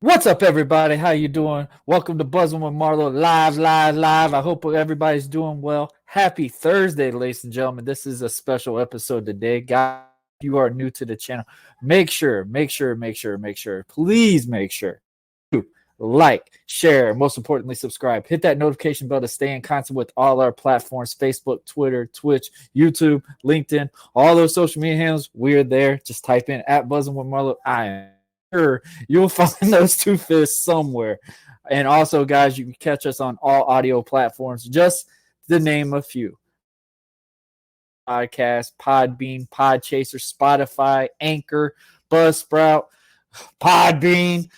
What's up, everybody? How you doing? Welcome to Buzzing with Marlo live. I hope everybody's doing well. Happy Thursday, ladies and gentlemen. This is a special episode today. Guys, if you are new to the channel, please make sure to like, share, most importantly, subscribe. Hit that notification bell to stay in contact with all our platforms: Facebook, Twitter, Twitch, YouTube, LinkedIn, all those social media handles. We're there. Just type in @Buzzing with Marlo. I am sure you'll find those two fists somewhere. And also, guys, you can catch us on all audio platforms, just to name a few: Podcast, Podbean, Podchaser, Spotify, Anchor, Buzzsprout, Podbean.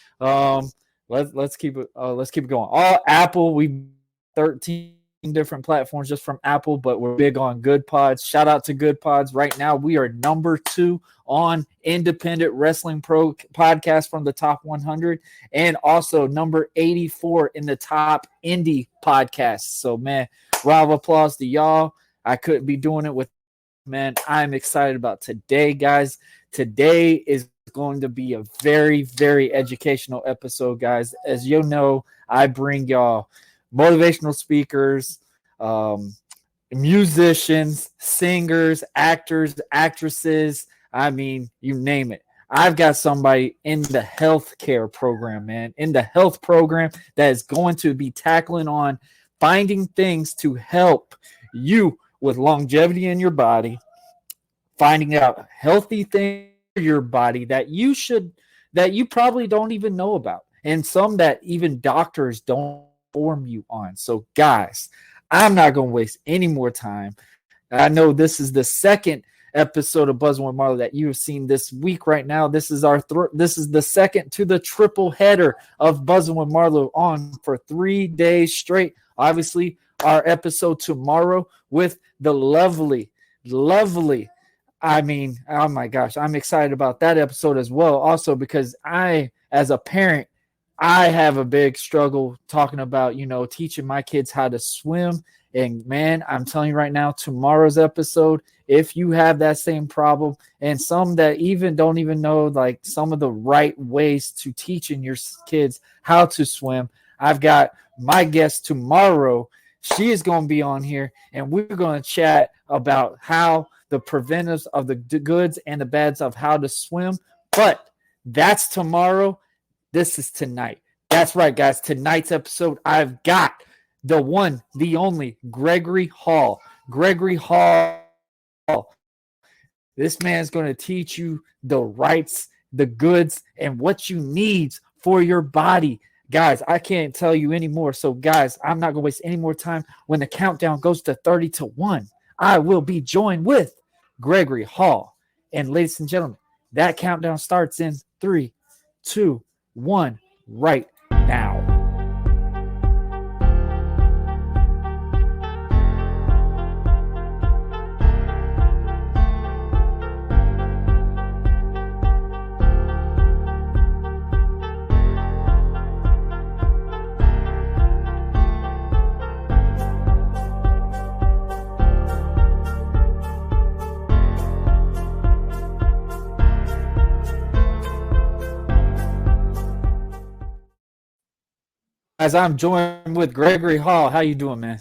Let's keep it going. All Apple. We 13 different platforms just from Apple, but we're big on Good Pods. Shout out to Good Pods. Right now, we are number 2 on Independent Wrestling Pro podcast from the top 100, and also number 84 in the top indie podcasts. So, man, round of applause to y'all. I couldn't be doing it with, man. I'm excited about today, guys. Today is going to be a very, very educational episode, guys. As you know, I bring y'all motivational speakers, musicians, singers, actors, actresses. I mean, you name it. I've got somebody in the healthcare program, man, in the health program that is going to be tackling on finding things to help you with longevity in your body, finding out healthy things for your body that you probably don't even know about, and some that even doctors don't inform you on. So, guys, I'm not going to waste any more time. I know this is the second episode of Buzzing with Marlo that you have seen this week. Right now, this is this is the second to the triple header of Buzzing with Marlo on for 3 days straight. Obviously, our episode tomorrow with the lovely, I mean, oh my gosh, I'm excited about that episode as well. Also, because as a parent, I have a big struggle talking about, teaching my kids how to swim. And man, I'm telling you right now, tomorrow's episode, if you have that same problem, and some that even don't even know like some of the right ways to teaching your kids how to swim, I've got my guest tomorrow. She is going to be on here, and we're going to chat about how the preventives of the goods and the bads of how to swim. But that's tomorrow. This is tonight. That's right, guys. Tonight's episode, I've got the one, the only Gregory Hall. Gregory Hall. This man's going to teach you the rights, the goods, and what you need for your body. Guys, I can't tell you anymore. So, guys, I'm not going to waste any more time. When the countdown goes to 30 to 1, I will be joined with Gregory Hall. And, ladies and gentlemen, that countdown starts in 3, 2, 1, right now. Guys, I'm joined with Gregory Hall. How you doing, man?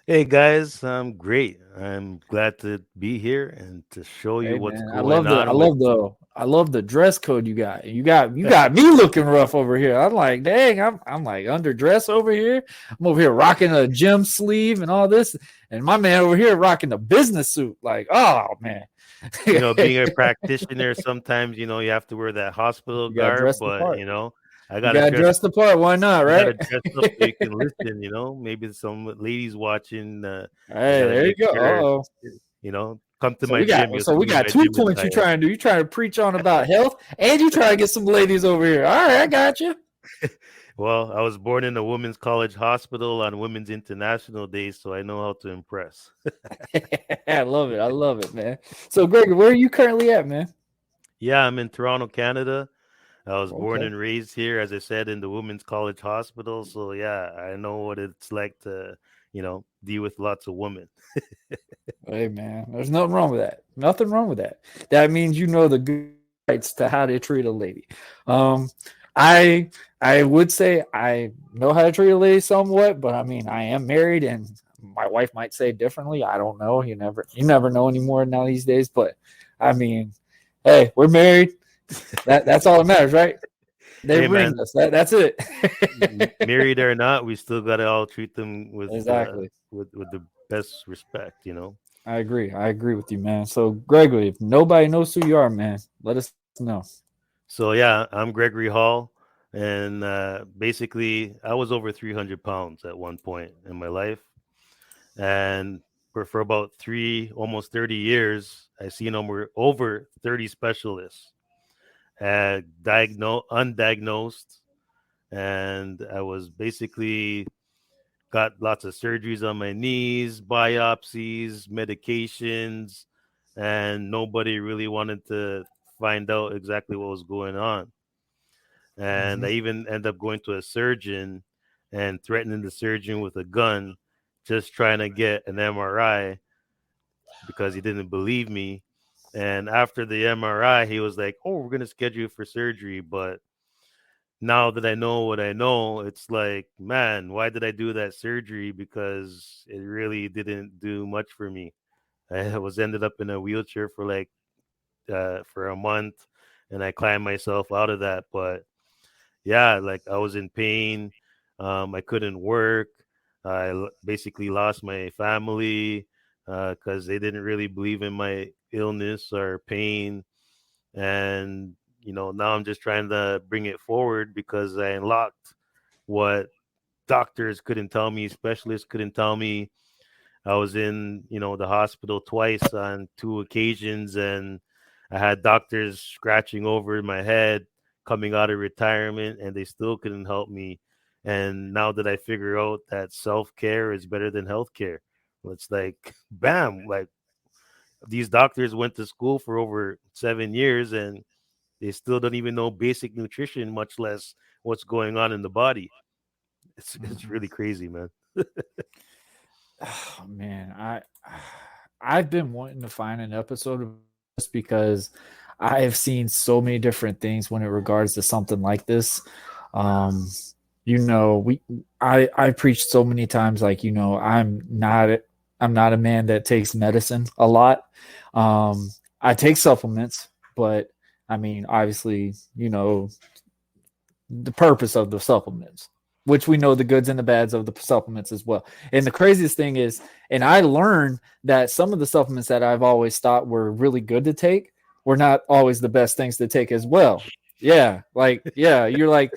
Hey guys, I'm great. I'm glad to be here and to show you Hey, what's man, I going love the I on with. love the I love the dress code you got. You got me looking rough over here. I'm like, dang, I'm like underdressed over here. I'm over here rocking a gym sleeve and all this, and my man over here rocking a business suit. Like, oh man, Being a practitioner, sometimes you have to wear that hospital you got garb, dressed the but part. I You gotta got dress. dressed the part. Why not, You gotta right? dress up so you can listen. Maybe some ladies watching. I Hey, gotta there you make go. sure. Oh, Come to so my we got gym. You'll so see we me in got my 2 points you attire. trying to do. You trying to preach on about health, and you trying to get some ladies over here. All right, I got you. Well, I was born in a women's college hospital on Women's International Day, so I know how to impress. I love it. I love it, man. So, Greg, where are you currently at, man? Yeah, I'm in Toronto, Canada. I was born Okay. and raised here, as I said, in the Women's College Hospital. So yeah, I know what it's like to, deal with lots of women. Hey, man, there's nothing wrong with that. Nothing wrong with that. That means you know the good rights to how to treat a lady. Um, I I would say I know how to treat a lady somewhat, but I mean I am married, and my wife might say differently. I don't know. You never know anymore now these days. But I mean, hey, we're married. That's all that matters, right? They Hey ring man, us. That's it. married or not, we still gotta all treat them Exactly. with the best respect. I agree. I agree with you, man. So, Gregory, if nobody knows who you are, man, let us know. So yeah, I'm Gregory Hall, and basically, I was over 300 pounds at one point in my life, and for about almost 30 years, I seen over 30 specialists, undiagnosed, and I was basically got lots of surgeries on my knees, biopsies, medications, and nobody really wanted to find out exactly what was going on. And I Hmm. even end up going to a surgeon and threatening the surgeon with a gun, just trying to get an MRI because he didn't believe me. And after the MRI, he was like, "Oh, we're gonna schedule you for surgery." But now that I know what I know, it's like, man, why did I do that surgery? Because it really didn't do much for me. I was ended up in a wheelchair for for a month, and I climbed myself out of that. But yeah, like I was in pain. I couldn't work. Basically lost my family because they didn't really believe in my illness or pain. And now I'm just trying to bring it forward because I unlocked what doctors couldn't tell me, specialists couldn't tell me. I was in, the hospital twice on two occasions, and I had doctors scratching over my head coming out of retirement, and they still couldn't help me. And now that I figure out that self care is better than health care, it's like, bam, like these doctors went to school for over 7 years and they still don't even know basic nutrition, much less what's going on in the body. It's Hmm. really crazy, man. Oh, man, I've been wanting to find an episode of this because I have seen so many different things when it regards to something like this. Um, we I preached so many times, like, I'm not a man that takes medicine a lot. I take supplements, but I mean, obviously, the purpose of the supplements, which we know the goods and the bads of the supplements as well. And the craziest thing is, and I learned that some of the supplements that I've always thought were really good to take were not always the best things to take as well. Yeah, like, yeah, you're like,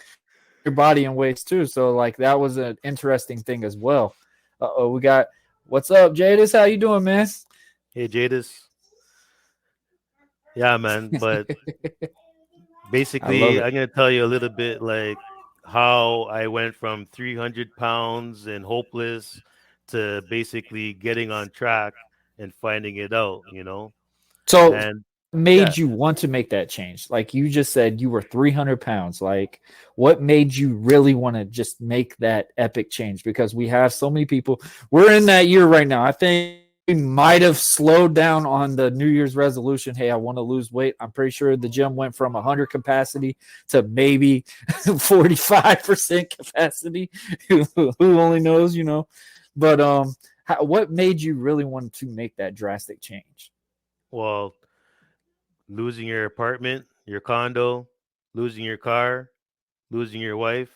your body in ways too. So like that was an interesting thing as well. Oh, we got what's up, Jadis? How you doing, man? Hey, Jadis. Yeah, man. But I love basically, it. I'm gonna tell you a little bit like how I went from 300 pounds and hopeless to basically getting on track and finding it out. So And made yeah, you want to make that change? Like you just said you were 300 pounds. Like what made you really want to just make that epic change? Because we have so many people. We're in that year right now. I think we might have slowed down on the New Year's resolution. Hey, I want to lose weight. I'm pretty sure the gym went from 100 capacity to maybe 45% capacity. Who only knows, you know? But what made you really want to make that drastic change? well, losing your apartment, your condo, losing your car, losing your wife,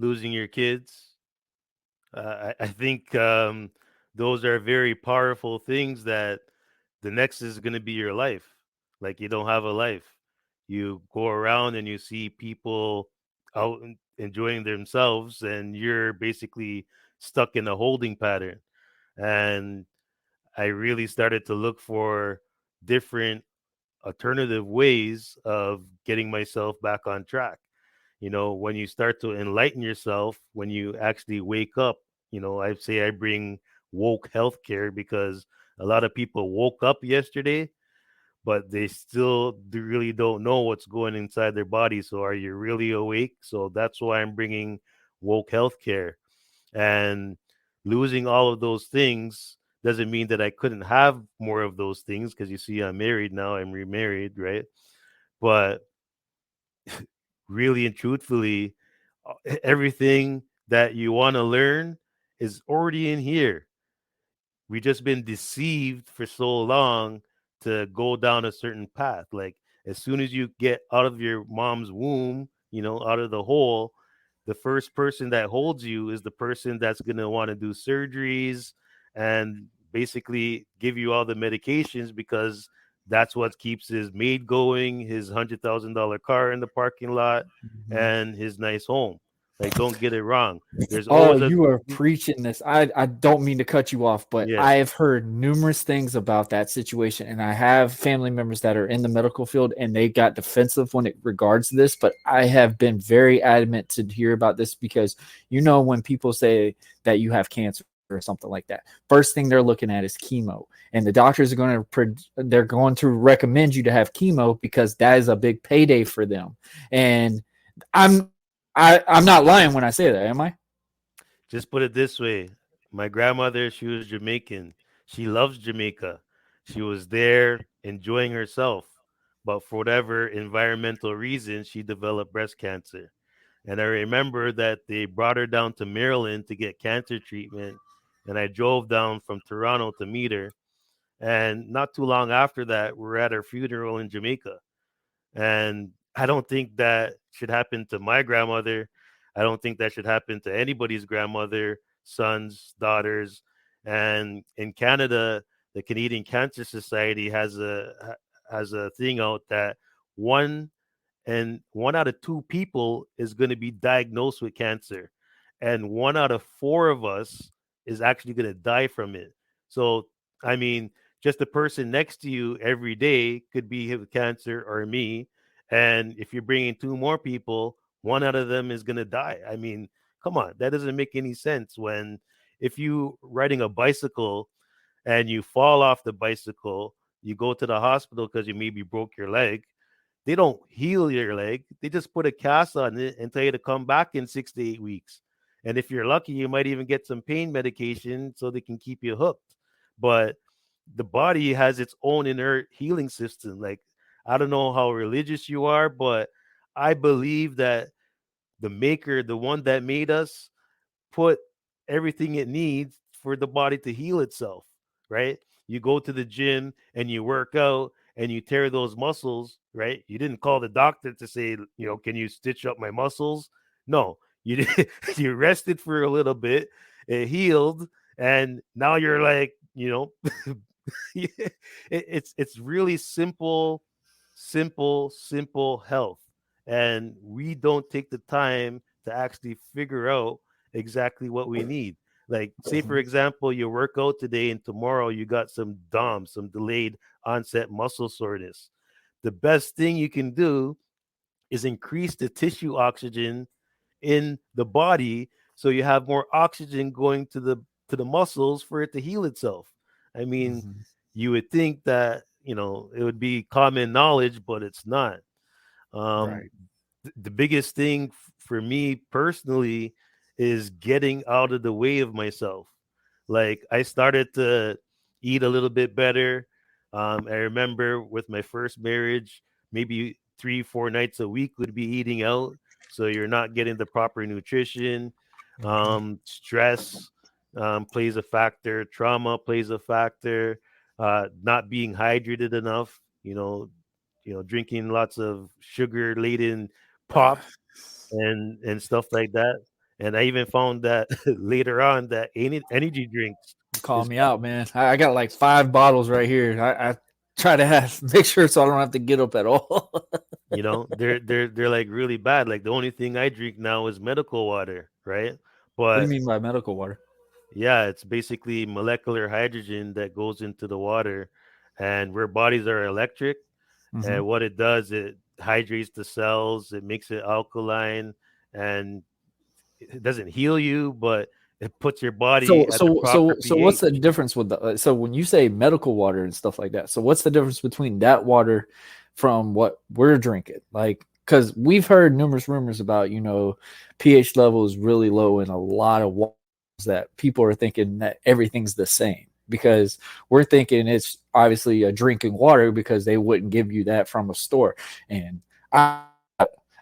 losing your kids. I think those are very powerful things that the next is going to be your life. Like you don't have a life. You go around and you see people out enjoying themselves, and you're basically stuck in a holding pattern. And I really started to look for different alternative ways of getting myself back on track. When you start to enlighten yourself, when you actually wake up, I say I bring woke healthcare because a lot of people woke up yesterday, but they still really don't know what's going inside their body. So are you really awake? So that's why I'm bringing woke healthcare. And losing all of those things doesn't mean that I couldn't have more of those things, because you see, I'm married now, I'm remarried, right? But really and truthfully, everything that you want to learn is already in here. We just been deceived for so long to go down a certain path. Like as soon as you get out of your mom's womb, out of the hole, the first person that holds you is the person that's going to want to do surgeries and basically give you all the medications, because that's what keeps his maid going, his $100,000 car in the parking lot, Mhm. and his nice home. Like, don't get it wrong. There's Oh, always a you are preaching this. I don't mean to cut you off, but yeah. I have heard numerous things about that situation. And I have family members that are in the medical field and they got defensive when it regards this. But I have been very adamant to hear about this because, you know, when people say that you have cancer or something like that, first thing they're looking at is chemo. And the doctors are going to, they're going to recommend you to have chemo because that is a big payday for them. And I'm not lying when I say that, am I? Just put it this way. My grandmother, she was Jamaican. She loves Jamaica. She was there enjoying herself. But for whatever environmental reason, she developed breast cancer. And I remember that they brought her down to Maryland to get cancer treatment. And I drove down from Toronto to meet her. And not too long after that, we're at her funeral in Jamaica. And I don't think that should happen to my grandmother. I don't think that should happen to anybody's grandmother, sons, daughters. And in Canada, the Canadian Cancer Society has a thing out that one and 1 out of 2 people is going to be diagnosed with cancer, and 1 out of 4 of us is actually going to die from it. So I mean, just the person next to you every day could be with cancer, or me. And if you're bringing 2 more people, one out of them is going to die. I mean, come on, that doesn't make any sense. When if you riding a bicycle and you fall off the bicycle, you go to the hospital because you maybe broke your leg. They don't heal your leg. They just put a cast on it and tell you to come back in 6 to 8 weeks. And if you're lucky, you might even get some pain medication so they can keep you hooked. But the body has its own inner healing system. Like, I don't know how religious you are, but I believe that the maker, the one that made us, put everything it needs for the body to heal itself, right? You go to the gym and you work out and you tear those muscles, right? You didn't call the doctor to say, can you stitch up my muscles? No, you did, you rested for a little bit, it healed, and now you're like, it's really simple health, and we don't take the time to actually figure out exactly what we need. Like, say for Mhm. example, you work out today and tomorrow you got some DOM, some delayed onset muscle soreness. The best thing you can do is increase the tissue oxygen in the body so you have more oxygen going to the muscles for it to heal itself. I mean, Mhm. you would think that, it would be common knowledge, but it's not. um Right. the biggest thing for me personally is getting out of the way of myself. Like, I started to eat a little bit better. I remember with my first marriage, maybe 3, 4 nights a week would be eating out. So you're not getting the proper nutrition. Mhm. Stress plays a factor. Trauma plays a factor. Not being hydrated enough. Drinking lots of sugar laden pop and stuff like that. And I even found that later on that energy drinks Call is me out, man. I got like 5 bottles right here. I try to make sure so I don't have to get up at all. they're like really bad. Like, the only thing I drink now is medical water, right? What do you But mean by medical water? yeah, it's basically molecular hydrogen that goes into the water, and where bodies are electric, Hmm. and what it does, it hydrates the cells, it makes it alkaline, and it doesn't heal you, but it puts your So body at the so proper so so what's the pH. difference with the so when you say medical water and stuff like that? So what's the difference between that water from what we're drinking? Like because we've heard numerous rumors about pH levels really low in a lot of waters that people are thinking that everything's the same because we're thinking it's obviously a drinking water because they wouldn't give you that from a store and I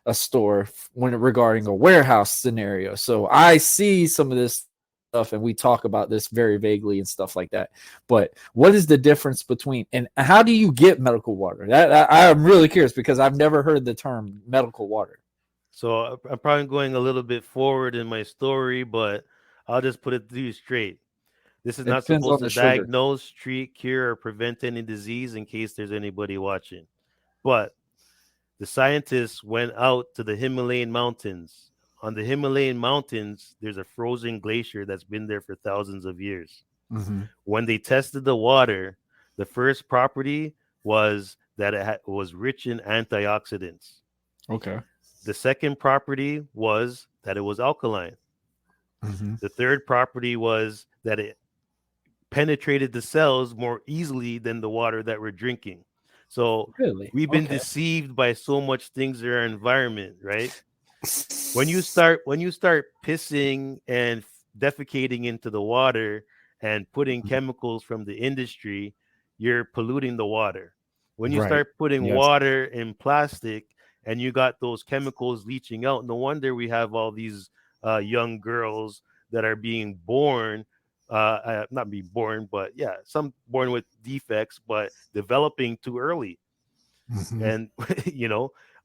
a store when regarding a warehouse scenario. So I see some of this stuff and we talk about this very vaguely and stuff like that. But what is the difference between and how do you get medical water? I'm really curious because I've never heard the term medical water. So I'm probably going a little bit forward in my story, but I'll just put it to you straight. This is It not depends supposed on to the sugar. diagnose, treat, cure, or prevent any disease in case there's anybody watching. But the scientists went out to the Himalayan mountains. On the Himalayan mountains, there's a frozen glacier that's been there for thousands of years. Mm-hmm. When they tested the water, the first property was that it was rich in antioxidants. Okay. The second property was that it was alkaline. Mm-hmm. The third property was that it penetrated the cells more easily than the water that we're drinking. So Really? we've been Okay. deceived by so much things in our environment, right? When you start pissing and defecating into the water and putting chemicals from the industry, you're polluting the water. When you Right. start putting Yes. water in plastic and you got those chemicals leaching out, no wonder we have all these young girls that are being born, not being born, but yeah, some born with defects, but developing too early. Mm-hmm. And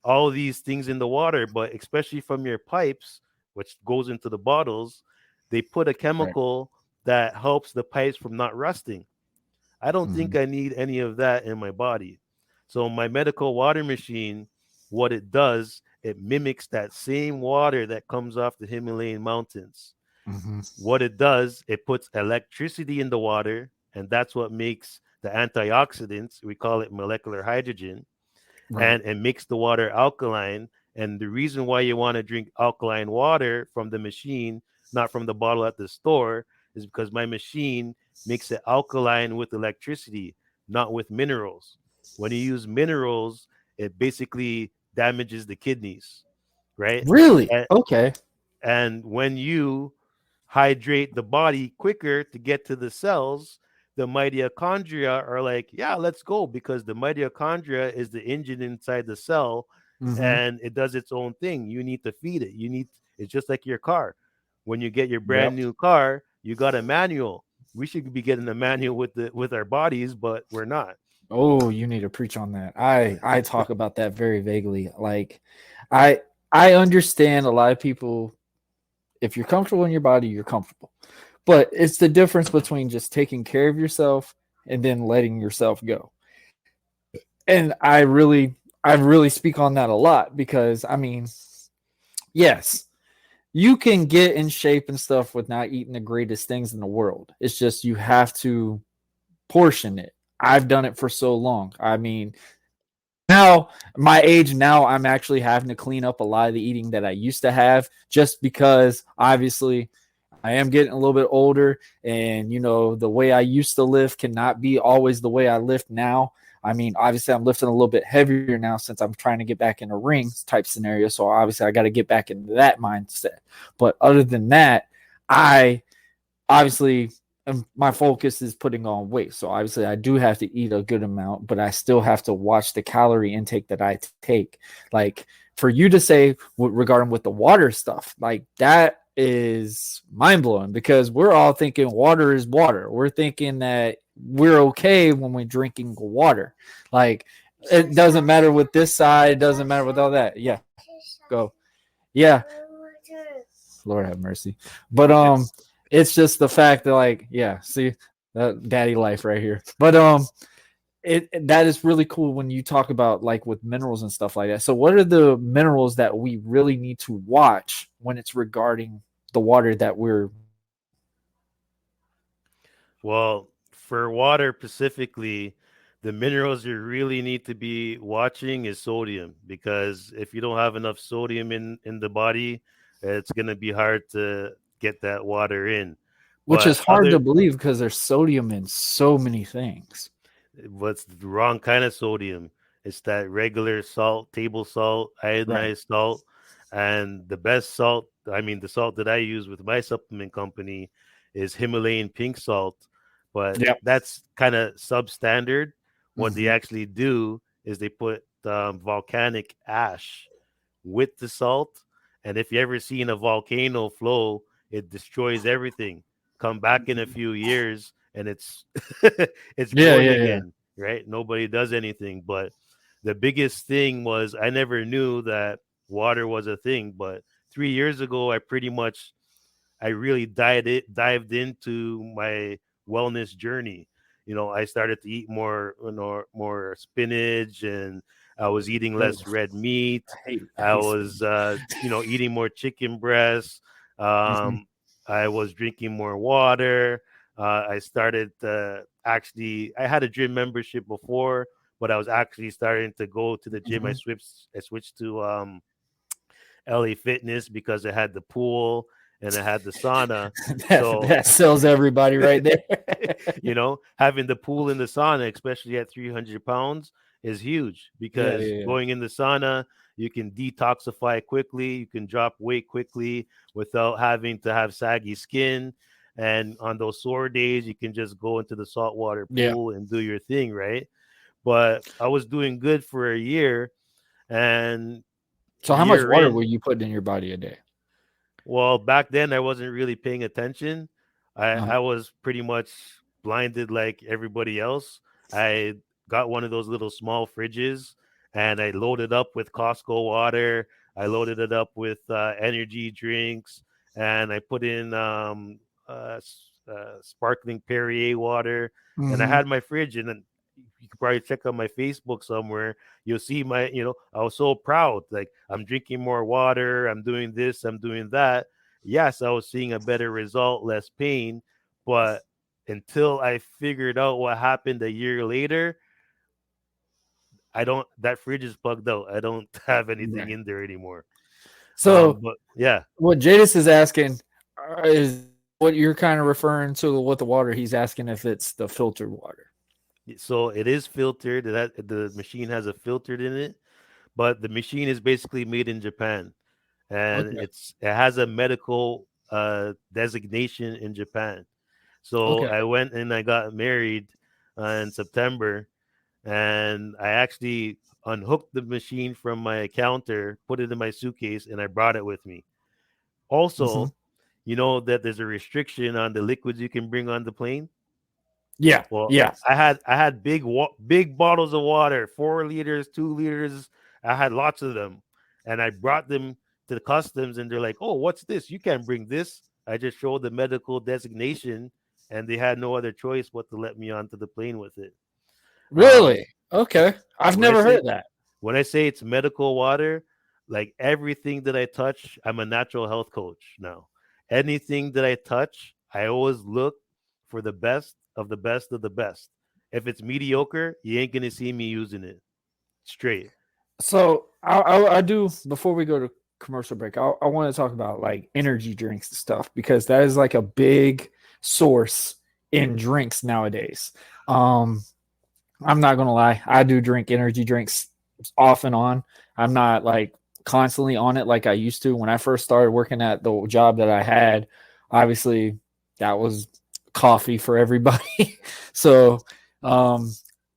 all these things in the water, but especially from your pipes, which goes into the bottles, they put a Right. chemical that helps the pipes from not rusting. I don't Mm-hmm. think I need any of that in my body. So my medical water machine, what it does, it mimics that same water that comes off the Himalayan mountains. Mm-hmm. What it does, it puts electricity in the water, and that's what makes the antioxidants. We call it molecular hydrogen, Right. and it makes the water alkaline. And the reason why you want to drink alkaline water from the machine, not from the bottle at the store, is because my machine makes it alkaline with electricity, not with minerals. When you use minerals, it basically damages the kidneys, right? Really? And, Okay. and when you hydrate the body quicker to get to the cells, the mitochondria are like, yeah, let's go, because the mitochondria is the engine inside the cell, Mm-hmm. and it does its own thing. You need to feed it. It's just like your car. When you get your brand Yep. new car, you got a manual. We should be getting a manual with our bodies, but we're not. Oh, you need to preach on that. I talk about that very vaguely. Like I I understand a lot of people if you're comfortable in your body, you're comfortable. But it's the difference between just taking care of yourself and then letting yourself go. And I really speak on that a lot because I mean, yes, you can get in shape and stuff with not eating the greatest things in the world. It's just you have to portion it. I've done it for so long. I mean, now my age now, I'm actually having to clean up a lot of the eating that I used to have, just because obviously I am getting a little bit older, and the way I used to lift cannot be always the way I lift now. I mean, obviously I'm lifting a little bit heavier now since I'm trying to get back in a ring type scenario, so obviously I got to get back into that mindset. But other than that, I obviously my focus is putting on weight, so obviously I do have to eat a good amount, but I still have to watch the calorie intake that I take. Like, for you to say regarding with the water stuff, like, that is mind-blowing, because we're all thinking water is water. We're thinking that we're okay when we're drinking water. Like, it doesn't matter with this side, it doesn't matter with all that. Yeah, go. Yeah, Lord have mercy. But It's it's just the fact that, like, yeah, see, daddy life right here. But that is really cool when you talk about, like, with minerals and stuff like that. So what are the minerals that we really need to watch when it's regarding the water that we're Well, for water specifically, the minerals you really need to be watching is sodium, because if you don't have enough sodium in the body, it's going to be hard to get that water in. which is But hard to other believe because there's sodium in so many things. What's the wrong kind of sodium? It's that regular salt, table salt, Right. iodinized salt, and the best salt. I mean, the salt that I use with my supplement company is Himalayan pink salt, but Yep. that's kind of substandard. What they Hmm. actually do is they put volcanic ash with the salt, and if you ever seen a volcano flow, it destroys everything. Come back in a few years, and it's it's Yeah, growing yeah, yeah. again, right? Nobody does anything. But the biggest thing was I never knew that water was a thing. But 3 years ago, I really dived into my wellness journey. I started to eat more spinach, and I was eating Oh, less red meat. I I hate was, spinach. eating more chicken breasts. Hmm. Um, I was drinking more water. I started actually. I had a gym membership before, but I was actually starting to go to the gym. Hmm. I switched to LA Fitness because it had the pool and it had the sauna. that So, that sells everybody right there. having the pool in the sauna, especially at 300 pounds, is huge, Yeah, because yeah, yeah. going in the sauna, you can detoxify quickly, you can drop weight quickly without having to have saggy skin. And on those sore days, you can just go into the saltwater Yeah. pool and do your thing, right? But I was doing good for a year, and So how much year water were in, you putting in your body a day? well, back then I wasn't really paying attention. Uh-huh. I was pretty much blinded like everybody else. I got one of those little small fridges, and I loaded up with Costco water. I loaded it up with energy drinks, and I put in sparkling Perrier water. And I Hmm. had my fridge, and then you could probably check out my Facebook somewhere. You'll see I was so proud. Like, I'm drinking more water, I'm doing this, I'm doing that. Yes, I was seeing a better result, less pain. But until I figured out what happened a year later, that fridge is plugged out. I don't have anything Right. in there anymore. So But yeah, what Jadis is asking is what you're kind of referring to with the water. He's asking if it's the filtered water. so it is filtered. The machine has a filter in it, but the machine is basically made in Japan, and Okay. it has a medical designation in Japan. So Okay. I went and I got married in September, and I actually unhooked the machine from my counter, put it in my suitcase, and I brought it with me. Hmm. Also, you know that there's a restriction on the liquids you can bring on the plane. Yeah. Well, Yeah. I had big bottles of water, 4 liters, 2 liters. I had lots of them, and I brought them to the customs, and they're like, "Oh, what's this? You can't bring this." I just showed the medical designation, and they had no other choice but to let me onto the plane with it. Um, Really? Okay. I've when I never say heard that. when I say it's medical water, Like everything that I touch, I'm a natural health coach now. Anything that I touch, I always look for the best of the best of the best. If it's mediocre, you ain't gonna see me using it. Straight. So I do before we go to commercial break. I want to talk about like energy drinks and stuff because that is like a big source in drinks nowadays. Um, I'm not gonna lie, I do drink energy drinks off and on. I'm not like constantly on it like I used to when I first started working at the job that I had. Obviously, that was coffee for everybody. So um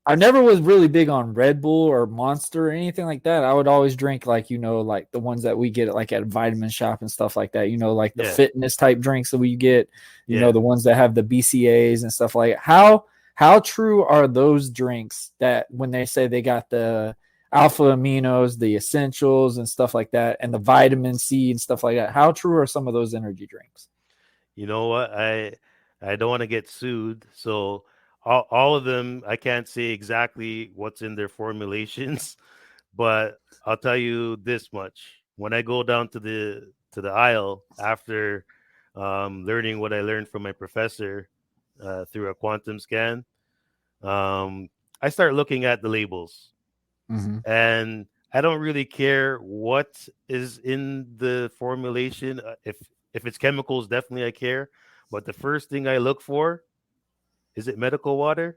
I never was really big on Red Bull or Monster or anything like that. I would always drink like, like the ones that we get at like at Vitamin Shop and stuff like that, like the fitness type drinks that we get, the ones that have the BCAAs and stuff like that. How true are those drinks that when they say they got the alpha aminos, the essentials and stuff like that, and the vitamin C and stuff like that? How true are some of those energy drinks? You know what? I don't want to get sued, so all of them, I can't say exactly what's in their formulations, but I'll tell you this much: when I go down to the aisle after learning what I learned from my professor through a quantum scan, I start looking at the labels, and I don't really care what is in the formulation. If it's chemicals, definitely I care. But the first thing I look for, is it medical water?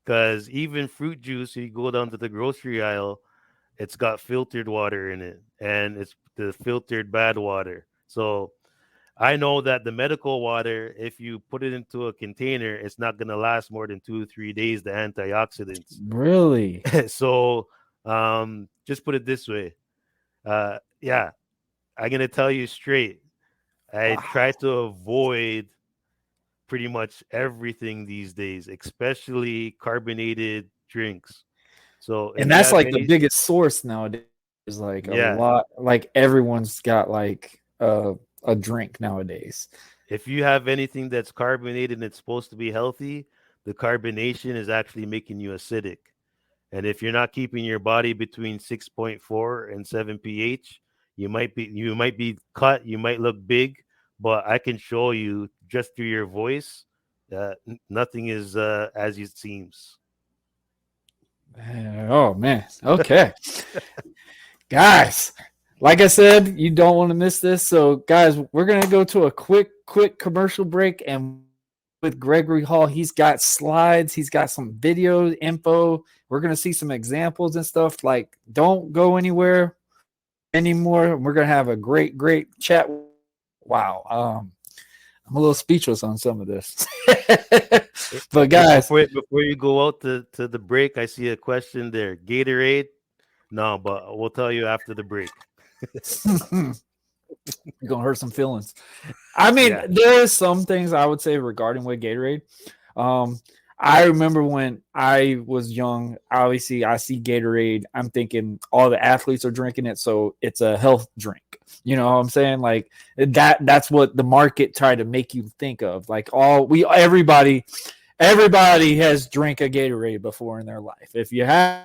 Because even fruit juice, you go down to the grocery aisle, it's got filtered water in it, and it's the filtered bad water. So I know that the medical water, if you put it into a container, it's not going to last more than 2 or 3 days, the antioxidants. Really? So just put it this way. Yeah, I'm going to tell you straight. I try to avoid pretty much everything these days, especially carbonated drinks. So, and that's like the biggest source nowadays. Is like a lot, like everyone's got like a drink nowadays. If you have anything that's carbonated and it's supposed to be healthy, the carbonation is actually making you acidic. And if you're not keeping your body between 6.4 and 7 pH, you might be cut, you might look big, but I can show you just through your voice that nothing is as it seems. Oh man. Okay. Guys, like I said, you don't want to miss this. So guys, we're going to go to a quick commercial break, and with Gregory Hall, he's got slides, he's got some video info. We're going to see some examples and stuff. Like, don't go anywhere anymore. We're going to have a great chat. Wow. I'm a little speechless on some of this. But guys, before you go out to the break, I see a question there. Gatorade? No, but we'll tell you after the break. You're gonna hurt some feelings. I mean, there is some things I would say regarding with Gatorade. I remember when I was young, obviously I see Gatorade, I'm thinking all the athletes are drinking it, so it's a health drink. You know what I'm saying? Like that's what the market tried to make you think of. Like everybody has drank a Gatorade before in their life. If you have,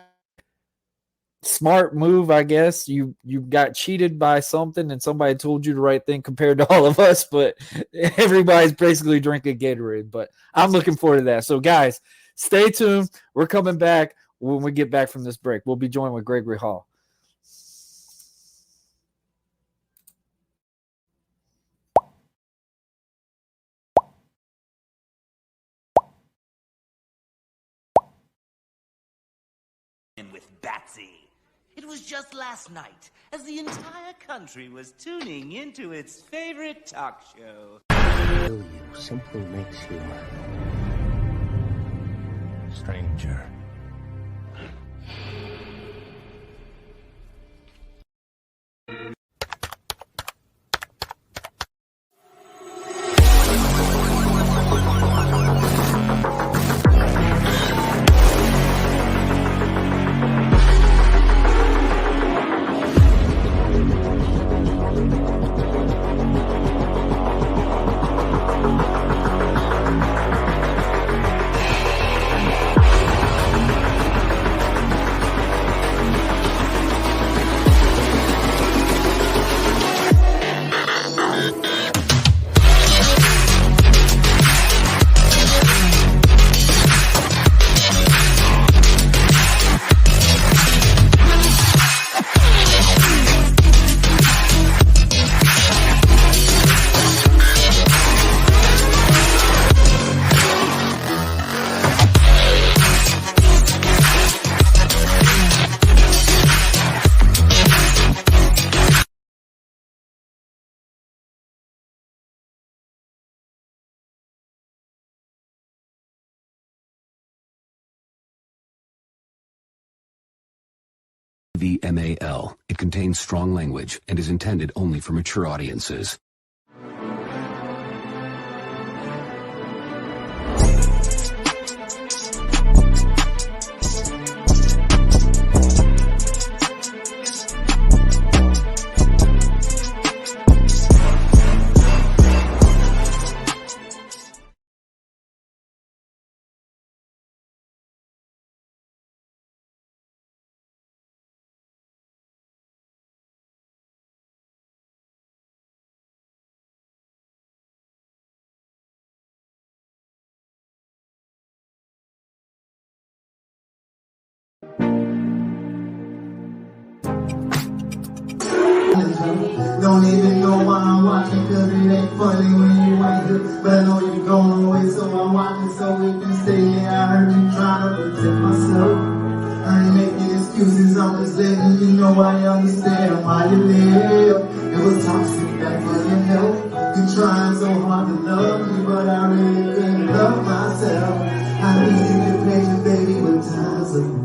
smart move, I guess. You got cheated by something and somebody told you the right thing compared to all of us, but everybody's basically drinking Gatorade. But I'm looking forward to that. So guys, stay tuned. We're coming back when we get back from this break. We'll be joined with Gregory Hall. With Batsy. It was just last night, as the entire country was tuning into its favorite talk show. You simply makes you stranger. VMAL. It contains strong language and is intended only for mature audiences. Don't even know why I'm watching, cause it ain't funny when you right here. But I know you're going away, so I'm watching so we can stay. Yeah, I heard you trying to protect myself. I ain't making excuses, I'm just letting you know I understand why you live. It was toxic back for your health. You're trying so hard to love me, but I really couldn't love myself. I need you to be patient, baby, with times of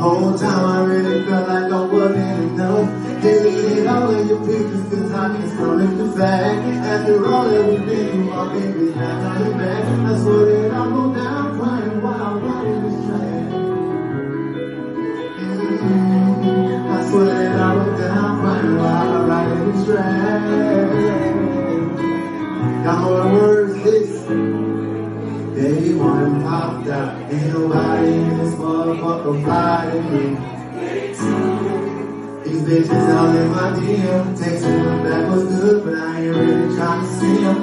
whole time I really felt like I wasn't enough. Deleted all of your pictures cause I can't stomach the fact. After all that we've been through, my baby's not coming back. I swear that I'll go down crying while I'm riding this track. I swear that I'll go down crying while I'm riding this track. Got more words this. Day one popped out, ain't nobody in this motherfucker fighting me. These bitches all in my DM, texting them back was good, but I ain't really trying to see them.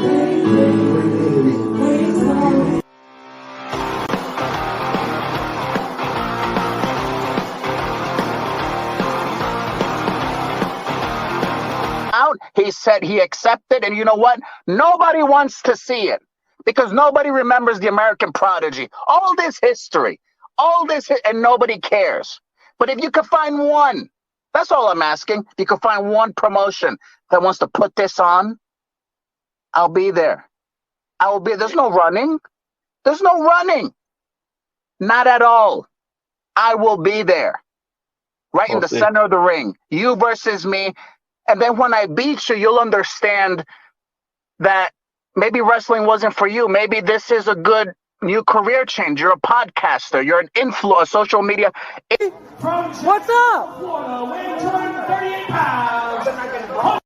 He said he accepted, and you know what? Nobody wants to see it. Because nobody remembers the American prodigy. All this history, and nobody cares. But if you could find one, that's all I'm asking. If you could find one promotion that wants to put this on, I'll be there. I will be. There's no running. There's no running. Not at all. I will be there. Right in the center of the ring. You versus me. And then when I beat you, you'll understand that maybe wrestling wasn't for you. Maybe this is a good new career change. You're a podcaster. You're an influencer, social media. What's up? Weighing 238 pounds.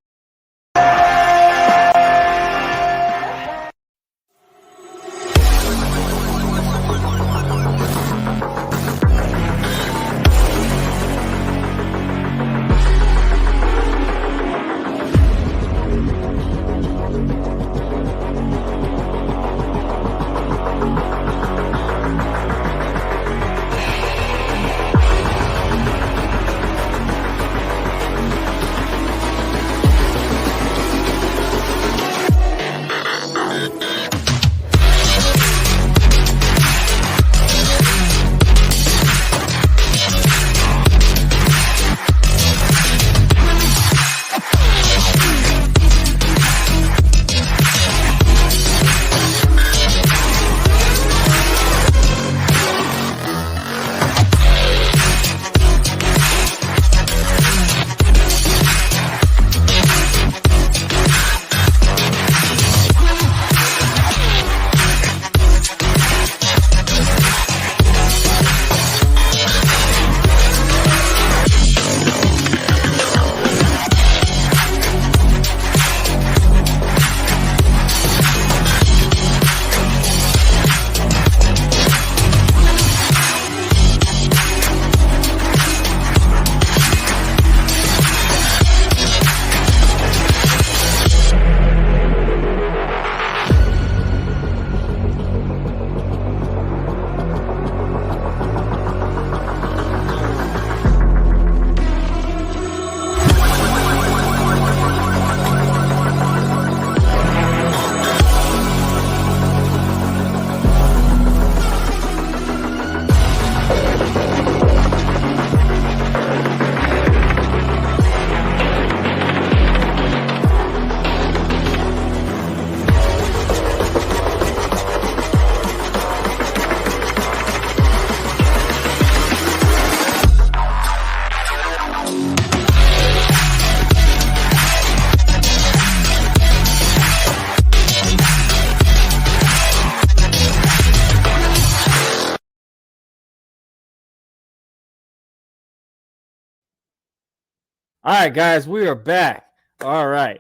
All right, guys, we are back. All right.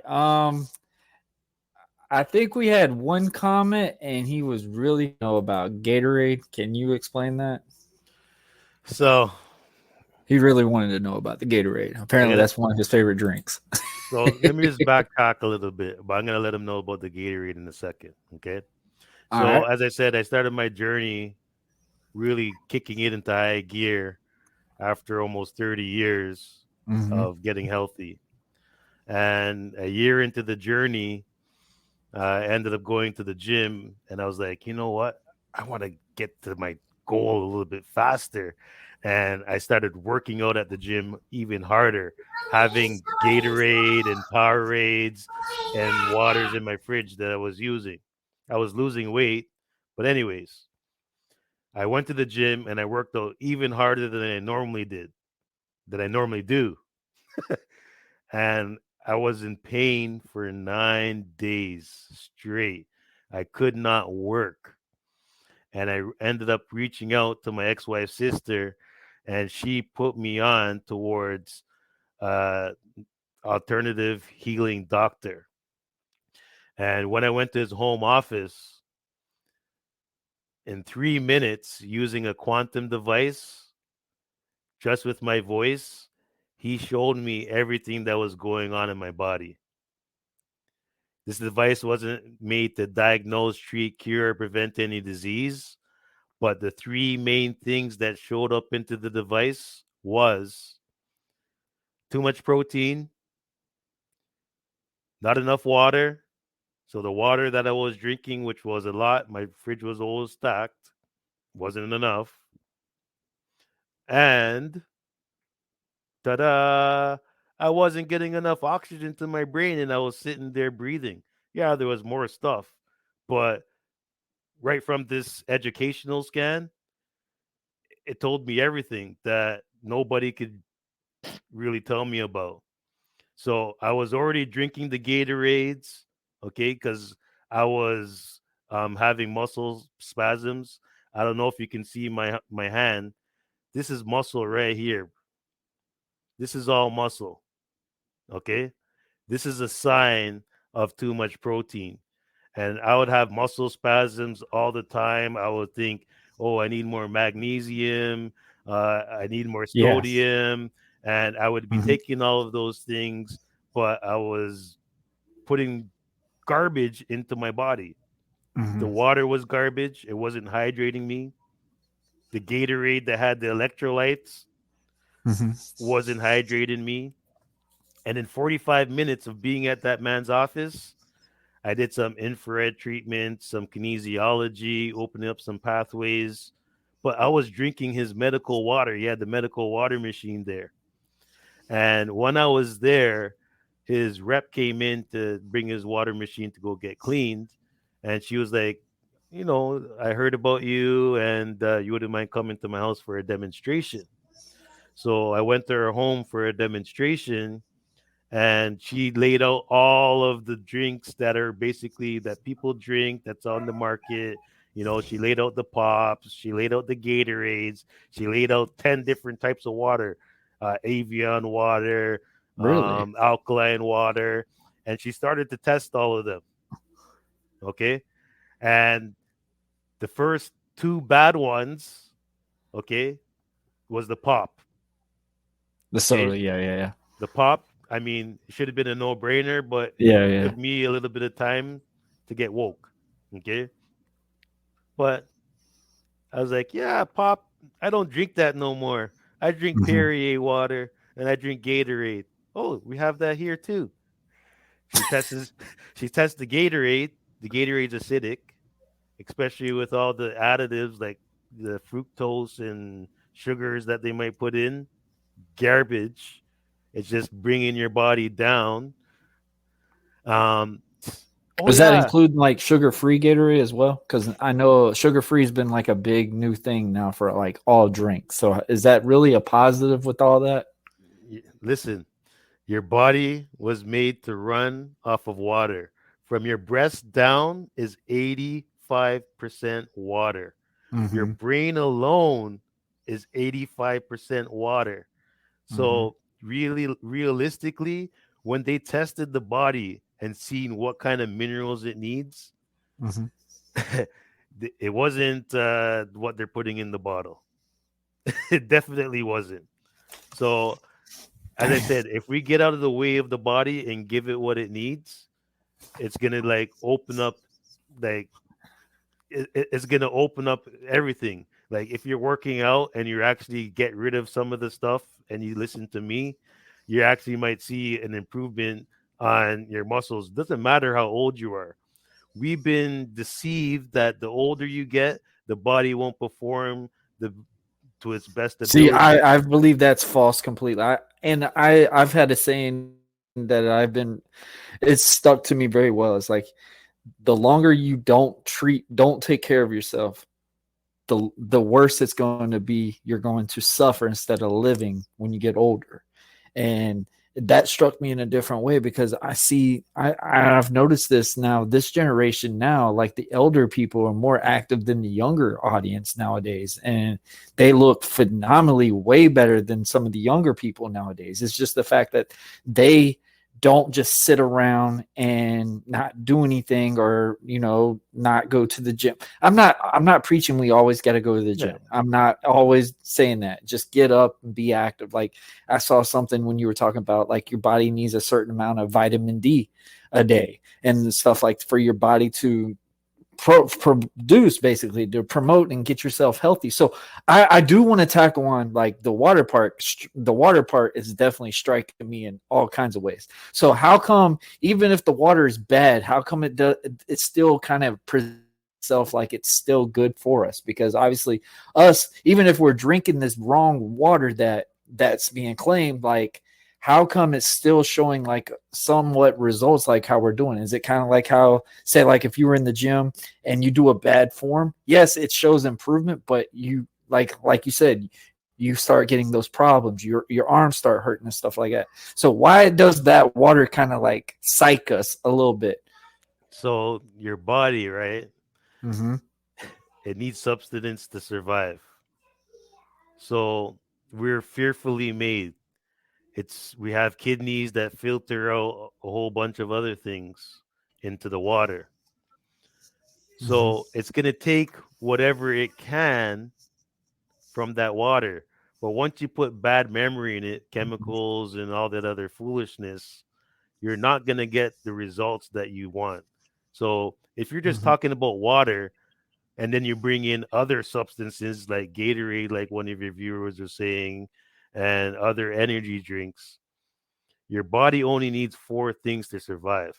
I think we had one comment, and he was really about Gatorade. Can you explain that? So He really wanted to know about the Gatorade. Apparently, yeah, that's one of his favorite drinks. so let me just backtrack a little bit, but I'm gonna let him know about the Gatorade in a second. Okay. All So right. as I said, I started my journey really kicking it into high gear after almost 30 years Mm-hmm. of getting healthy. And a year into the journey, I ended up going to the gym, and I was like, you know what? I want to get to my goal a little bit faster. And I started working out at the gym even harder, having Gatorade and Powerades and waters in my fridge that I was using. I was losing weight. But, anyways, I went to the gym and I worked out even harder than I normally did, that I normally do. And I was in pain for 9 days straight. I could not work. And I ended up reaching out to my ex wife's sister, and she put me on towards uh, alternative healing doctor. And when I went to his home office, in 3 minutes, using a quantum device, just with my voice, he showed me everything that was going on in my body. This device wasn't made to diagnose, treat, cure, or prevent any disease, but the three main things that showed up into the device was too much protein, not enough water. So the water that I was drinking, which was a lot, my fridge was always stacked, wasn't enough. And ta-da, I wasn't getting enough oxygen to my brain, and I was sitting there breathing. Yeah, there was more stuff, but right from this educational scan, it told me everything that nobody could really tell me about. So I was already drinking the Gatorades, okay, because I was having muscle spasms. I don't know if you can see my hand. This is muscle right here. This is all muscle, okay. This is a sign of too much protein. And I would have muscle spasms all the time. I would think, oh, I need more magnesium, I need more Yes. sodium, and I would be Mm-hmm. taking all of those things, but I was putting garbage into my body. The Mm-hmm. water was garbage, it wasn't hydrating me. The Gatorade that had the electrolytes Mm-hmm. wasn't hydrating me. And in 45 minutes of being at that man's office, I did some infrared treatment, some kinesiology, opening up some pathways. But I was drinking his medical water. He had the medical water machine there. And when I was there, his rep came in to bring his water machine to go get cleaned. And she was like, I heard about you, and you wouldn't mind coming to my house for a demonstration. So I went to her home for a demonstration, and she laid out all of the drinks that are basically that people drink that's on the market. She laid out the pops, she laid out the Gatorades, she laid out 10 different types of water, Avion water, Really? alkaline water, and she started to test all of them. Okay. And the first two bad ones, okay, was the pop. The Okay. soda. Yeah, yeah, yeah. The pop, I mean, it should have been a no-brainer, but Yeah, it yeah. took me a little bit of time to get woke. Okay. But I was like, yeah, pop, I don't drink that no more. I drink Mm-hmm. Perrier water and I drink Gatorade. Oh, we have that here too. She tests she tests the Gatorade. The Gatorade's acidic, especially with all the additives like the fructose and sugars that they might put in. Garbage. It's just bringing your body down. Um, oh Does that yeah, include like sugar-free Gatorade as well? Because I know sugar-free has been like a big new thing now for like all drinks. So is that really a positive with all that? listen, your body was made to run off of water. From your breast down is 85% water. Your Mm-hmm. brain alone is 85% water. Mm-hmm. So really realistically, when they tested the body and seen what kind of minerals it needs, Mhm. it wasn't what they're putting in the bottle. It definitely wasn't. So, as I said, if we get out of the way of the body and give it what it needs, it's gonna like open up, like it's gonna open up everything. Like if you're working out and you actually get rid of some of the stuff and you listen to me, you actually might see an improvement on your muscles. Doesn't matter how old you are. We've been deceived that the older you get, the body won't perform the to its best See, ability. I believe that's false completely. I've had a saying that it's stuck to me very well. It's like the longer you don't take care of yourself, the worse it's going to be. You're going to suffer instead of living when you get older. And that struck me in a different way because I've noticed this now, this generation now, like the elder people are more active than the younger audience nowadays, and they look phenomenally way better than some of the younger people nowadays. It's just the fact that they don't just sit around and not do anything, or not go to the gym. I'm not preaching we always got to go to the gym. I'm not always saying that. Just get up and be active. Like I saw something when you were talking about like your body needs a certain amount of vitamin D a day and stuff, like for your body to produce, basically to promote and get yourself healthy. So I do want to tackle on like the water part. The water part is definitely striking me in all kinds of ways. So how come, even if the water is bad, how come it still kind of presents itself like it's still good for us? Because obviously us, even if we're drinking this wrong water that's being claimed, like how come it's still showing like somewhat results like how we're doing? Is it kind of like how, say, like if you were in the gym and you do a bad form, yes, it shows improvement, but you like you said, you start getting those problems, your arms start hurting and stuff like that. So why does that water kind of like psych us a little bit? So your body, right? Mm-hmm. It needs substance to survive. So we're fearfully made. We have kidneys that filter out a whole bunch of other things into the water. Mm-hmm. So it's going to take whatever it can from that water. But once you put bad memory in it, chemicals and all that other foolishness, you're not going to get the results that you want. So if you're just Mm-hmm. talking about water and then you bring in other substances like Gatorade, like one of your viewers are saying, and other energy drinks, your body only needs four things to survive.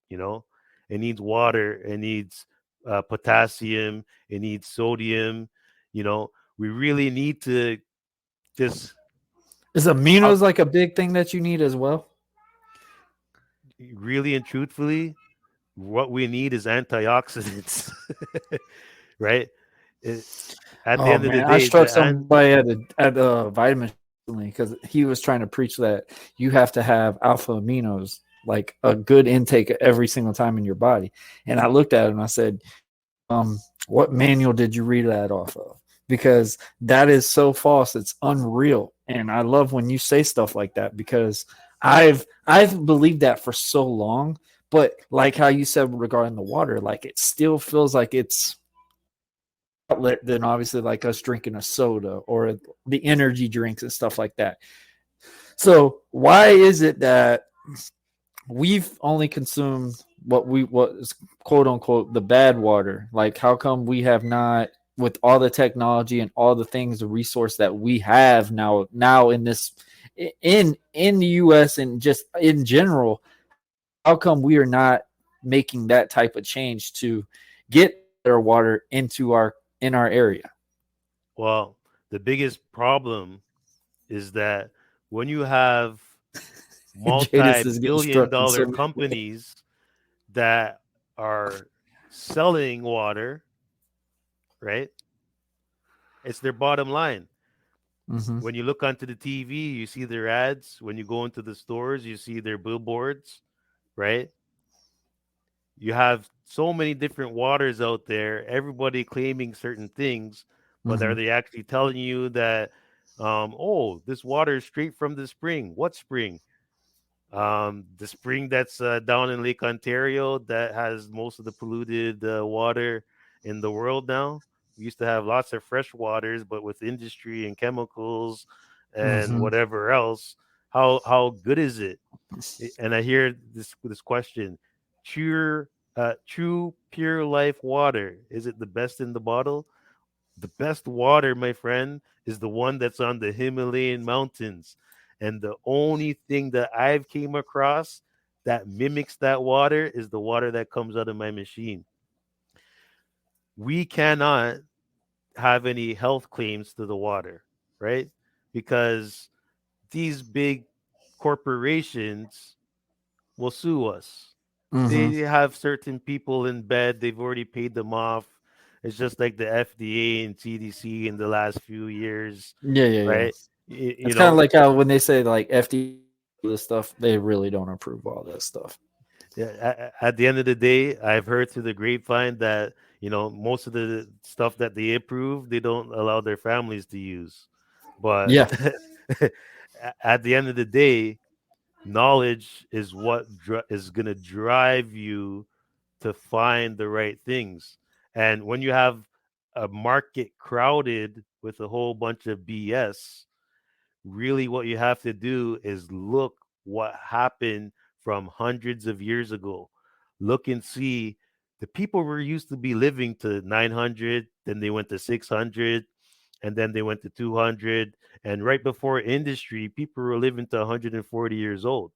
You know, it needs water, it needs potassium, it needs sodium. You know, we really need to just Is stop. aminos like a big thing that you need as well? Really and truthfully, what we need is antioxidants, right? It, at the Oh end of the man, I day, struck somebody at a vitamin because he was trying to preach that you have to have alpha aminos, like a good intake every single time in your body. And I looked at him and I said, what manual did you read that off of? Because that is so false. It's unreal. And I love when you say stuff like that because I've believed that for so long. But like how you said regarding the water, like it still feels like it's outlet than obviously like us drinking a soda or the energy drinks and stuff like that. So why is it that we've only consumed what is quote unquote the bad water? Like how come we have not, with all the technology and all the things, the resource that we have now in this in the US and just in general, how come we are not making that type of change to get their water in our area? well, the biggest problem is that when you have Jadis is getting multi-billion struck in dollar so many ways. companies that are selling water, right? It's their bottom line. Mm-hmm. When you look onto the TV, you see their ads. When you go into the stores, you see their billboards, right? You have so many different waters out there, everybody claiming certain things, but Mm-hmm. are they actually telling you that Oh, this water is straight from the spring. What spring? The spring that's down in Lake Ontario that has most of the polluted water in the world now. We used to have lots of fresh waters, but with industry and chemicals and Hmm. whatever else, how good is it? And I hear this question: true pure life water, is it the best in the bottle? The best water, my friend, is the one that's on the Himalayan mountains. And the only thing that I've came across that mimics that water is the water that comes out of my machine. We cannot have any health claims to the water, right? Because these big corporations will sue us. Hmm. They have certain people in bed, they've already paid them off. It's just like the FDA and CDC in the last few years, Yeah, yeah, yeah. right? You It's kind of know, like how when they say like FD this stuff, they really don't approve all that stuff. yeah, at the end of the day, I've heard through the grapevine that, most of the stuff that they approve, they don't allow their families to use. But Yeah. at the end of the day, knowledge is what is going to drive you to find the right things. And when you have a market crowded with a whole bunch of BS, really what you have to do is look what happened from hundreds of years ago. Look and see the people were used to be living to 900, then they went to 600, and then they went to 200. And right before industry, people were living to 140 years old.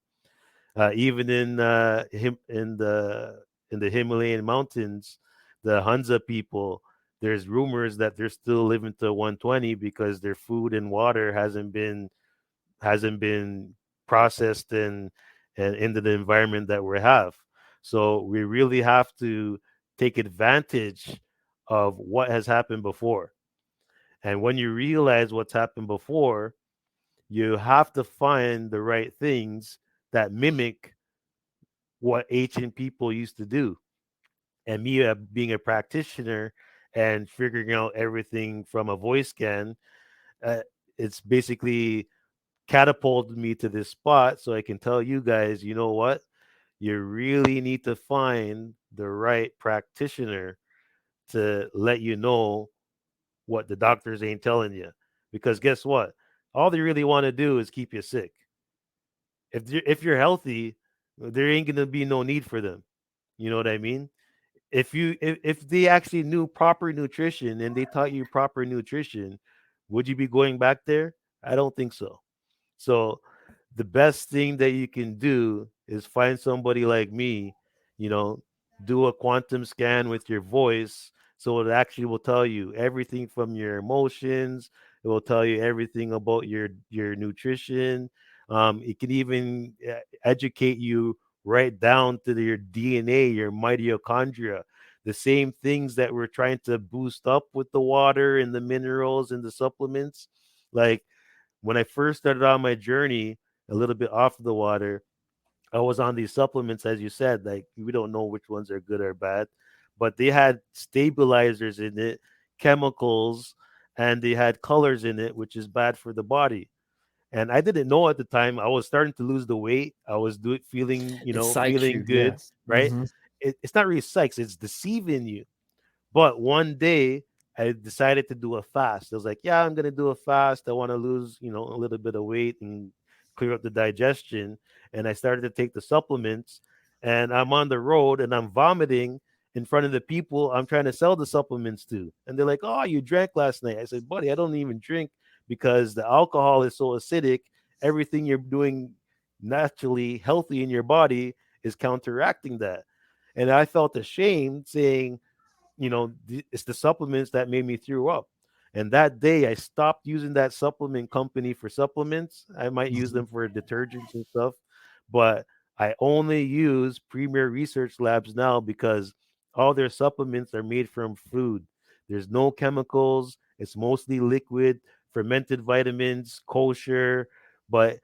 Even in the Himalayan mountains, the Hunza people, there's rumors that they're still living to 120 because their food and water hasn't been processed and into the environment that we have. So we really have to take advantage of what has happened before. And when you realize what's happened before, you have to find the right things that mimic what ancient people used to do. And me being a practitioner and figuring out everything from a voice scan, uh, it's basically catapulted me to this spot so I can tell you guys, you know what? You really need to find the right practitioner to let you know what the doctors ain't telling you. Because guess what? All they really want to do is keep you sick. If you're healthy, there ain't gonna be no need for them. You know what I mean? If they actually knew proper nutrition and they taught you proper nutrition, would you be going back there? I don't think so. So the best thing that you can do is find somebody like me, you know, do a quantum scan with your voice. So it actually will tell you everything from your emotions. It will tell you everything about your nutrition. It can even educate you right down to your DNA, your mitochondria, the same things that we're trying to boost up with the water and the minerals and the supplements. Like when I first started on my journey, a little bit off the water, I was on these supplements, as you said, like we don't know which ones are good or bad, but they had stabilizers in it, chemicals, and they had colors in it, which is bad for the body. And I didn't know at the time. I was starting to lose the weight. I was feeling, It psychs feeling you. Yeah. good, right? Hmm. It's not really psychs; it's deceiving you. But one day I decided to do a fast. I was like, yeah, I'm gonna do a fast. I want to lose, a little bit of weight and clear up the digestion. And I started to take the supplements, and I'm on the road and I'm vomiting in front of the people I'm trying to sell the supplements to. And they're like, "Oh, you drank last night." I said, "Buddy, I don't even drink because the alcohol is so acidic. Everything you're doing naturally healthy in your body is counteracting that." And I felt ashamed saying, it's the supplements that made me throw up. And that day, I stopped using that supplement company for supplements. I might use Hmm. them for detergents and stuff, but I only use Premier Research Labs now because all their supplements are made from food. There's no chemicals, it's mostly liquid, fermented vitamins, kosher, but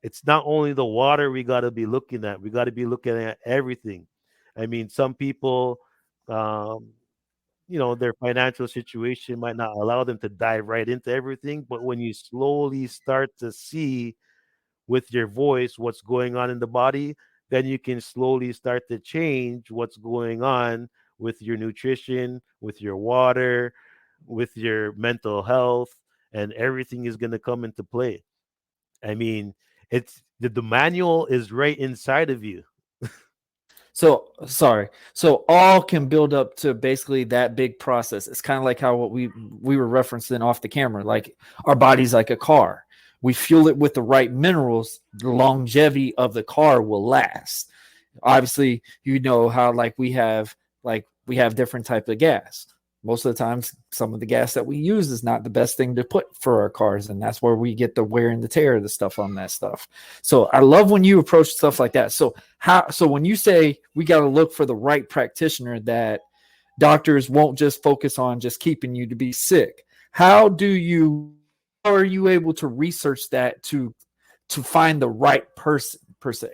it's not only the water we got to be looking at, we got to be looking at everything. I mean, some people, um, their financial situation might not allow them to dive right into everything, but when you slowly start to see with your voice what's going on in the body, then you can slowly start to change what's going on with your nutrition, with your water, with your mental health, and everything is going to come into play. I mean, it's the manual is right inside of you. So sorry. So all can build up to basically that big process. It's kind of like how what we were referencing off the camera. Like our body's like a car. We fuel it with the right minerals. The longevity of the car will last. Obviously, you know how we have different type of gas. Most of the times, some of the gas that we use is not the best thing to put for our cars, and that's where we get the wear and the tear of the stuff on that stuff. So I love when you approach stuff like that. So when you say we got to look for the right practitioner, that doctors won't just focus on just keeping you to be sick. How are you able to research that to find the right person per se?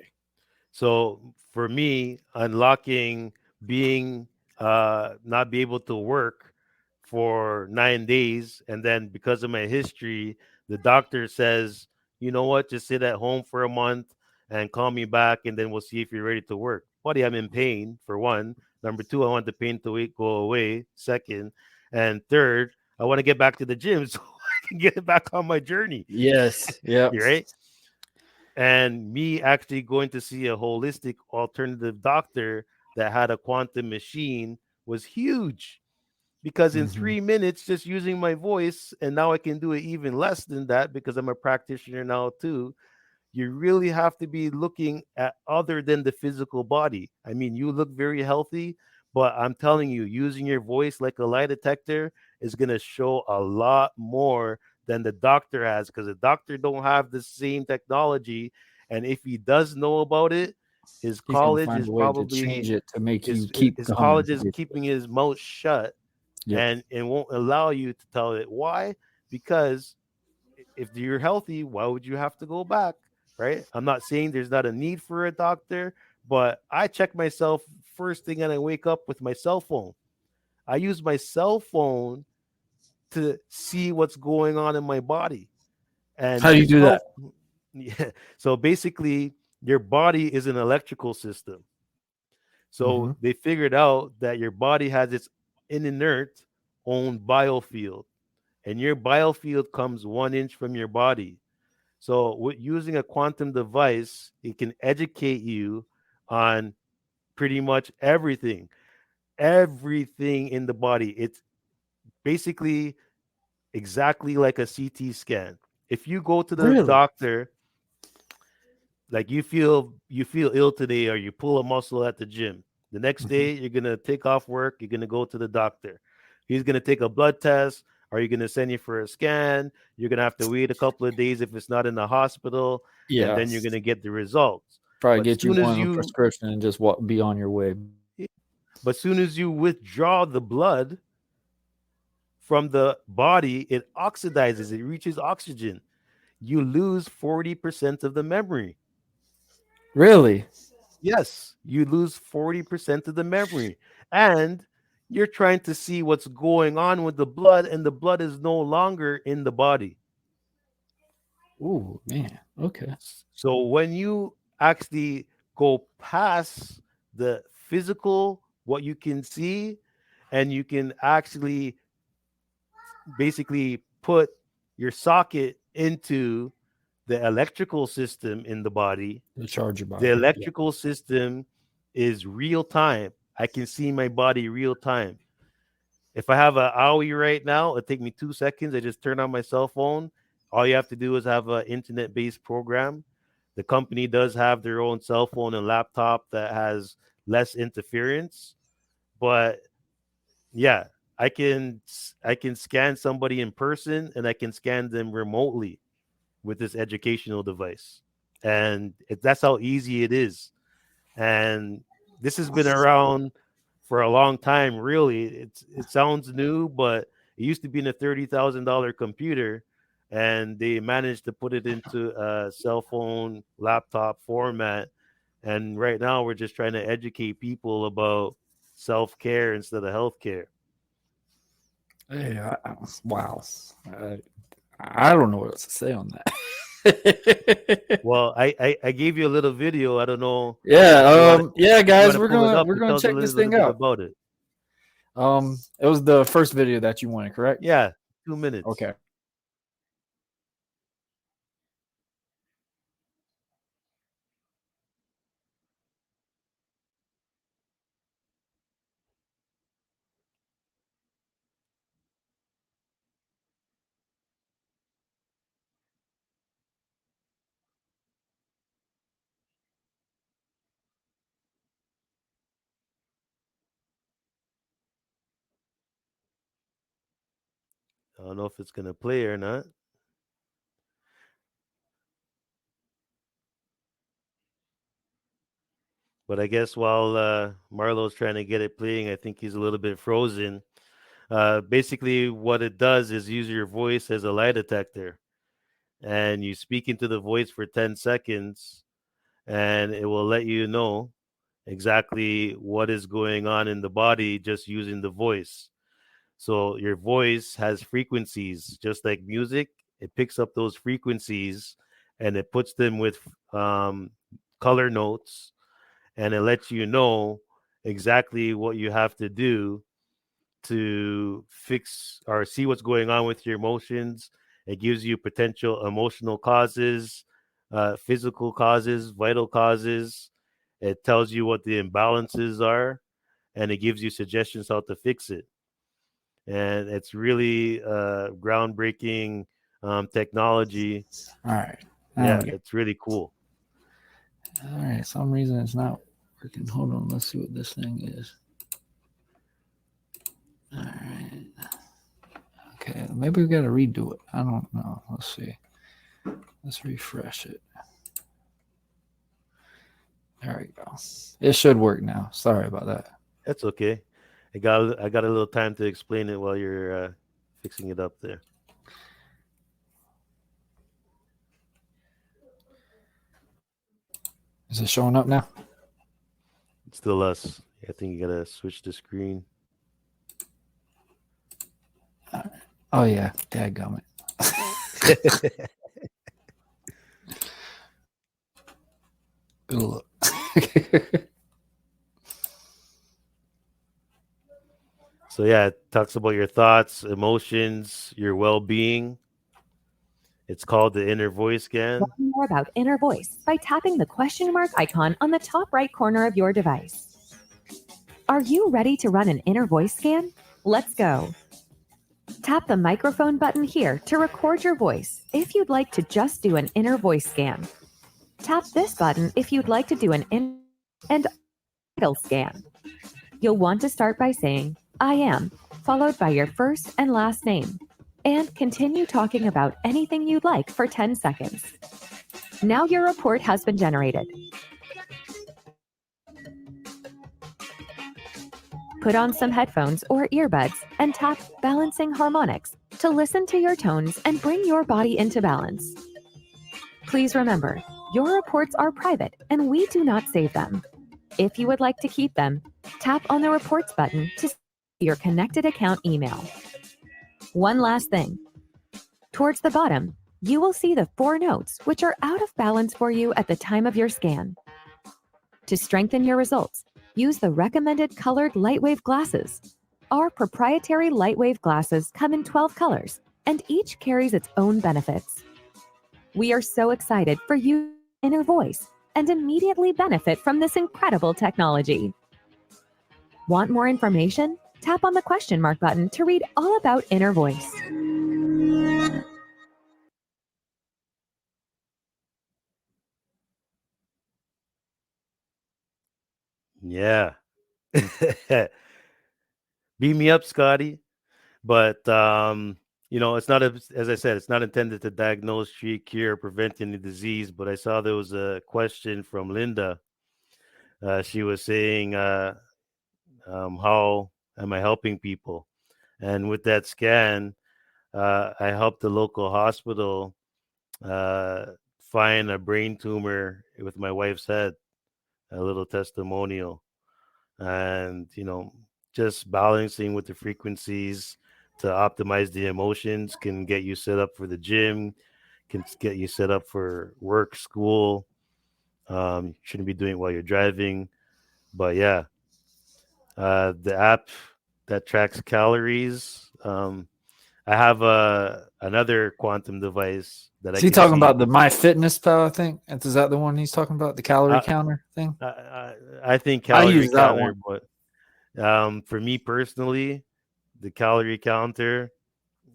So for me, unlocking being not be able to work for 9 days, and then because of my history, the doctor says, you know what, just sit at home for a month and call me back, and then we'll see if you're ready to work. Buddy, I'm in pain for one. Number two, I want the pain to go away. Second, and third, I want to get back to the gym so I can get back on my journey. Yes. Yep. You're right. And me actually going to see a holistic alternative doctor that had a quantum machine was huge, because in Mm-hmm. 3 minutes just using my voice, and now I can do it even less than that because I'm a practitioner now too. You really have to be looking at other than the physical body. I mean, you look very healthy, but I'm telling you, using your voice like a lie detector is going to show a lot more than the doctor has, because the doctor don't have the same technology, and if he does know about it, his He's gonna college find is a way to change probably it to make you his keep his going. college is keeping his mouth shut, Yep. and won't allow you to tell it. Why? Because if you're healthy, why would you have to go back? Right? I'm not saying there's not a need for a doctor, but I check myself first thing and I wake up with my cell phone. I use my cell phone to see what's going on in my body. How And do the you do cell that? yeah. So basically your body is an electrical system. Mm-hmm. So they figured out that your body has its inert own biofield, and your biofield comes 1 inch from your body. So with using a quantum device, it can educate you on pretty much everything in the body. It's basically exactly like a CT scan. If you go to the Really? doctor, like you feel ill today, or you pull a muscle at the gym, the next Mm-hmm. day you're gonna take off work, you're gonna go to the doctor. He's gonna take a blood test, or you're gonna send you for a scan. You're gonna have to wait a couple of days if it's not in the hospital, and Yeah. then you're gonna get the results. Probably But get you soon as one a you prescription and just be on your way. but soon as you withdraw the blood from the body, it oxidizes, it reaches oxygen. You lose 40% of the memory. Really? Yes, you lose 40% of the memory. And you're trying to see what's going on with the blood, and the blood is no longer in the body. Ooh, man. Okay. So when you actually go past the physical, what you can see, and you can actually basically put your socket into the electrical system in the body. To charge your The body. Yeah. electrical system is real time. I can see my body real time. If I have an owie right now, it take me 2 seconds. I just turn on my cell phone. All you have to do is have an internet-based program. The company does have their own cell phone and laptop that has less interference, but yeah, I can scan somebody in person, and I can scan them remotely with this educational device, and that's how easy it is. And this has been around for a long time. Really, it sounds new, but it used to be in a $30,000 computer, and they managed to put it into a cell phone laptop format. And right now, we're just trying to educate people about self care instead of health care. Yeah, wow. I don't know what else to say on that. Well, I gave you a little video. I don't know Yeah, if you guys, want to pull it up. we're It gonna tells a check this little thing bit out. about it. It was the first video that you wanted, correct? Yeah, 2 minutes. Okay. I don't know if it's gonna play or not. But I guess while Marlo's trying to get it playing, I think he's a little bit frozen. Basically, what it does is use your voice as a lie detector, and you speak into the voice for 10 seconds, and it will let you know exactly what is going on in the body just using the voice. So your voice has frequencies, just like music. It picks up those frequencies and it puts them with um, color notes, and it lets you know exactly what you have to do to fix or see what's going on with your emotions. It gives you potential emotional causes, physical causes, vital causes. It tells you what the imbalances are, and it gives you suggestions how to fix it. And it's really groundbreaking technology. All right. Yeah, it's really cool. All right. Some reason it's not working. Hold on. Let's see what this thing is. All right. Okay. Maybe we got to redo it. I don't know. Let's see. Let's refresh it. There we go. It should work now. Sorry about that. That's okay. I got a little time to explain it while you're fixing it up there. Is it showing up now? It's still us. I think you gotta switch the screen. Oh yeah. Dadgummit. It'll look. So yeah, it talks about your thoughts, emotions, your well-being. It's called the inner voice scan. Learn more about Inner Voice by tapping the question mark icon on the top right corner of your device. Are you ready to run an Inner Voice scan? Let's go. Tap the microphone button here to record your voice if you'd like to just do an Inner Voice scan. Tap this button if you'd like to do an inner and title scan. You'll want to start by saying, I am, followed by your first and last name, and continue talking about anything you'd like for 10 seconds. Now your report has been generated. Put on some headphones or earbuds and tap Balancing Harmonics to listen to your tones and bring your body into balance. Please remember, your reports are private and we do not save them. If you would like to keep them, tap on the Reports button to see your connected account email. One last thing. Towards the bottom, you will see the 4 notes which are out of balance for you at the time of your scan. To strengthen your results, use the recommended colored Lightwave glasses. Our proprietary Lightwave glasses come in 12 colors, and each carries its own benefits. We are so excited for you Inner Voice and immediately benefit from this incredible technology. Want more information? Tap on the question mark button to read all about Inner Voice. Yeah. Beat me up, Scotty. But it's not as I said, it's not intended to diagnose, treat, cure, prevent any disease. But I saw there was a question from Linda. She was saying, "How am I helping people?" And with that scan, I helped the local hospital uh, find a brain tumor with my wife's head. A little testimonial, and just balancing with the frequencies, to optimize the emotions, can get you set up for the gym, can get you set up for work, school. Shouldn't be doing it while you're driving. But yeah, the app that tracks calories. I have another quantum device that I Is he can talking see. about the My Fitness Pal? I think is that the one he's talking about, the calorie I, counter thing? I think I calorie use that counter, one. but for me personally, the calorie counter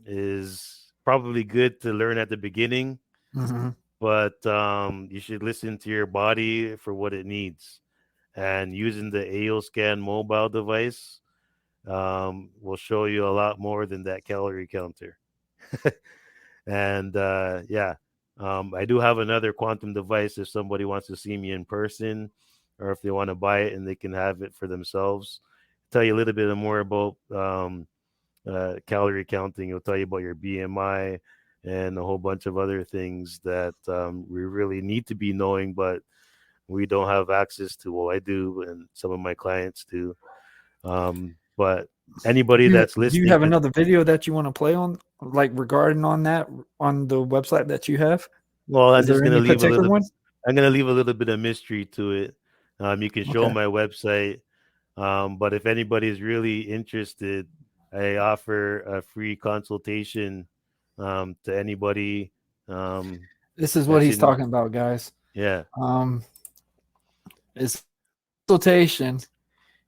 is probably good to learn at the beginning, Hmm. but you should listen to your body for what it needs. And using the AOScan mobile device will show you a lot more than that calorie counter. And yeah, I do have another quantum device if somebody wants to see me in person or if they want to buy it and they can have it for themselves. Tell you a little bit more about calorie counting. It'll tell you about your BMI and a whole bunch of other things that we really need to be knowing, but we don't have access to. Well, I do, and some of my clients do. But anybody that's Do you listening have to, another video that you want to play on, like regarding on that on the website that you have? well, Is there any particular one? I'm gonna leave a little bit of mystery to it. You can show Okay. my website, but if anybody is really interested, I offer a free consultation to anybody This is what that's he's in. talking about, guys. Yeah, It's consultation.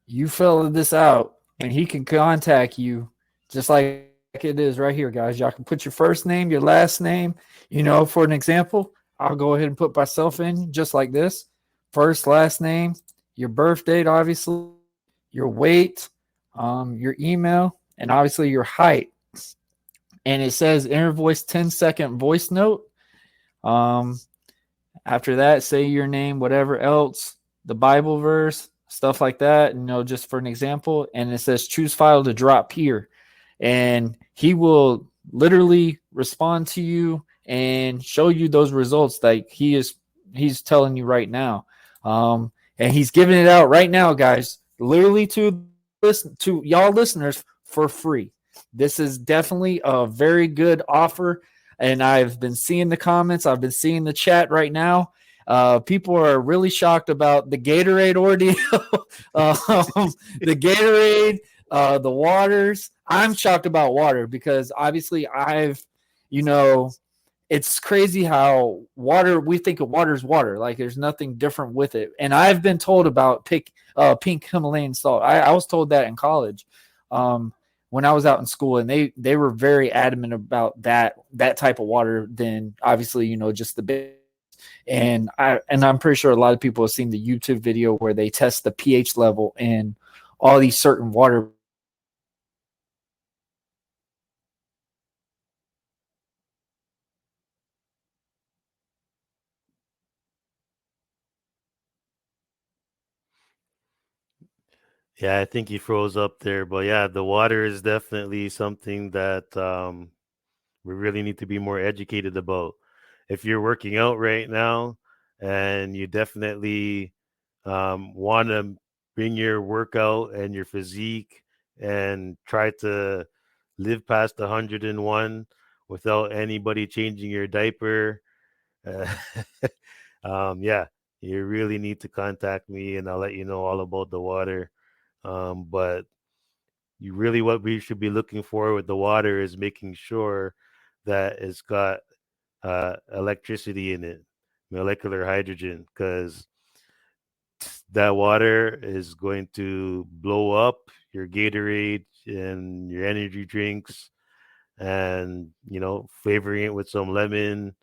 You fill this out, and he can contact you just like it is right here, guys. Y'all can put your first name, your last name. For an example, I'll go ahead and put myself in just like this: first, last name, your birth date, obviously, your weight, your email, and obviously your height. And it says inner voice 10-second voice note. Um, After that, say your name, whatever else, the Bible verse, stuff like that, just for an example. And it says choose file to drop here. And he will literally respond to you and show you those results like he's telling you right now. And he's giving it out right now, guys, literally to y'all listeners for free. This is definitely a very good offer. And I've been seeing the comments. I've been seeing the chat right now. People are really shocked about the Gatorade ordeal, the Gatorade, the waters. I'm shocked about water because obviously it's crazy how water, we think of water as water. Like there's nothing different with it. And I've been told about pink Himalayan salt. I was told that in college. When I was out in school, and they were very adamant about that type of water than obviously, just the big. And I'm pretty sure a lot of people have seen the YouTube video where they test the pH level in all these certain water. yeah, I think he froze up there, but yeah, the water is definitely something that we really need to be more educated about. If you're working out right now and you definitely want to bring your workout and your physique and try to live past 101 without anybody changing your diaper, uh, yeah, you really need to contact me and I'll let you know all about the water. But what we should be looking for with the water is making sure that it's got electricity in it, molecular hydrogen, because that water is going to blow up your Gatorade and your energy drinks, and flavoring it with some lemon,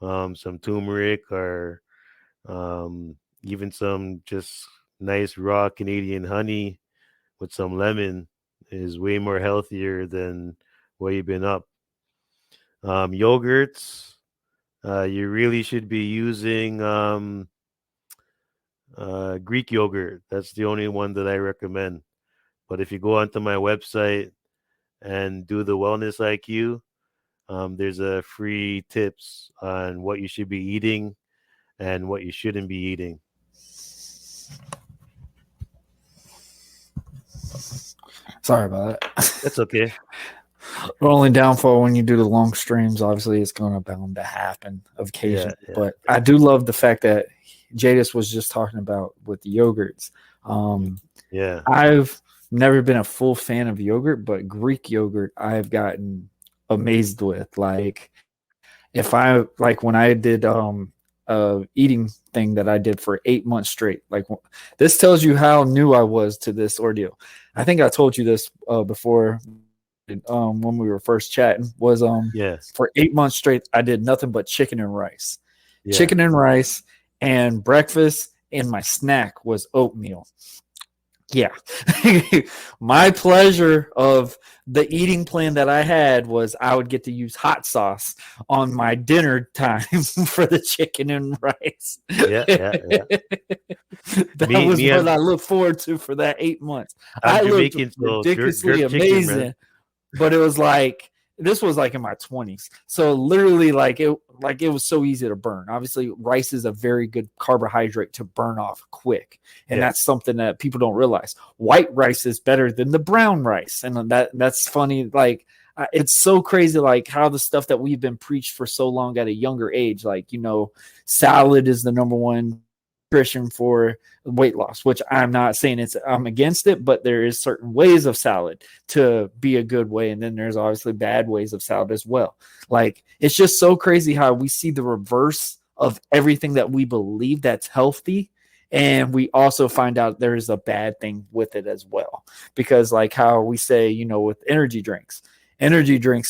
some turmeric, or even some just nice raw Canadian honey with some lemon is way more healthier than what you've been up. Yogurts, you really should be using Greek yogurt. That's the only one that I recommend. But if you go onto my website and do the Wellness IQ, there's a free tips on what you should be eating and what you shouldn't be eating. Sorry about that. That's okay. The only downfall when you do the long streams, obviously, it's going to bound to happen occasionally. Yeah, But I do love the fact that Jadis was just talking about with the yogurts. yeah, I've never been a full fan of yogurt, but Greek yogurt I've gotten amazed with. Like if I like when I did eating thing that I did for 8 months straight. Like this tells you how new I was to this ordeal. I think I told you this before when we were first chatting was yes, for 8 months straight I did nothing but chicken and rice. yeah, Chicken and rice, and breakfast and my snack was oatmeal. Yeah. My pleasure of the eating plan that I had was I would get to use hot sauce on my dinner time for the chicken and rice. yeah. That was what I look forward to for that 8 months. I looked Jamaican, so ridiculously jerk chicken, amazing, man. but it was like this was like in my 20s. So literally like it was so easy to burn. Obviously, rice is a very good carbohydrate to burn off quick. And that's something that people don't realize. White rice is better than the brown rice. And that's funny. Like it's so crazy, like how the stuff that we've been preached for so long at a younger age, like, you know, salad is the number one nutrition for weight loss, which I'm not saying I'm against it, but there is certain ways of salad to be a good way, and then there's obviously bad ways of salad as well. Like it's just so crazy how we see the reverse of everything that we believe that's healthy, and we also find out there is a bad thing with it as well. Because like how we say, you know, with energy drinks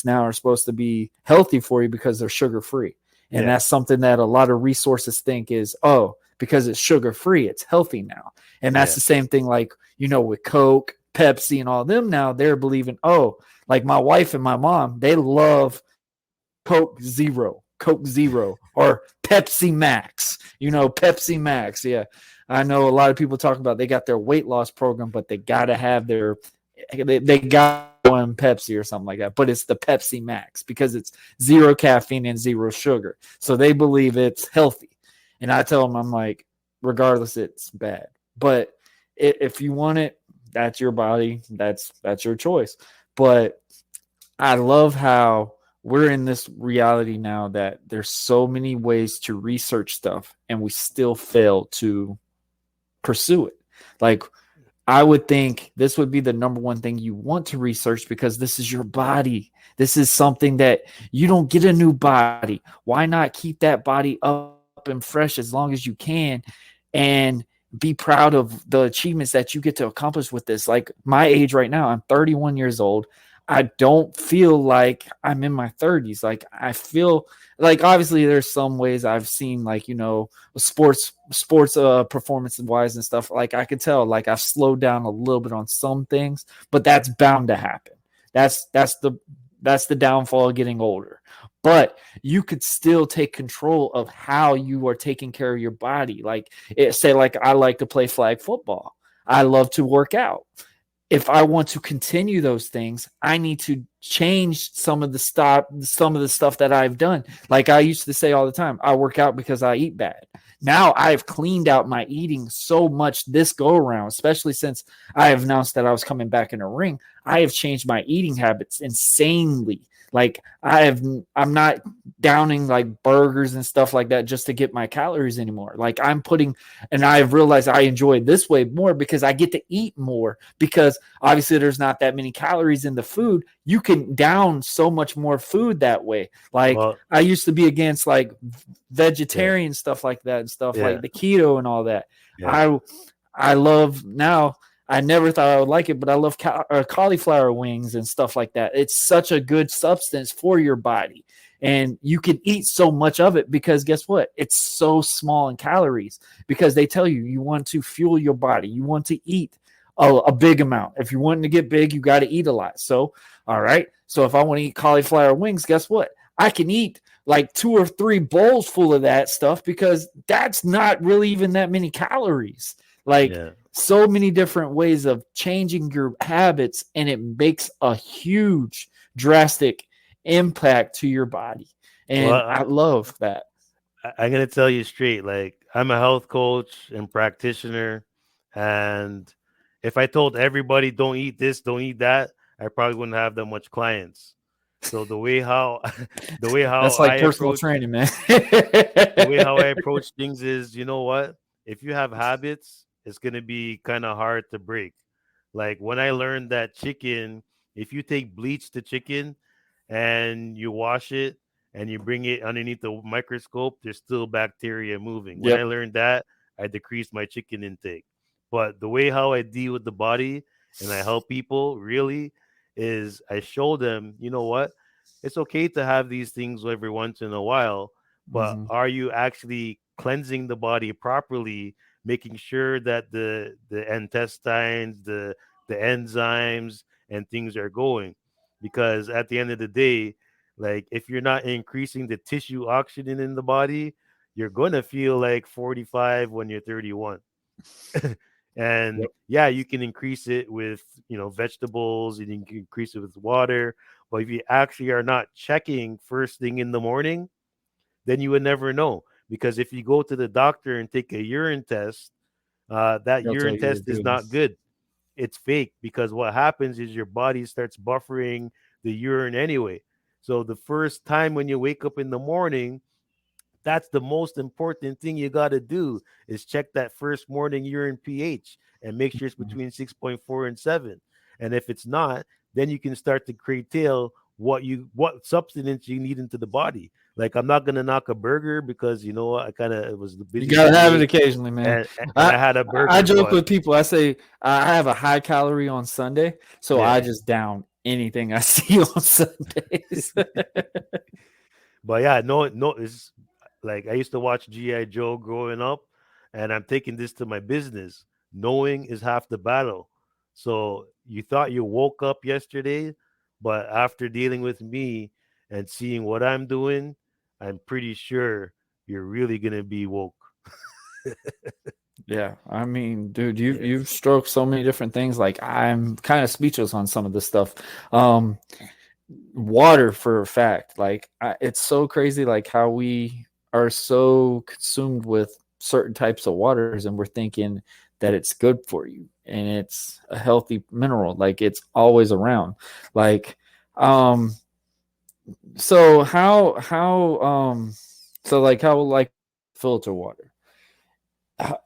now are supposed to be healthy for you because they're sugar free, and that's something that a lot of resources think is, oh, because it's sugar free, it's healthy now. And that's the same thing, like, you know, with Coke, Pepsi, and all them now, they're believing, oh, like my wife and my mom, they love Coke Zero, or Pepsi Max, you know, Pepsi Max. Yeah. I know a lot of people talk about they got their weight loss program, but they got to have they got one Pepsi or something like that, but it's the Pepsi Max because it's zero caffeine and zero sugar. So they believe it's healthy. And I tell them, I'm like, regardless, it's bad. But if you want it, that's your body. That's your choice. But I love how we're in this reality now that there's so many ways to research stuff, and we still fail to pursue it. Like I would think this would be the number one thing you want to research because this is your body. This is something that you don't get a new body. Why not keep that body up and fresh as long as you can and be proud of the achievements that you get to accomplish with this? Like my age right now, I'm 31 years old. I don't feel like I'm in my 30s. Like I feel like obviously there's some ways I've seen, like, you know, sports performance wise and stuff. Like I could tell like I've slowed down a little bit on some things, but that's bound to happen. That's the downfall of getting older. But you could still take control of how you are taking care of your body. Like say like I like to play flag football. I love to work out. If I want to continue those things, I need to change some of the stuff that I've done. Like I used to say all the time, I work out because I eat bad. Now I've cleaned out my eating so much this go around, especially since I have announced that I was coming back in a ring. I have changed my eating habits insanely. Like I'm not downing like burgers and stuff like that just to get my calories anymore. Like and I've realized I enjoy this way more because I get to eat more, because obviously there's not that many calories in the food. You can down so much more food that way. Like I used to be against like vegetarian stuff like that and stuff like the keto and all that. I love now. I never thought I would like it, but I love cauliflower wings and stuff like that. It's such a good substance for your body. And you can eat so much of it because guess what? It's so small in calories, because they tell you want to fuel your body. You want to eat a big amount. If you're wanting to get big, you got to eat a lot. So, all right. So if I want to eat cauliflower wings, guess what? I can eat like 2 or 3 bowls full of that stuff because that's not really even that many calories. Like so many different ways of changing your habits, and it makes a huge, drastic impact to your body. And I love that. I'm going to tell you straight, like I'm a health coach and practitioner. And if I told everybody don't eat this, don't eat that, I probably wouldn't have that much clients. So the way how the way how That's I like personal approach training, man. the way how I approach things is, you know what? If you have habits, it's gonna be kind of hard to break. Like when I learned that chicken, if you take bleach to chicken and you wash it and you bring it underneath the microscope, there's still bacteria moving. When I Yep. learned that, I decreased my chicken intake. But the way how I deal with the body and I help people really is I show them, you know what? It's okay to have these things every once in a while, but Hmm. are you actually cleansing the body properly, making sure that the intestines, the enzymes and things are going? Because at the end of the day, like if you're not increasing the tissue oxygen in the body, you're gonna feel like 45 when you're 31. And Yep. yeah, you can increase it with vegetables, and you can increase it with water. But if you actually are not checking first thing in the morning, then you would never know. Because if you go to the doctor and take a urine test, that They'll tell urine you you're test is good. not good. It's fake, because what happens is your body starts buffering the urine anyway. So the first time when you wake up in the morning, that's the most important thing you got to do is check that first morning urine pH and make sure it's Mhm. between 6.4 and 7. And if it's not, then you can start to curtail what substance you need into the body. Like I'm not gonna knock a burger because you know what, I kind of was You busy gotta have it Sunday occasionally, man. and I I had a I burger, joke but with people. I say I have a high calorie on Sunday, so yeah. I just down anything I see on Sundays. But yeah, no, it's like I used to watch GI Joe growing up, and I'm taking this to my business. Knowing is half the battle. So you thought you woke up yesterday, but after dealing with me and seeing what I'm doing, I'm pretty sure you're really gonna be woke. Yeah, I mean, dude, Yeah. you've stroked so many different things. Like I'm kind of speechless on some of this stuff. Um, Water for a fact, like it's so crazy, like how we are so consumed with certain types of waters, and we're thinking that it's good for you, and it's a healthy mineral, like it's always around. Like, um, so so like how like filter water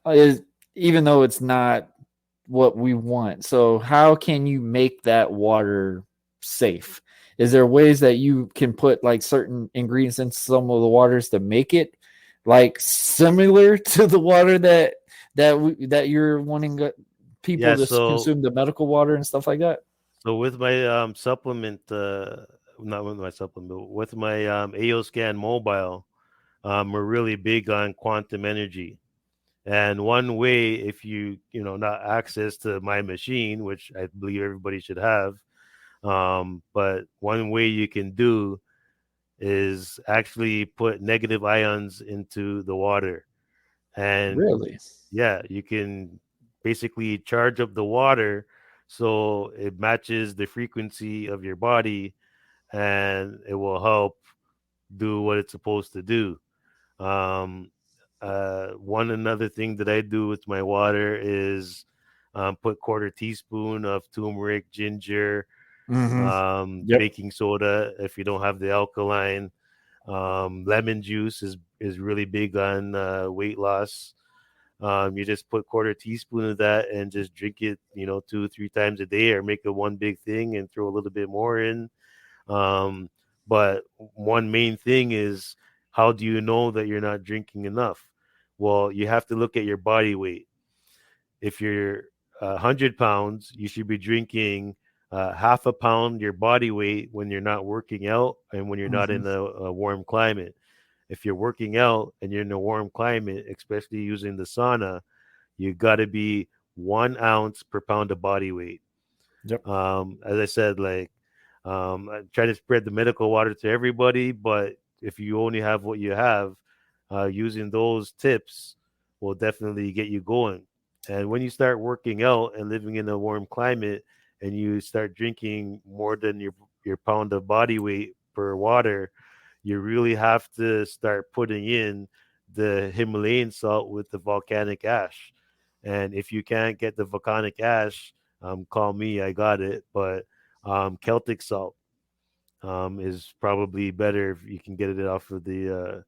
is, even though it's not what we want. So how can you make that water safe? Is there ways that you can put like certain ingredients in some of the waters to make it like similar to the water that you're wanting people Yeah, to consume, the medical water and stuff like that? so with my supplement, not with my supplement, but with my AOScan mobile, we're really big on quantum energy. And one way, if not access to my machine, which I believe everybody should have, but one way you can do is actually put negative ions into the water. And Really? yeah, you can basically charge up the water so it matches the frequency of your body and it will help do what it's supposed to do. Um, one another thing that I do with my water is put quarter teaspoon of turmeric, ginger, Mm-hmm. Yep. baking soda if you don't have the alkaline. Lemon juice is really big on weight loss. You just put quarter teaspoon of that and just drink it, 2 3 times a day, or make it one big thing and throw a little bit more in. Um, but one main thing is, how do you know that you're not drinking enough? Well, you have to look at your body weight. If you're 100 pounds, you should be drinking half a pound your body weight when you're not working out and when you're not Mm-hmm. in a warm climate. If you're working out and you're in a warm climate, especially using the sauna, you got to be 1 ounce per pound of body weight. Yep. As I said, like I try to spread the medical water to everybody, but if you only have what you have, using those tips will definitely get you going. And when you start working out and living in a warm climate, and you start drinking more than your pound of body weight per water, you really have to start putting in the Himalayan salt with the volcanic ash. And if you can't get the volcanic ash, call me, I got it. But Celtic salt is probably better if you can get it off of the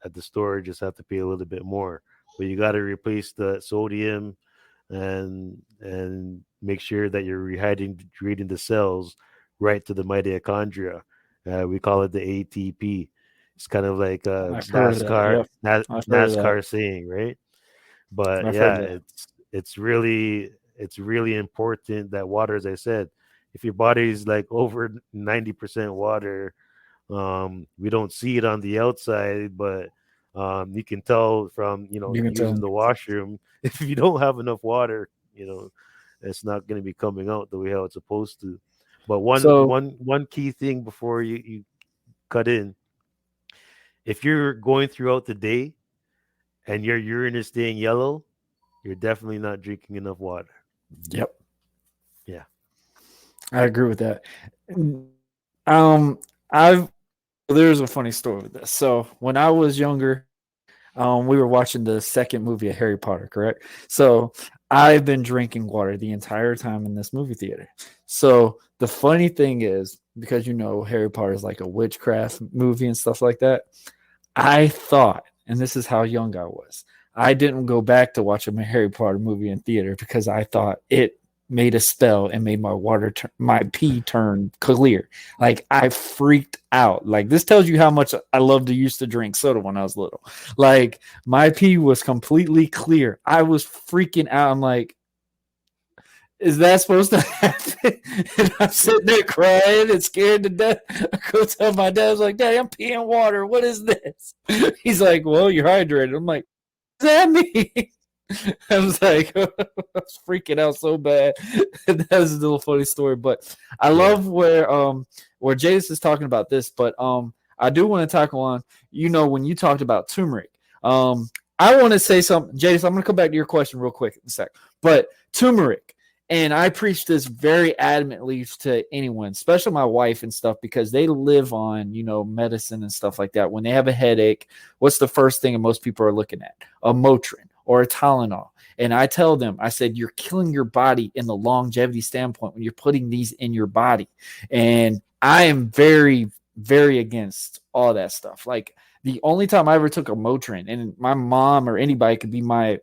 at the store. Just have to pay a little bit more, but you got to replace the sodium and make sure that you're rehydrating the cells right to the mitochondria. We call it the ATP. It's kind of like I've heard of that. NASCAR Yep. I've heard of that. NASCAR saying, right? But I've heard yeah, that. it's really important that water, as I said, if your body is like over 90% water, we don't see it on the outside, but you can tell from You can using tell. the washroom. If you don't have enough water, it's not going to be coming out the way how it's supposed to. But So one key thing before you cut in, if you're going throughout the day and your urine is staying yellow, you're definitely not drinking enough water. yep, Yeah. I agree with that. I've there's a funny story with this. So when I was younger, we were watching the second movie of Harry Potter, correct? So I've been drinking water the entire time in this movie theater. So the funny thing is, because Harry Potter is like a witchcraft movie and stuff like that, I thought, and this is how young I was, I didn't go back to watch a Harry Potter movie in theater because I thought it made a spell and made my pee turn clear. Like I freaked out. Like this tells you how much I loved to used to drink soda when I was little. Like my pee was completely clear. I was freaking out. I'm like, is that supposed to happen? And I'm sitting there crying and scared to death. I go tell my dad, I was like, Daddy, I'm peeing water. What is this? He's like, well, you're hydrated. I'm like, what does that mean? I was like, I was freaking out so bad. That was a little funny story, but I love where Jadis is talking about this. But I do want to talk on, when you talked about turmeric. I want to say something, Jadis. I'm going to come back to your question real quick in a sec. But turmeric, and I preach this very adamantly to anyone, especially my wife and stuff, because they live on, medicine and stuff like that. When they have a headache, what's the first thing most people are looking at? A Motrin or a Tylenol. And I tell them, I said, you're killing your body in the longevity standpoint when you're putting these in your body. And I am very, very against all that stuff. Like the only time I ever took a Motrin, and my mom or anybody could be my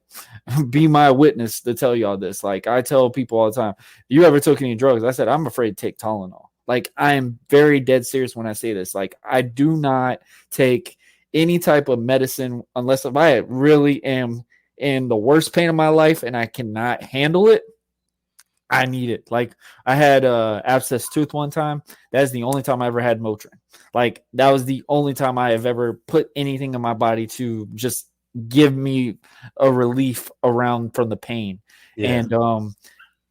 witness to tell you all this. Like I tell people all the time, you ever took any drugs? I said, I'm afraid to take Tylenol. Like I am very dead serious when I say this. Like I do not take any type of medicine unless if I really am in the worst pain of my life and I cannot handle it. I need it. Like I had abscess tooth one time. That's the only time I ever had Motrin. Like that was the only time I have ever put anything in my body to just give me a relief around from the pain. Yeah. And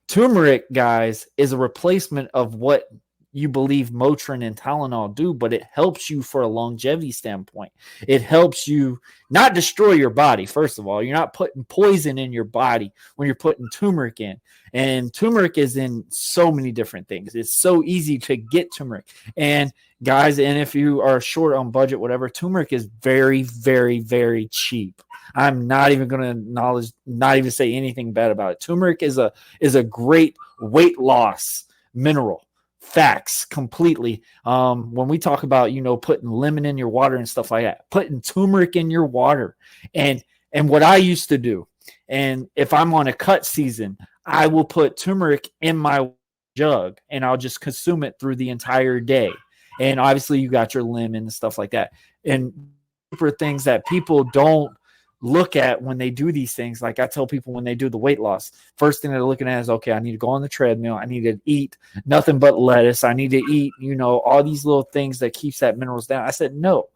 turmeric, guys, is a replacement of what you believe Motrin and Tylenol do, but it helps you for a longevity standpoint. It helps you not destroy your body. First of all, you're not putting poison in your body when you're putting turmeric in. And turmeric is in so many different things. It's so easy to get turmeric. And guys, and if you are short on budget, whatever, turmeric is very, very, very cheap. I'm not even going to not even say anything bad about it. Turmeric is a great weight loss mineral. Facts completely. When we talk about, putting lemon in your water and stuff like that, putting turmeric in your water, and what I used to do, and if I'm on a cut season, I will put turmeric in my jug and I'll just consume it through the entire day. And obviously you got your lemon and stuff like that. And for things that people don't look at when they do these things, like I tell people when they do the weight loss, first thing they're looking at is, okay, I need to go on the treadmill. I need to eat nothing but lettuce. I need to eat, all these little things that keeps that minerals down. I said, no,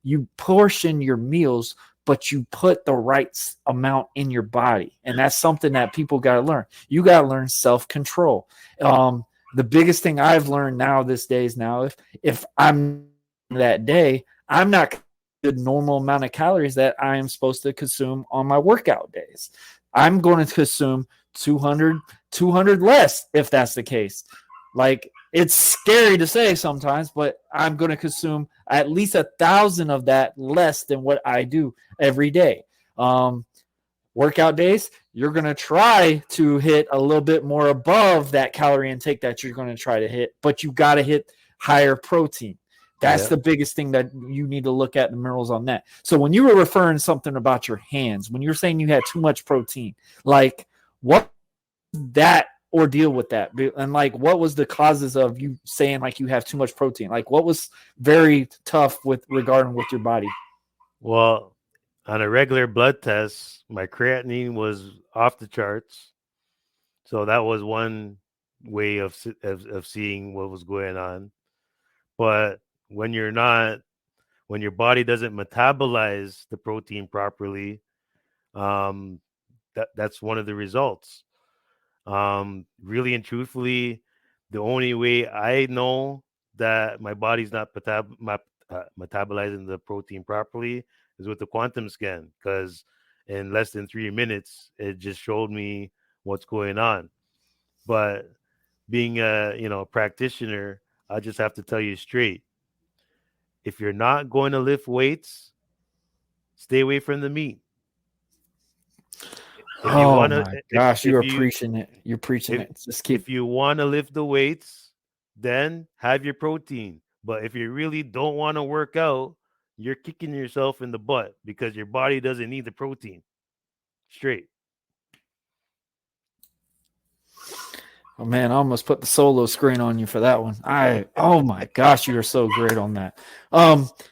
you portion your meals, but you put the right amount in your body. And that's something that people got to learn. You got to learn self-control. The biggest thing I've learned these days, if I'm that day, I'm not the normal amount of calories that I am supposed to consume on my workout days. I'm going to consume 200 less if that's the case. Like it's scary to say sometimes, but I'm going to consume at least 1,000 of that less than what I do every day. Workout days, you're going to try to hit a little bit more above that calorie intake that you're going to try to hit, but you got to hit higher protein. That's the biggest thing that you need to look at the minerals on that. So when you were referring something about your hands, when you're saying you had too much protein, like what that ordeal with that? And like what was the causes of you saying like you have too much protein? Like what was very tough with regarding with your body? Well, on a regular blood test, my creatinine was off the charts. So that was one way of seeing what was going on. But when you're not, when your body doesn't metabolize the protein properly, that's one of the results. Really and truthfully, the only way I know that my body's not metabolizing the protein properly is with the quantum scan, because in less than 3 minutes, it just showed me what's going on. But being a practitioner, I just have to tell you straight: if you're not going to lift weights, stay away from the meat. If you Oh want to, my gosh, you if are you preaching it. You're preaching if it. Just if keep. you want to lift the weights, then have your protein. But if you really don't want to work out, you're kicking yourself in the butt because your body doesn't need the protein. Straight. Oh man, I almost put the solo screen on you for that one. Oh my gosh, you are so great on that.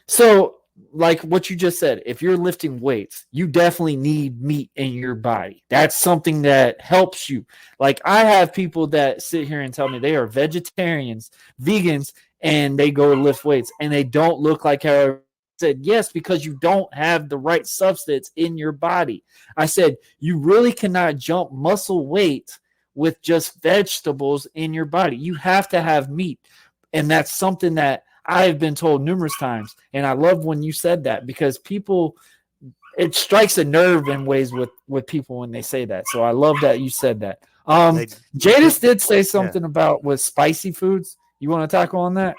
So like what you just said, if you're lifting weights, you definitely need meat in your body. That's something that helps you. Like I have people that sit here and tell me they are vegetarians, vegans, and they go lift weights and they don't look like how I said. Yes, because you don't have the right substance in your body. I said you really cannot jump muscle weight with just vegetables in your body. You have to have meat. And that's something that I have been told numerous times. And I love when you said that because people, it strikes a nerve in ways with people when they say that. So I love that you said that. Like Jadis did say yeah. something about with spicy foods. You want to tackle on that?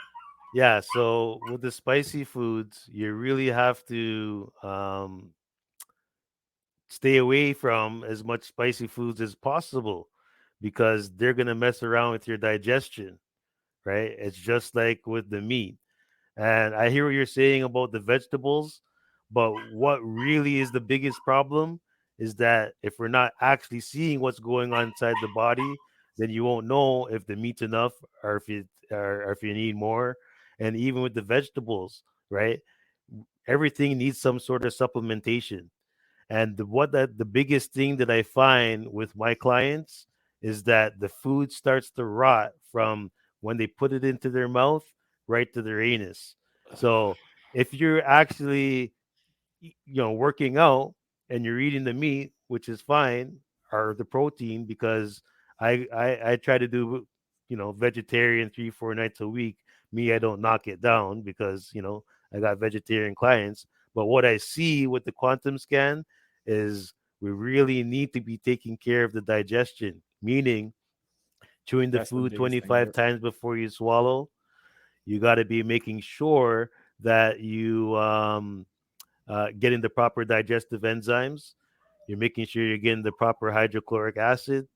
Yeah, so with the spicy foods, you really have to stay away from as much spicy foods as possible because they're going to mess around with your digestion, right? It's just like with the meat. And I hear what you're saying about the vegetables, but what really is the biggest problem is that if we're not actually seeing what's going on inside the body, then you won't know if the meat's enough or if you need more. And even with the vegetables, right? Everything needs some sort of supplementation. And the biggest thing that I find with my clients is that the food starts to rot from when they put it into their mouth right to their anus. So if you're actually working out and you're eating the meat, which is fine, or the protein, because I try to do vegetarian 3-4 nights a week. Me, I don't knock it down because I got vegetarian clients. But what I see with the quantum scan is we really need to be taking care of the digestion, meaning chewing the That's the food biggest thing. 25 times before you swallow. You got to be making sure that you getting the proper digestive enzymes. You're making sure you're getting the proper hydrochloric acid.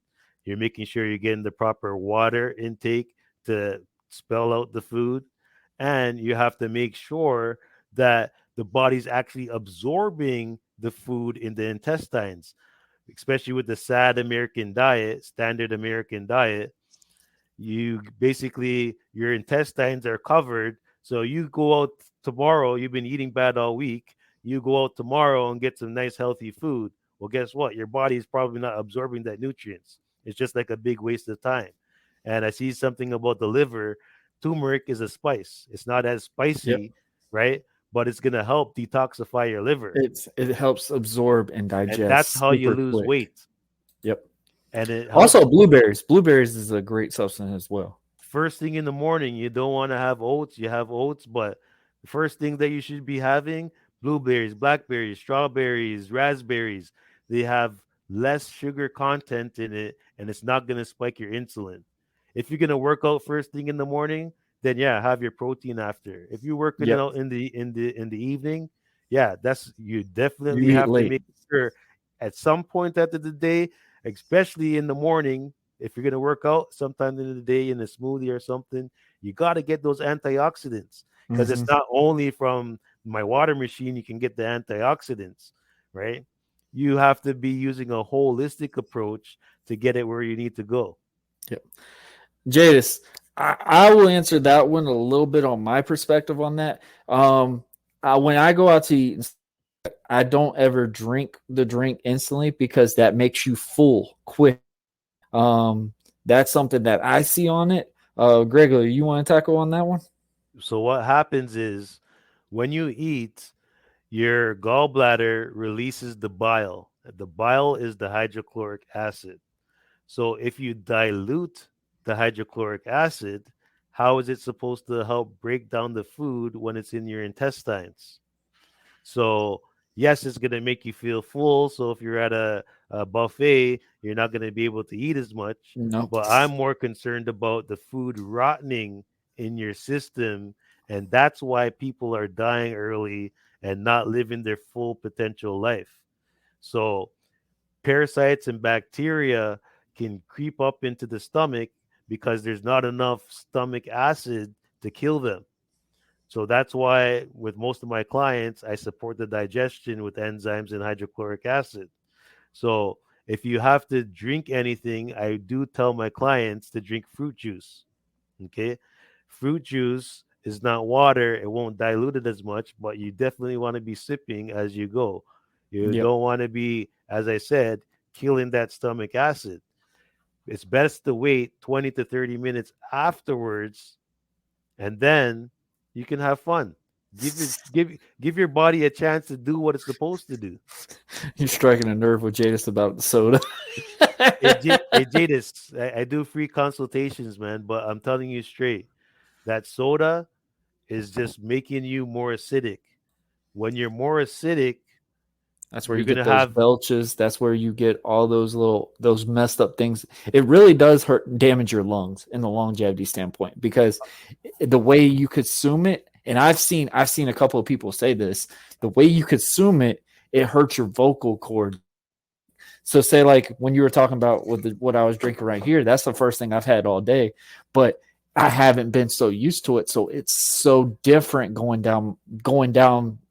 You're making sure you're getting the proper water intake to spell out the food. And you have to make sure that the body's actually absorbing the food in the intestines, especially with the standard American diet. You basically, your intestines are covered. So you go out tomorrow, you've been eating bad all week. You go out tomorrow and get some nice healthy food. Well, guess what? Your body is probably not absorbing that nutrients. It's just like a big waste of time. And I see something about the liver. Turmeric is a spice. It's not as Yep. spicy, right? But it's gonna help detoxify your liver. It helps absorb and And that's digest how you super lose quick. weight. Yep. And it Also, helps. blueberries. Blueberries is a great substance as well. First thing in the morning, you don't want to have oats. You have oats, but the first thing that you should be having: blueberries, blackberries, strawberries, raspberries. They have less sugar content in it, and it's not going to spike your insulin. If you're going to work out first thing in the morning, then yeah, have your protein after. If you're working Yep. out in the evening, yeah, that's you You definitely eat have to late. make sure. at some point at the day, especially in the morning, if you're gonna work out sometime in the day in a smoothie or something, you got to get those antioxidants because it's Mhm. not only from my water machine you can get the antioxidants, right? You have to be using a holistic approach to get it where you need to go. Yep. Jadis, I will answer that one a little bit on my perspective on that. When I go out to eat, I don't ever drink the drink instantly because that makes you full quick. Um, that's something that I see on it. Gregory, you want to tackle on that one? So what happens is when you eat, your gallbladder releases the bile. The bile is the hydrochloric acid. So if you dilute the hydrochloric acid, how is it supposed to help break down the food when it's in your intestines? So yes, it's gonna make you feel full. So if you're at a buffet, you're not gonna be able to eat as much. No. But I'm more concerned about the food rotting in your system, and that's why people are dying early and not living their full potential life. So parasites and bacteria can creep up into the stomach because there's not enough stomach acid to kill them. So that's why, with most of my clients, I support the digestion with enzymes and hydrochloric acid. So if you have to drink anything, I do tell my clients to drink fruit juice. Okay. Fruit juice is not water, it won't dilute it as much, but you definitely want to be sipping as you go. You Yep. don't want to be, as I said, killing that stomach acid. It's best to wait 20 to 30 minutes afterwards, and then you can have fun. Give your body a chance to do what it's supposed to do. You're striking a nerve with Jadis about the soda. Hey Jadis, I do free consultations, man, but I'm telling you straight, that soda is just making you more acidic. When you're more acidic, That's where you're you get gonna those have belches. That's where you get all those messed up things. It really does damage your lungs in the longevity standpoint because the way you consume it, and I've seen a couple of people say this, the way you consume it, it hurts your vocal cord. So say like when you were talking about what I was drinking right here, that's the first thing I've had all day, but I haven't been so used to it, so it's so different going down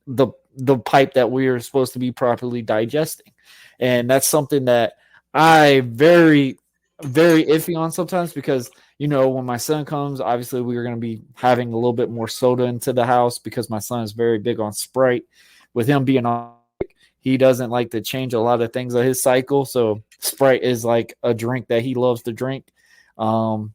the pipe that we are supposed to be properly digesting, and that's something that I very iffy on sometimes because when my son comes, obviously we are going to be having a little bit more soda into the house because my son is very big on Sprite. With him being on, he doesn't like to change a lot of things of his cycle. So Sprite is like a drink that he loves to drink. Um,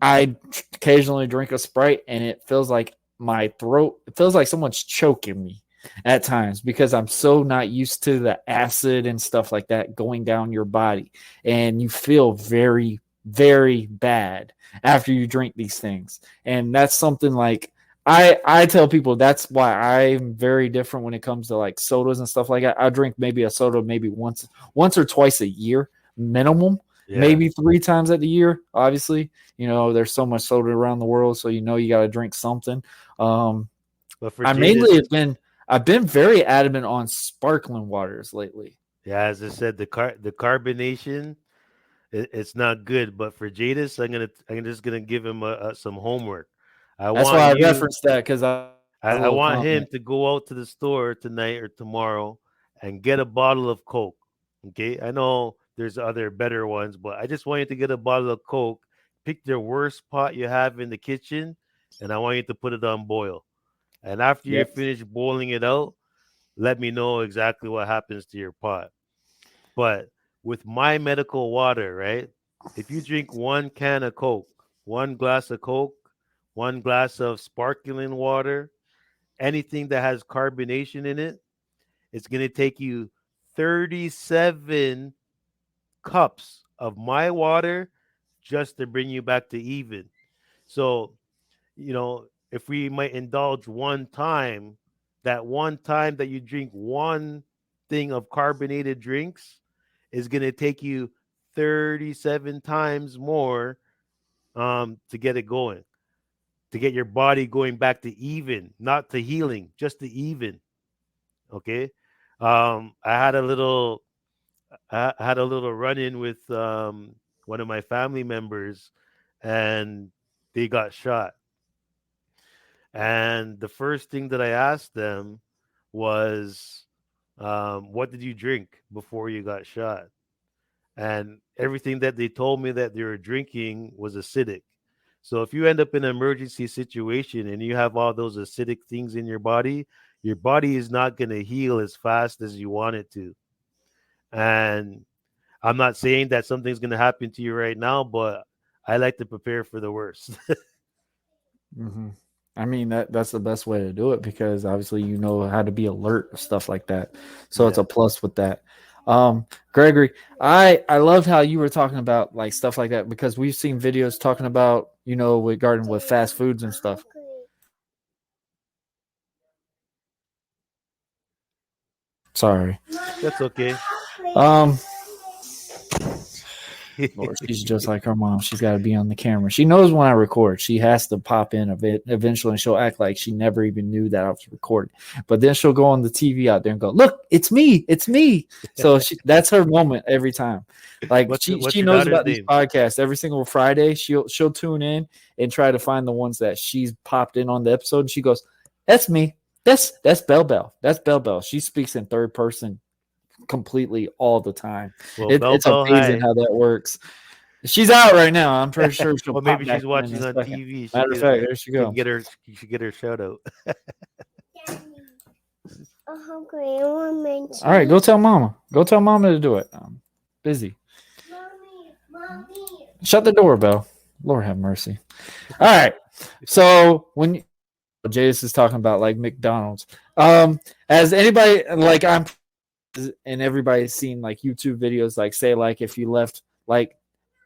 I occasionally drink a Sprite and it feels like my throat, it feels like someone's choking me at times because I'm so not used to the acid and stuff like that going down your body. And you feel very, very bad after you drink these things. And that's something like I tell people that's why I'm very different when it comes to like sodas and stuff like that. I drink maybe a soda maybe once or twice a year minimum, yeah. maybe 3 times at the year. Obviously, there's so much soda around the world, so you got to drink something. But for I mainly Jadis, I've been very adamant on sparkling waters lately. yeah, as I said, the carbonation, it's not good. But for Jadis, I'm just gonna give him some homework. I That's want why I you referenced that because I a I little want him comment. to go out to the store tonight or tomorrow and get a bottle of Coke. Okay, I know there's other better ones, but I just want you to get a bottle of Coke. Pick the worst pot you have in the kitchen, and I want you to put it on boil. And after you Yep. finish boiling it out, let me know exactly what happens to your pot. But with my medical water, right? If you drink 1 can of Coke, 1 glass of Coke, 1 glass of sparkling water, anything that has carbonation in it, it's going to take you 37 cups of my water just to bring you back to even. So, if we might indulge one time, that one time that you drink one thing of carbonated drinks is going to take you 37 times more to get it going, to get your body going back to even, not to healing, just to even. Okay. I had a little I had a little run-in with one of my family members, and they got shot. And the first thing that I asked them was, "What did you drink before you got shot?" And everything that they told me that they were drinking was acidic. So if you end up in an emergency situation and you have all those acidic things in your body is not going to heal as fast as you want it to. And I'm not saying that something's going to happen to you right now, but I like to prepare for the worst. Hmm. I mean that's the best way to do it because obviously you know how to be alert stuff like that. So it's Yeah. a plus with that. Gregory, I loved how you were talking about like stuff like that because we've seen videos talking about regarding with fast foods and stuff. Sorry. That's okay. Um, Lord, she's just like her mom. She's got to be on the camera. She knows when I record. She has to pop in a bit eventually, and she'll act like she never even knew that I was recording. But then she'll go on the TV out there and go, "Look, it's me, it's me." So that's her moment every time. Like What's she your knows daughter's about these name? podcasts. Every single Friday, she'll tune in and try to find the ones that she's popped in on the episode. And she goes, "That's me. That's Bell Bell. That's Bell Bell." She speaks in third person completely all the time. Well, Bell It's Bell, amazing hi. how that works. She's out right now. I'm pretty sure she'll Well, pop maybe back she's in watching a on second. TV. Matter of fact, there she She can goes. get her. She should get her shout out. All right, go tell mama. Go tell mama to do it. I'm busy. Shut the door, Bell. Lord have mercy. All right. So when Jadis is talking about like McDonald's, as anybody like I'm and everybody's seen like YouTube videos like say like if you left like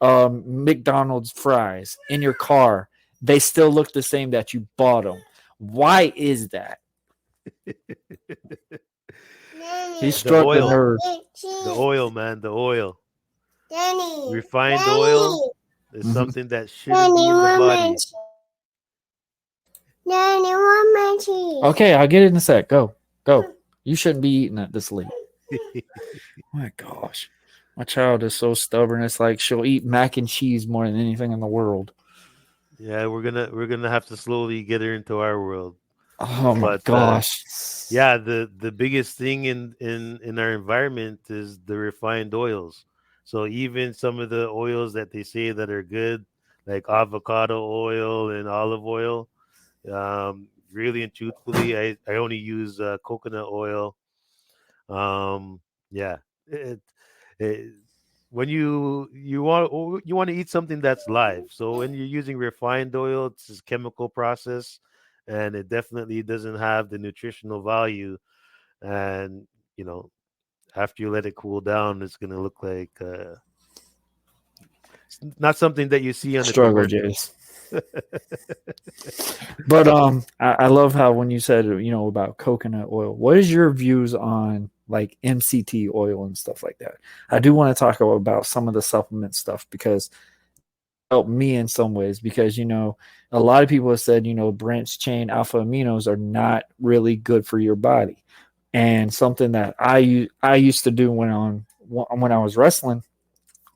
McDonald's fries in your car, they still look the same that you bought them. Why is that? He The struck the oil, nerve. the oil, man, the oil. Danny, Refined oil Danny, is Mhm. something that shouldn't be in the body. Danny, one minute. Okay, I'll get it in a sec. Go. You shouldn't be eating it this late. My gosh. My child is so stubborn. It's like she'll eat mac and cheese more than anything in the world. Yeah, we're gonna have to slowly get her into our world. Oh my But gosh. yeah, the biggest thing in our environment is the refined oils. So even some of the oils that they say that are good, like avocado oil and olive oil, really and truthfully, I only use coconut oil. Um, yeah, it, it, when you want to eat something that's live. So when you're using refined oil, it's a chemical process, and it definitely doesn't have the nutritional value. And you know, after you let it cool down, it's gonna look like it's not something that you see on the Struggle, commercials. Jace. But I love how when you said about coconut oil. What is your views on like MCT oil and stuff like that? I do want to talk about some of the supplement stuff because it helped me in some ways because a lot of people have said branched chain alpha aminos are not really good for your body, and something that I used to do when I was wrestling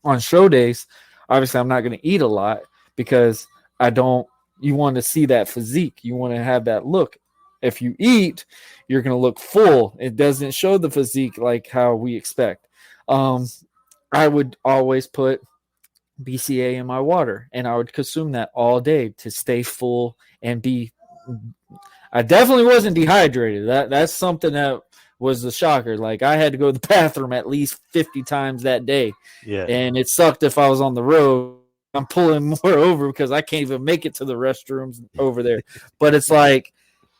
on show days. Obviously, I'm not going to eat a lot because I don't. You want to see that physique. You want to have that look. If you eat, you're going to look full. It doesn't show the physique like how we expect. Um, I would always put BCA in my water, and I would consume that all day to stay full and be. I definitely wasn't dehydrated. That's something that was a shocker. Like I had to go to the bathroom at least 50 times that day, Yeah. and it sucked if I was on the road. I'm pulling more over because I can't even make it to the restrooms over there. But it's like,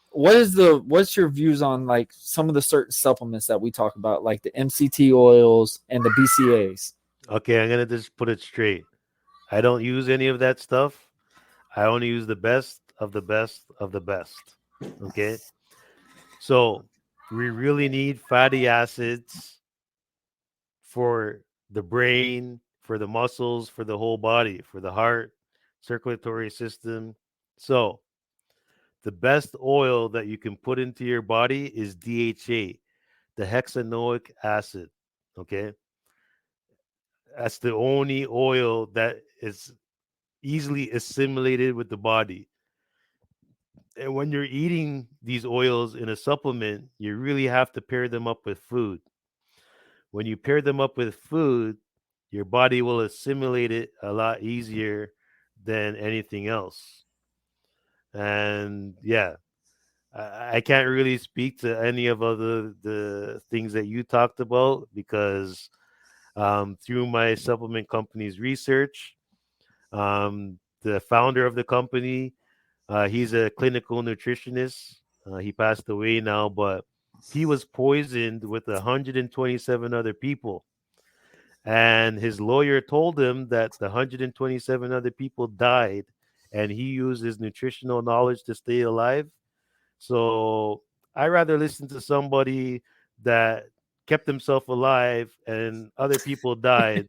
what's your views on like some of the certain supplements that we talk about, like the MCT oils and the BCAs? Okay, I'm gonna just put it straight. I don't use any of that stuff. I only use the best of the best of the best. Okay. So we really need fatty acids for the brain, for the muscles, for the whole body, for the heart, circulatory system. So the best oil that you can put into your body is DHA, the hexanoic acid. Okay. That's the only oil that is easily assimilated with the body. And when you're eating these oils in a supplement, you really have to pair them up with food. When you pair them up with food, your body will assimilate it a lot easier than anything else. And yeah, I can't really speak to any of other the things that you talked about because through my supplement company's research, the founder of the company, he's a clinical nutritionist. He passed away now, but he was poisoned with 127 other people. And his lawyer told him that the 127 other people died, and he used his nutritional knowledge to stay alive. So I rather listen to somebody that kept himself alive and other people died.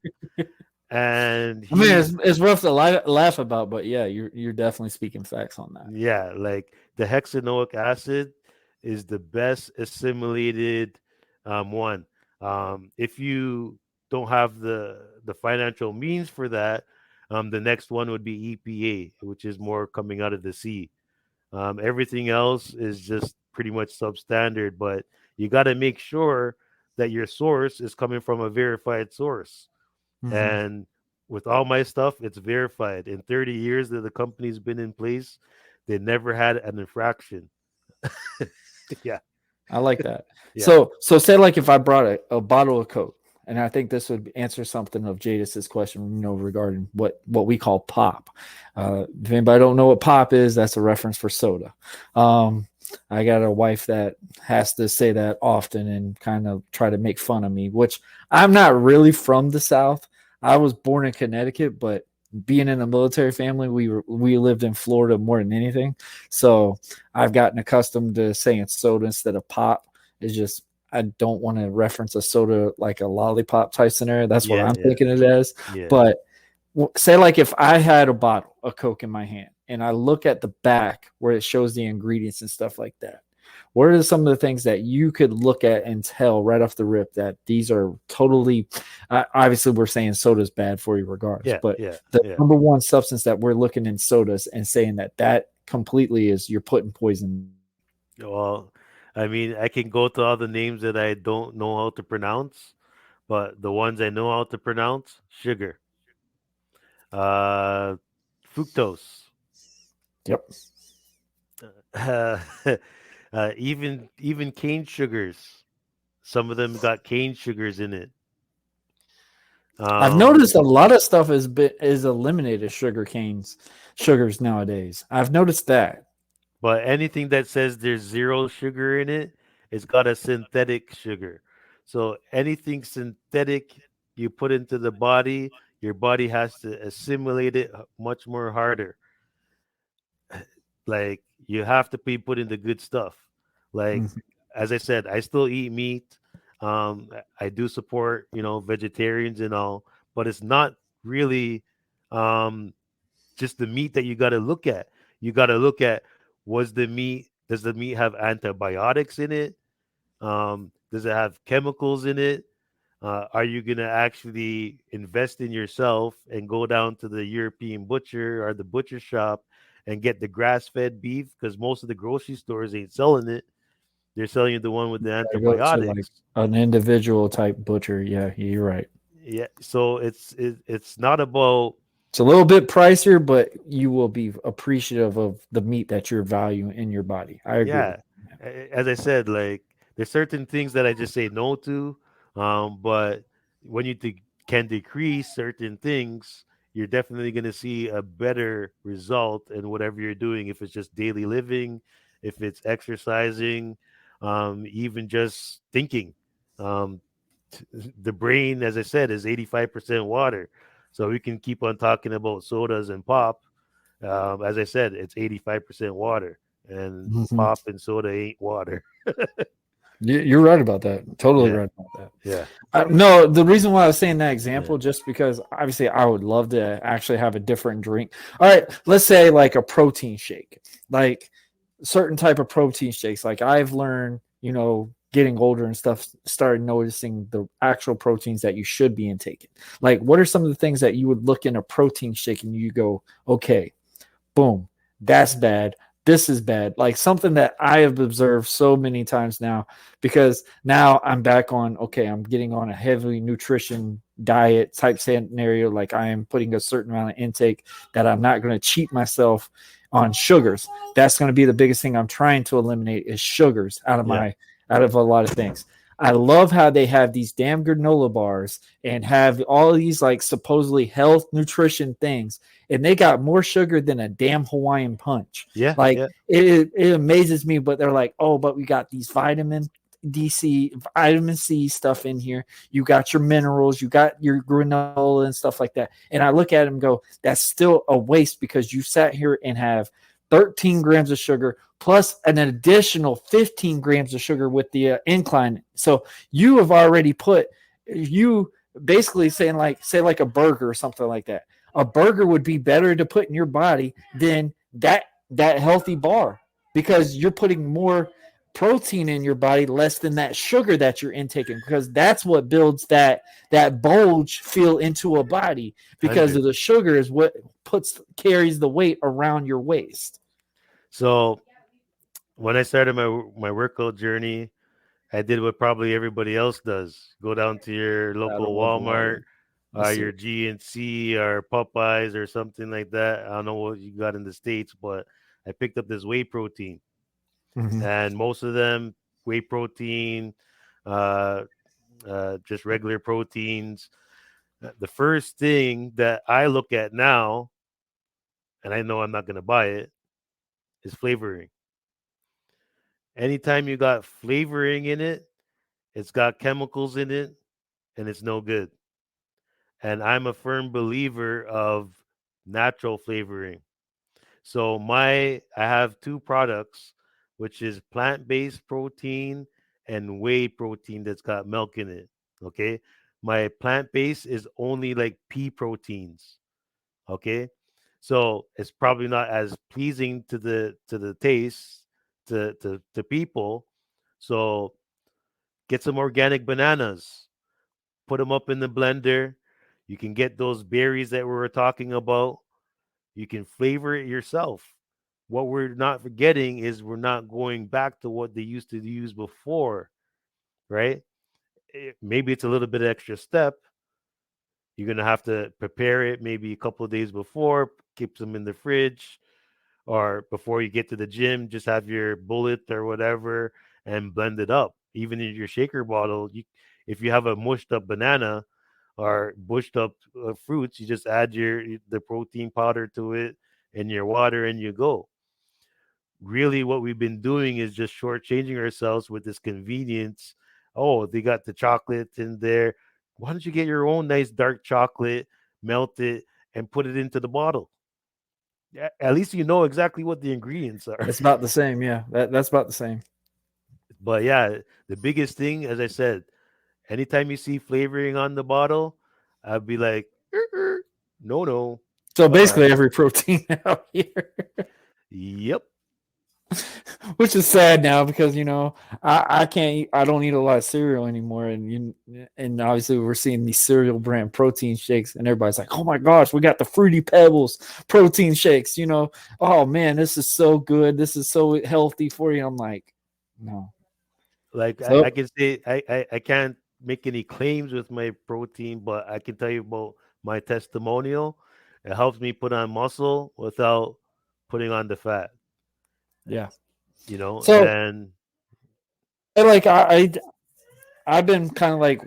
And I mean, he, it's rough to laugh about, but yeah, you're definitely speaking facts on that. yeah, like the hexanoic acid is the best assimilated one. If you don't have the financial means for that, the next one would be EPA, which is more coming out of the sea. Everything else is just pretty much substandard, but you got to make sure that your source is coming from a verified source. Mhm. And with all my stuff, it's verified. In 30 years that the company's been in place, they never had an infraction. Yeah. I like that. Yeah. So say like if I brought a bottle of Coke, and I think this would answer something of Jadis's question, regarding what we call pop. If anybody don't know what pop is, that's a reference for soda. I got a wife that has to say that often and kind of try to make fun of me, which I'm not really from the South. I was born in Connecticut, but being in a military family, we lived in Florida more than anything. So I've gotten accustomed to saying soda instead of pop. It's just I don't want to reference a soda like a lollipop type scenario. That's what I'm thinking it as. Yeah. But say like if I had a bottle of Coke in my hand and I look at the back where it shows the ingredients and stuff like that, what are some of the things that you could look at and tell right off the rip that these are totally obviously we're saying soda's bad for you regardless, but the number one substance that we're looking in sodas and saying that completely is you're putting poison. Well, I mean, I can go to all the names that I don't know how to pronounce, but the ones I know how to pronounce: sugar, fructose. Yep. Even cane sugars. Some of them got cane sugars in it. I've noticed a lot of stuff is eliminated sugars nowadays. I've noticed that. But anything that says there's zero sugar in it, it's got a synthetic sugar. So anything synthetic you put into the body, your body has to assimilate it much more harder. Like you have to be putting the good stuff. Like as I said, I still eat meat. I do support, vegetarians and all, but it's not really just the meat that you got to look at. You got to look at does the meat have antibiotics in it? Does it have chemicals in it? Are you going to actually invest in yourself and go down to the European butcher or the butcher shop and get the grass-fed beef? Because most of the grocery stores ain't selling it. They're selling you the one with the antibiotics. Like an individual type butcher. Yeah, you're right. Yeah, so it's not about. It's a little bit pricier, but you will be appreciative of the meat that you're valuing in your body. I agree. Yeah, as I said, like there's certain things that I just say no to, but when you can decrease certain things, you're definitely going to see a better result in whatever you're doing. If it's just daily living, if it's exercising, even just thinking. The brain, as I said, is 85% water. So we can keep on talking about sodas and pop. As I said, it's 85% water, and pop and soda ain't water. You're right about that. Totally right about that. Yeah. No, the reason why I was saying that example, just because obviously I would love to actually have a different drink. All right, let's say like a protein shake, like certain type of protein shakes. Like I've learned, getting older and stuff, started noticing the actual proteins that you should be intaking. Like, what are some of the things that you would look in a protein shake and you go, okay, boom, that's bad. This is bad. Like something that I have observed so many times now, because now I'm back on, okay, I'm getting on a heavy nutrition diet type scenario. Like I am putting a certain amount of intake that I'm not going to cheat myself on sugars. That's going to be the biggest thing I'm trying to eliminate is sugars out of out of a lot of things. I love how they have these damn granola bars and have all these like supposedly health nutrition things, and they got more sugar than a damn Hawaiian punch. Yeah. Like Yeah. it amazes me, but they're like, oh, but we got these vitamin C stuff in here. You got your minerals, you got your granola and stuff like that. And I look at them and go, that's still a waste because you sat here and have 13 grams of sugar plus an additional 15 grams of sugar with the incline. So you have already put, you basically saying like, say like a burger or something like that. A burger would be better to put in your body than that healthy bar because you're putting more protein in your body less than that sugar that you're intaking, because that's what builds that bulge feel into a body, because 100. of the sugar is what carries the weight around your waist. So when I started my workout journey, I did what probably everybody else does: go down to your local Walmart, your GNC or Popeyes or something like that. I don't know what you got in the States, but I picked up this whey protein, and most of them whey protein, uh, just regular proteins. The first thing that I look at now, and I know I'm not going to buy it, is flavoring. Anytime you got flavoring in it, it's got chemicals in it, and it's no good. And I'm a firm believer of natural flavoring. So I have two products, which is plant-based protein and whey protein that's got milk in it. Okay. My plant-based is only like pea proteins. Okay. So it's probably not as pleasing to the taste to people. So get some organic bananas, put them up in the blender. You can get those berries that we were talking about. You can flavor it yourself. What we're not forgetting is we're not going back to what they used to use before, right? Maybe it's a little bit extra step. You're going to have to prepare it maybe a couple of days before, keep them in the fridge, or before you get to the gym, just have your bullet or whatever and blend it up. Even in your shaker bottle, if you have a mushed up banana or mushed up fruits, you just add the protein powder to it and your water and you go. Really, what we've been doing is just shortchanging ourselves with this convenience. Oh, they got the chocolate in there. Why don't you get your own nice dark chocolate, melt it, and put it into the bottle? At least you know exactly what the ingredients are. It's about the same. Yeah, that's about the same. But yeah, the biggest thing, as I said, anytime you see flavoring on the bottle, I'd be like, no, no. So Bye-bye. basically every protein out here. Yep. Which is sad now because I can't eat, I don't eat a lot of cereal anymore, and obviously we're seeing these cereal brand protein shakes and everybody's like, oh my gosh, we got the Fruity Pebbles protein shakes, oh man, this is so good, this is so healthy for you. I'm like, no. Like So I can say I can't make any claims with my protein, but I can tell you about my testimonial. It helps me put on muscle without putting on the fat. yeah. So And like I've been kind of like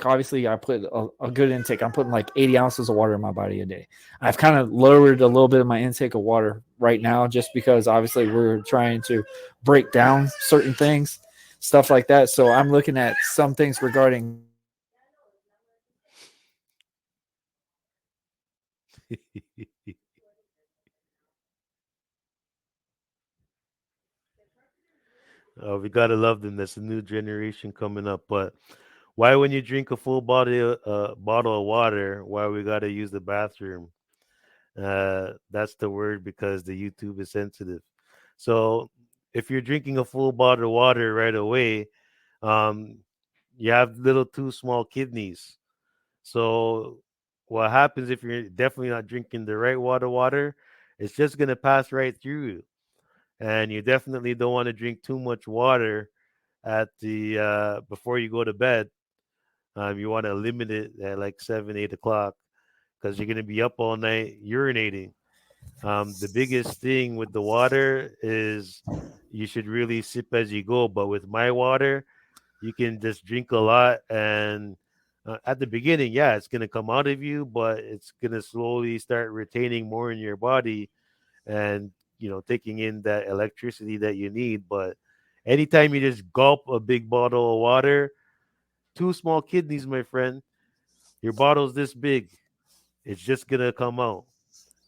obviously I put a good intake. I'm putting like 80 ounces of water in my body a day. I've kind of lowered a little bit of my intake of water right now just because obviously we're trying to break down certain things, stuff like that. So I'm looking at some things regarding we gotta love them. That's a new generation coming up. But why, when you drink a full bottle of water, why we gotta use the bathroom? That's the word, because the YouTube is sensitive. So if you're drinking a full bottle of water right away, um, you have little two small kidneys. So what happens if you're definitely not drinking the right water, it's just gonna pass right through you. And you definitely don't want to drink too much water at the before you go to bed. You want to limit it at like 7, 8 o'clock because you're gonna be up all night urinating. The biggest thing with the water is you should really sip as you go. But with my water, you can just drink a lot, and at the beginning, yeah, it's gonna come out of you, but it's gonna slowly start retaining more in your body, and taking in that electricity that you need. But anytime you just gulp a big bottle of water, two small kidneys, my friend, your bottle's this big, it's just gonna come out.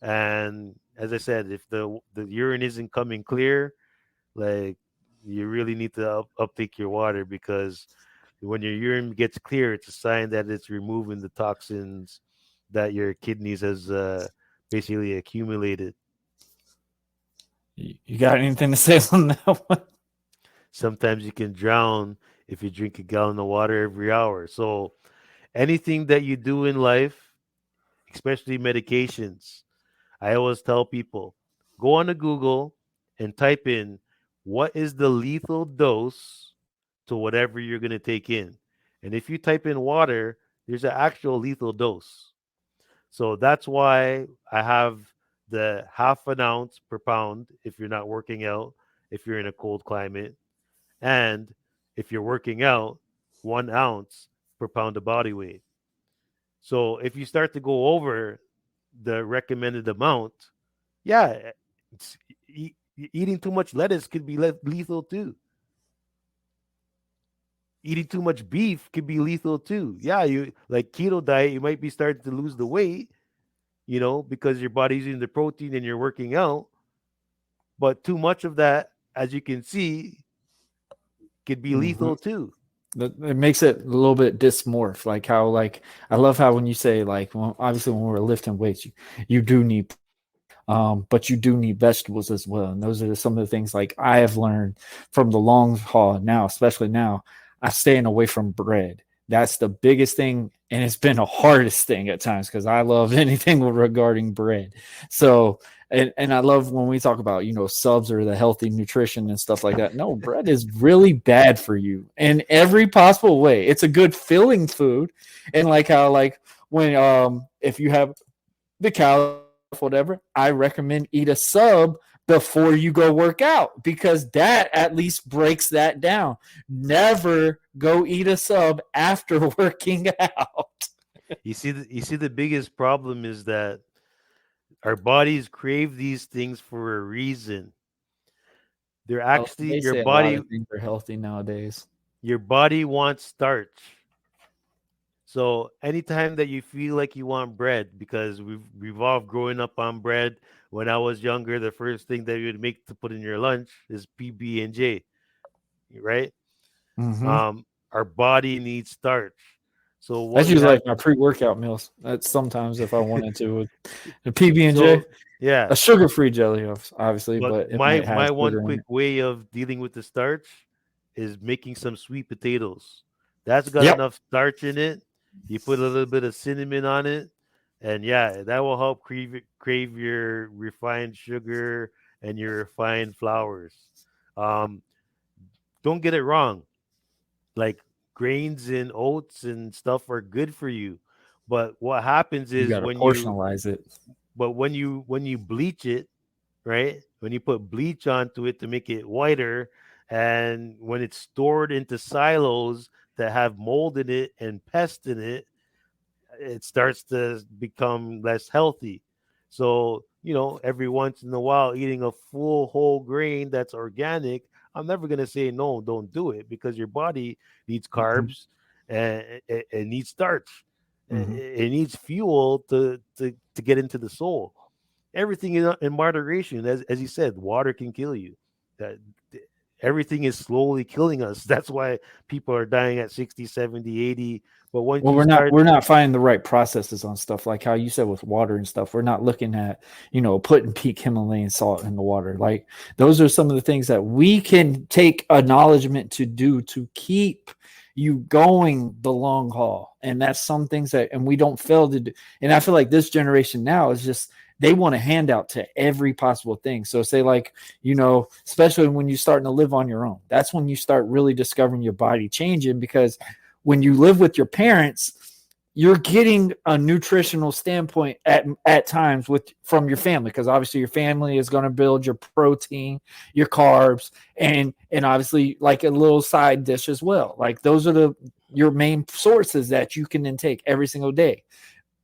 And as I said, if the urine isn't coming clear, like, you really need to uptake your water, because when your urine gets clear, it's a sign that it's removing the toxins that your kidneys has basically accumulated. You got anything to say on that one? Sometimes you can drown if you drink a gallon of water every hour. So anything that you do in life, especially medications, I always tell people, go on to Google and type in what is the lethal dose to whatever you're going to take in. And if you type in water, there's an actual lethal dose. So that's why I have the half an ounce per pound if you're not working out, if you're in a cold climate. And if you're working out, 1 ounce per pound of body weight. So if you start to go over the recommended amount, yeah, it's, eating too much lettuce could be lethal too. Eating too much beef could be lethal too. Yeah, you like keto diet, you might be starting to lose the weight, because your body's using the protein and you're working out. But too much of that, as you can see, could be Mhm. lethal too. It makes it a little bit dysmorph, like how, like, I love how when you say, like, well, obviously when we're lifting weights, you do need but you do need vegetables as well. And those are some of the things, like, I have learned from the long haul now, especially now. I'm staying away from bread. That's the biggest thing, and it's been the hardest thing at times because I love anything regarding bread. So, and I love when we talk about, subs or the healthy nutrition and stuff like that. No, bread is really bad for you in every possible way. It's a good filling food, and like how, like, when if you have the calories, whatever, I recommend eat a sub before you go work out, because that at least breaks that down. Never go eat a sub after working out. You see the biggest problem is that our bodies crave these things for a reason. They're Oh, actually they your say a lot body of things are healthy nowadays. your body wants starch. So anytime that you feel like you want bread, because we've all grown up on bread. When I was younger, the first thing that you would make to put in your lunch is PB and J, right? Mm-hmm. Our body needs starch. So That's what you usually have, like my pre-workout meals. That's sometimes if I wanted to with the PB and J, so yeah. a sugar-free jelly, obviously, But but it my might have my one sugar in it. quick way of dealing with the starch is making some sweet potatoes. That's got Yep. enough starch in it. You put a little bit of cinnamon on it, and yeah, that will help crave your refined sugar and your refined flours. Um, don't get it wrong. Like, grains and oats and stuff are good for you, but what happens You is got to portionalize it. when you bleach it, right? When you put bleach onto it to make it whiter, and when it's stored into silos that have mold in it and pest in it, it starts to become less healthy. So, every once in a while, eating a full whole grain that's organic, I'm never going to say no, don't do it, because your body needs Mm-hmm. carbs and it needs starch. Mm-hmm. It needs fuel to get into the soul. Everything in moderation. As you said, water can kill you. That everything is slowly killing us. That's why people are dying at 60, 70, 80. But once Well, you start, we're not finding the right processes on stuff like how you said with water and stuff. We're not looking at, putting peak Himalayan salt in the water. Like those are some of the things that we can take acknowledgement to do to keep you going the long haul. And that's some things and we don't fail to do. And I feel like this generation now is just, they want a handout to every possible thing. So say like, especially when you're starting to live on your own, that's when you start really discovering your body changing, because when you live with your parents, you're getting a nutritional standpoint at times from your family, because obviously your family is going to build your protein, your carbs, and obviously like a little side dish as well. Like those are your main sources that you can intake every single day.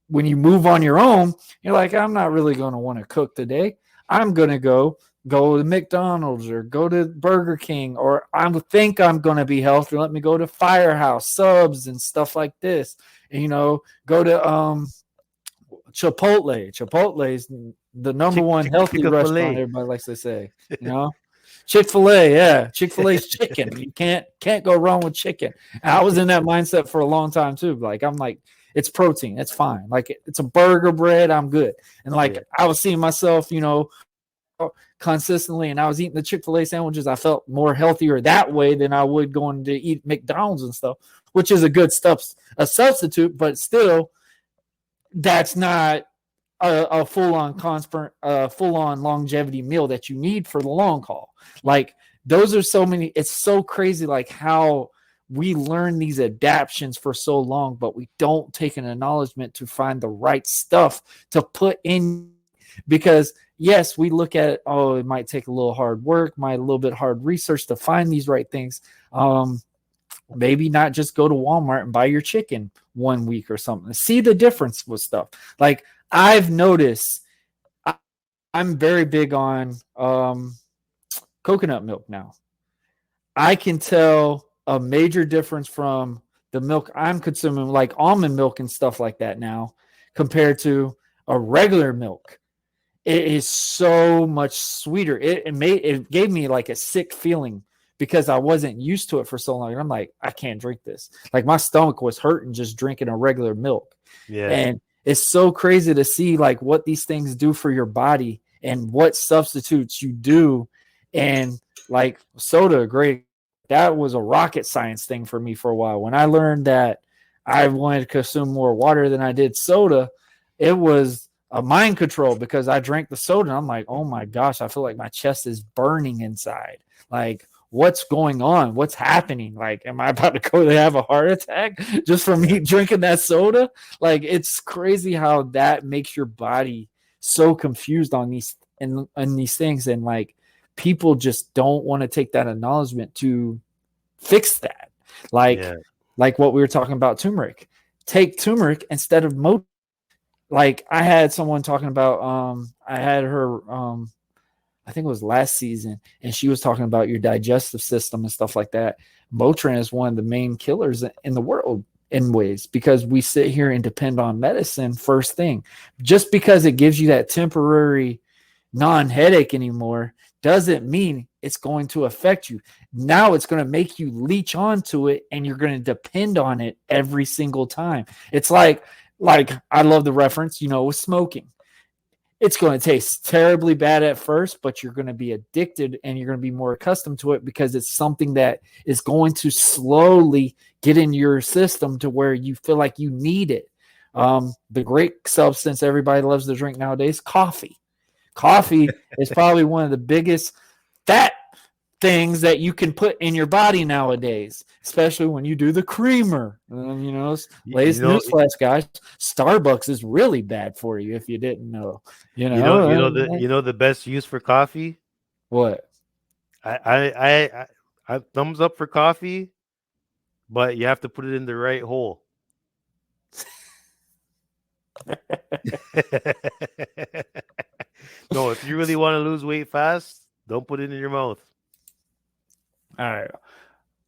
When you move on your own, you're like, I'm not really going to want to cook today. I'm going to go to McDonald's or go to Burger King, or I think I'm going to be healthy. Let me go to Firehouse Subs and stuff like this. And, go to Chipotle. Chipotle is the number one healthy restaurant, everybody likes to say, Chick-fil-A, yeah. Chick-fil-A's chicken. You can't go wrong with chicken. And I was in that mindset for a long time too. Like, I'm like, it's protein. It's fine. Like, it's a burger bread. I'm good. And like, I was seeing myself, consistently, and I was eating the Chick-fil-A sandwiches. I felt more healthier that way than I would going to eat McDonald's and stuff, which is a substitute, but still, that's not a full-on longevity meal that you need for the long haul. Like those are so many. It's so crazy, like how we learn these adaptions for so long, but we don't take an acknowledgement to find the right stuff to put in, because yes, we look at it, it might take a little hard work, a little bit hard research to find these right things. Maybe not just go to Walmart and buy your chicken 1 week or something. See the difference with stuff. Like I've noticed, I'm very big on coconut milk now. I can tell a major difference from the milk I'm consuming, like almond milk and stuff like that now, compared to a regular milk. It is so much sweeter. It gave me like a sick feeling because I wasn't used to it for so long. And I'm like, I can't drink this. Like my stomach was hurting just drinking a regular milk. Yeah. And it's so crazy to see like what these things do for your body and what substitutes you do. And like soda, great. That was a rocket science thing for me for a while. When I learned that I wanted to consume more water than I did soda, it was a mind control, because I drank the soda and I'm like, oh my gosh, I feel like my chest is burning inside. Like, what's going on? What's happening? Like, am I about to go to have a heart attack just from me drinking that soda? Like, it's crazy how that makes your body so confused on these things. And like, people just don't want to take that acknowledgement to fix that. Like what we were talking about, turmeric. Take turmeric instead of like I had someone talking about, I had her, I think it was last season, and she was talking about your digestive system and stuff like that. Motrin is one of the main killers in the world in ways, because we sit here and depend on medicine first thing. Just because it gives you that temporary non-headache anymore doesn't mean it's going to affect you. Now it's going to make you leech onto it, and you're going to depend on it every single time. It's like I love the reference, with smoking. It's going to taste terribly bad at first, but you're going to be addicted and you're going to be more accustomed to it, because it's something that is going to slowly get in your system to where you feel like you need it. The great substance everybody loves to drink nowadays, coffee. Coffee is probably one of the biggest fat things that you can put in your body nowadays, especially when you do the creamer. Latest newsflash, guys, Starbucks is really bad for you if you didn't know. The best use for coffee. What? I thumbs up for coffee, but you have to put it in the right hole. No, if you really want to lose weight fast, don't put it in your mouth. All right.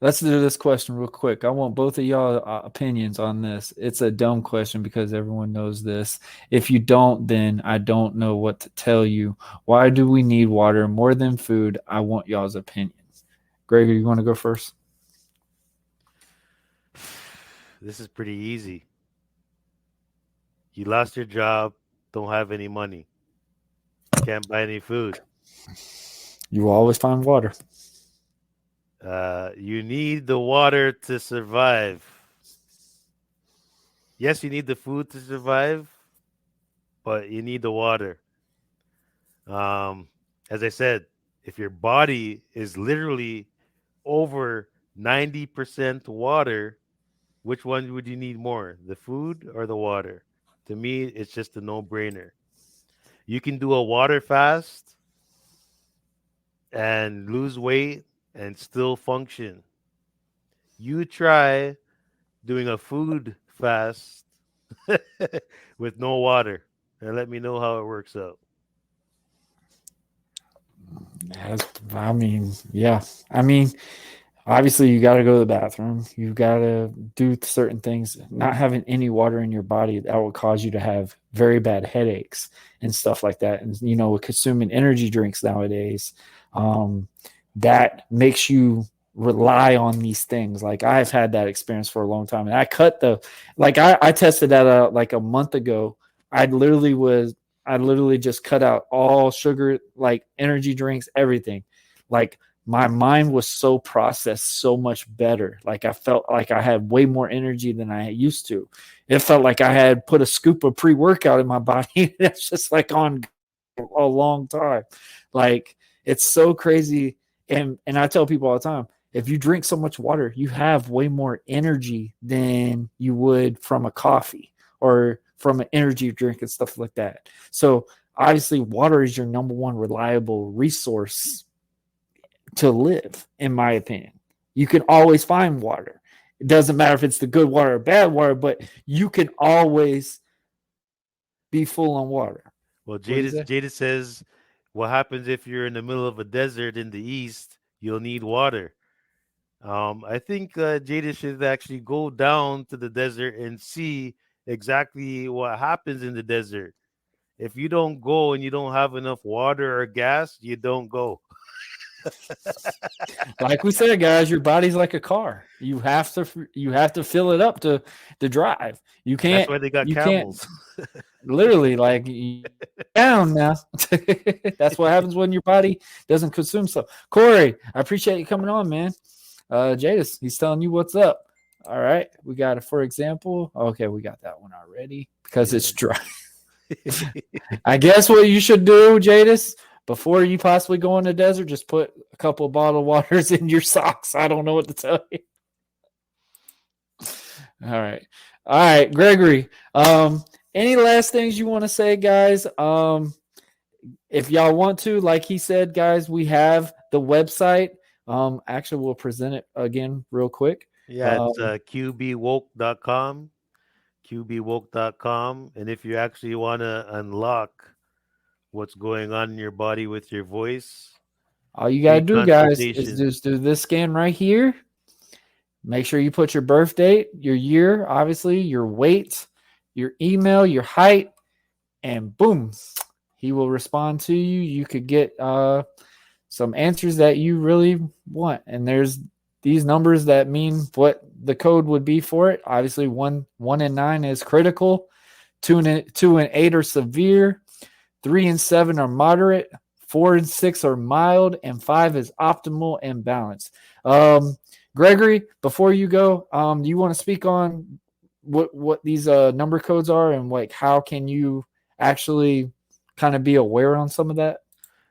Let's do this question real quick. I want both of y'all opinions on this. It's a dumb question because everyone knows this. If you don't, then I don't know what to tell you. Why do we need water more than food? I want y'all's opinions. Gregory, you want to go first? This is pretty easy. You lost your job, don't have any money, can't buy any food. You will always find water. You need the water to survive. Yes, you need the food to survive, but you need the water. Um, as I said, if your body is literally over 90% water, which one would you need more, the food or the water? To me, it's just a no brainer. You can do a water fast and lose weight and still function. You try doing a food fast with no water and let me know how it works out. I mean, yeah. I mean, obviously you got to go to the bathroom. You've got to do certain things. Not having any water in your body, that will cause you to have very bad headaches and stuff like that. And consuming energy drinks nowadays, that makes you rely on these things. Like I've had that experience for a long time, and I tested that out like a month ago. I literally just cut out all sugar, like energy drinks, everything. Like my mind was so processed so much better. Like I felt like I had way more energy than I used to. It felt like I had put a scoop of pre-workout in my body. That's just like on a long time. Like it's so crazy. And I tell people all the time, if you drink so much water, you have way more energy than you would from a coffee or from an energy drink and stuff like that. So obviously water is your number one reliable resource to live, in my opinion. You can always find water. It doesn't matter if it's the good water or bad water, but you can always be full on water. Well, What do you say? Jada says, what happens if you're in the middle of a desert in the east? You'll need water. I think Jada should actually go down to the desert and see exactly what happens in the desert. If you don't go and you don't have enough water or gas, you don't go. Like we said, guys, your body's like a car. You have to fill it up to drive. You That's can't why they got you can't camels. literally like down now. That's what happens when your body doesn't consume stuff. Corey, I appreciate you coming on, man. Jadis, he's telling you what's up. All right, we got it. For example, okay, we got that one already because it's dry. I guess what you should do, Jadis, before you possibly go in the desert, just put a couple of bottled waters in your socks. I don't know what to tell you. All right, Gregory. Any last things you want to say, guys? If y'all want to, like he said, guys, we have the website. Actually, we'll present it again real quick. Yeah, it's qbwoke.com, qbwoke.com. And if you actually want to unlock what's going on in your body with your voice, All you gotta free do, guys, is consultation. just do this scan right here. Make sure you put your birth date, your year, obviously, your weight, your email, your height, and boom, he will respond to you. You could get some answers that you really want. And there's these numbers that mean what the code would be for it. Obviously, 1 and 9 is critical, 2 and 8 are severe, 3 and 7 are moderate, 4 and 6 are mild, and 5 is optimal and balanced. Gregory, before you go, do you want to speak on what these number codes are and like how can you actually kind of be aware on some of that?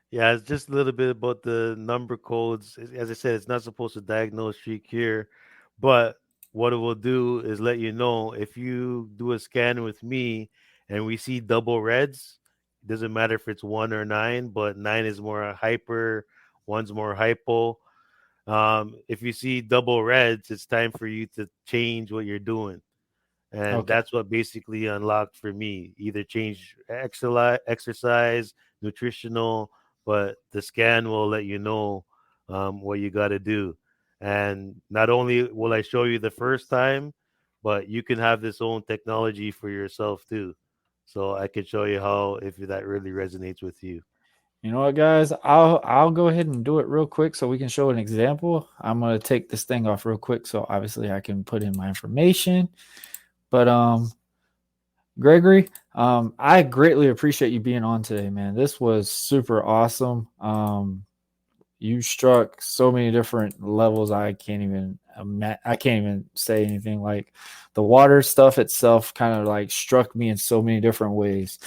Yeah, it's just a little bit about the number codes. As I said, it's not supposed to diagnose, treat, cure, but what it will do is let you know if you do a scan with me and we see double reds. It doesn't matter if it's 1 or 9, but 9 is more hyper, 1's more hypo. If you see double reds, it's time for you to change what you're doing. And Okay. that's what basically unlocked for me. Either change exercise, nutritional, but the scan will let you know what you got to do. And not only will I show you the first time, but you can have this own technology for yourself too. So I can show you how if that really resonates with you. You know what, guys? I'll go ahead and do it real quick so we can show an example. I'm gonna take this thing off real quick so obviously I can put in my information. But Gregory, I greatly appreciate you being on today, man. This was super awesome. You struck so many different levels. I can't even say anything. Like the water stuff itself kind of like struck me in so many different ways.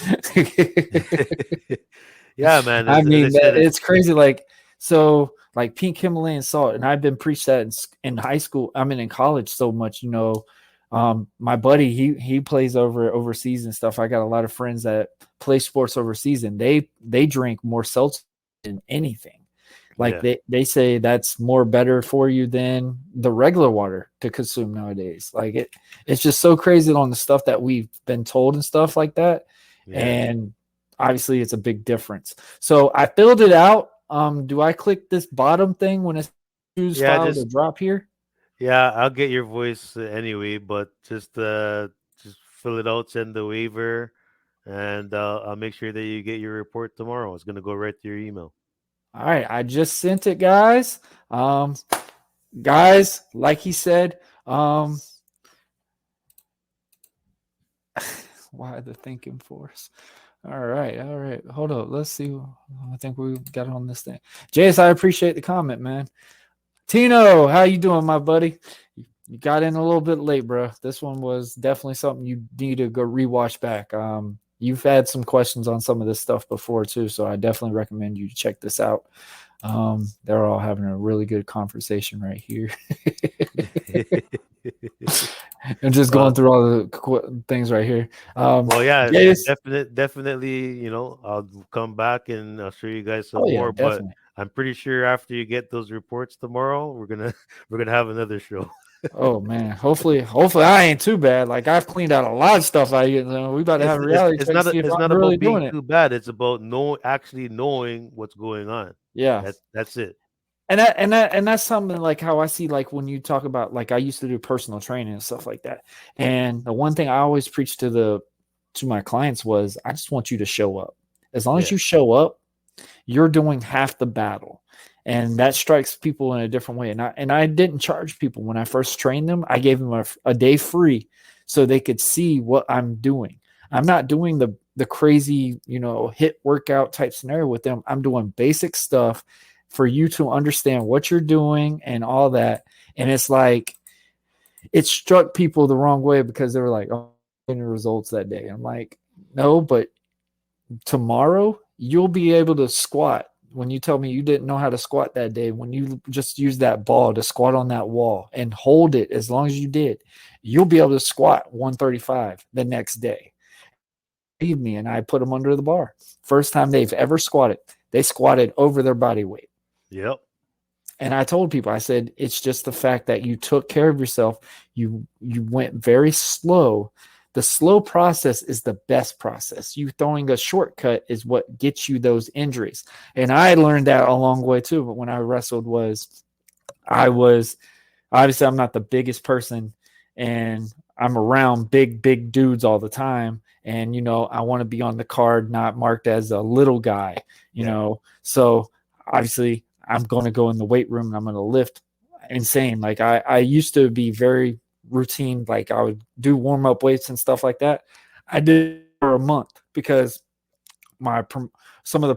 Yeah, man. I As I mean, said, it's crazy. Like, so like pink Himalayan salt, and I've been preached that in high school. I mean, in college so much, my buddy, he plays overseas and stuff. I got a lot of friends that play sports overseas, and they drink more seltzer than anything. Like yeah, they say that's more better for you than the regular water to consume nowadays. Like it's just so crazy on the stuff that we've been told and stuff like that. yeah, And obviously it's a big difference. So I filled it out. Do I click this bottom thing when it's choose yeah. file to drop here? Yeah, I'll get your voice anyway, but just fill it out, send the waiver, and I'll make sure that you get your report tomorrow. It's gonna go right to your email. All right, I just sent it, guys. Guys, like he said, why the thinking force? All right. Hold up. Let's see. I think we got it on this thing. Jace, I appreciate the comment, man. Tino, how you doing, my buddy? You got in a little bit late, bro. This one was definitely something you need to go rewatch back. You've had some questions on some of this stuff before too, so I definitely recommend you check this out. They're all having a really good conversation right here. And just going through all the things right here. Well, yeah, Jace, definitely. I'll come back and I'll show you guys some oh yeah, more. But definitely. I'm pretty sure after you get those reports tomorrow, we're gonna we're gonna have another show. Oh man, hopefully I ain't too bad. Like I've cleaned out a lot of stuff. We about to have a reality check to see if It's I'm not really about doing being it. too bad. It's about actually knowing what's going on. Yeah, That's it. and that's something like how I see, like when you talk about, like I used to do personal training and stuff like that. And the one thing I always preach to my clients was, I just want you to show up. As long as Yeah. you show up, you're doing half the battle. And that strikes people in a different way. And I didn't charge people when I first trained them. I gave them a day free so they could see what I'm doing. I'm not doing the crazy, hit workout type scenario with them. I'm doing basic stuff for you to understand what you're doing and all that. And it's like, it struck people the wrong way because they were like, oh, getting results that day. I'm like, no, but tomorrow you'll be able to squat. When you tell me you didn't know how to squat that day, when you just use that ball to squat on that wall and hold it as long as you did, you'll be able to squat 135 the next day. Believe me, and I put them under the bar. First time they've ever squatted, they squatted over their body weight. Yep. And I told people, I said, it's just the fact that you took care of yourself. You went very slow. The slow process is the best process. You throwing a shortcut is what gets you those injuries. And I learned that a long way too. But when I wrestled I was obviously, I'm not the biggest person, and I'm around big dudes all the time. And, I want to be on the card, not marked as a little guy, so obviously I'm going to go in the weight room and I'm going to lift insane. Like I used to be very routine. Like I would do warm up weights and stuff like that. I did it for a month because some of the,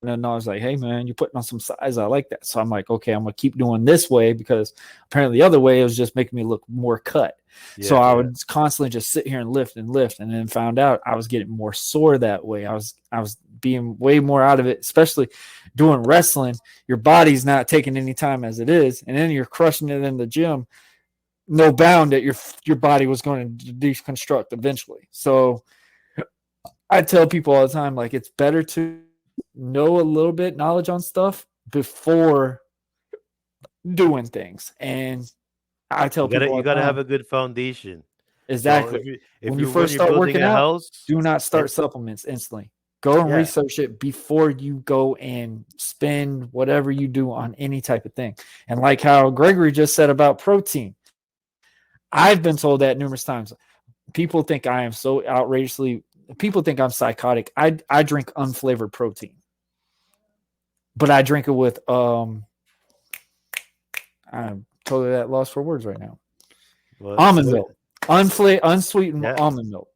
and I was like, hey man, you're putting on some size. I like that. So I'm like, okay, I'm going to keep doing this way because apparently the other way was just making me look more cut. So I would constantly just sit here and lift, and then found out I was getting more sore that way. I was being way more out of it, especially doing wrestling. Your body's not taking any time as it is, and then you're crushing it in the gym. No bound that your body was going to deconstruct eventually. So I tell people all the time, like, it's better to know a little bit knowledge on stuff before doing things. And I tell people all You the gotta time, have a good foundation. So exactly. if When you you when first you're start building working a out, house, do not start and supplements instantly. Go and yeah, research it before you go and spend whatever you do on any type of thing. And like how Gregory just said about protein, I've been told that numerous times. People think I'm psychotic. I drink unflavored protein. but I drink it with I'm totally at loss for words right now. Almond milk, unsweetened almond milk,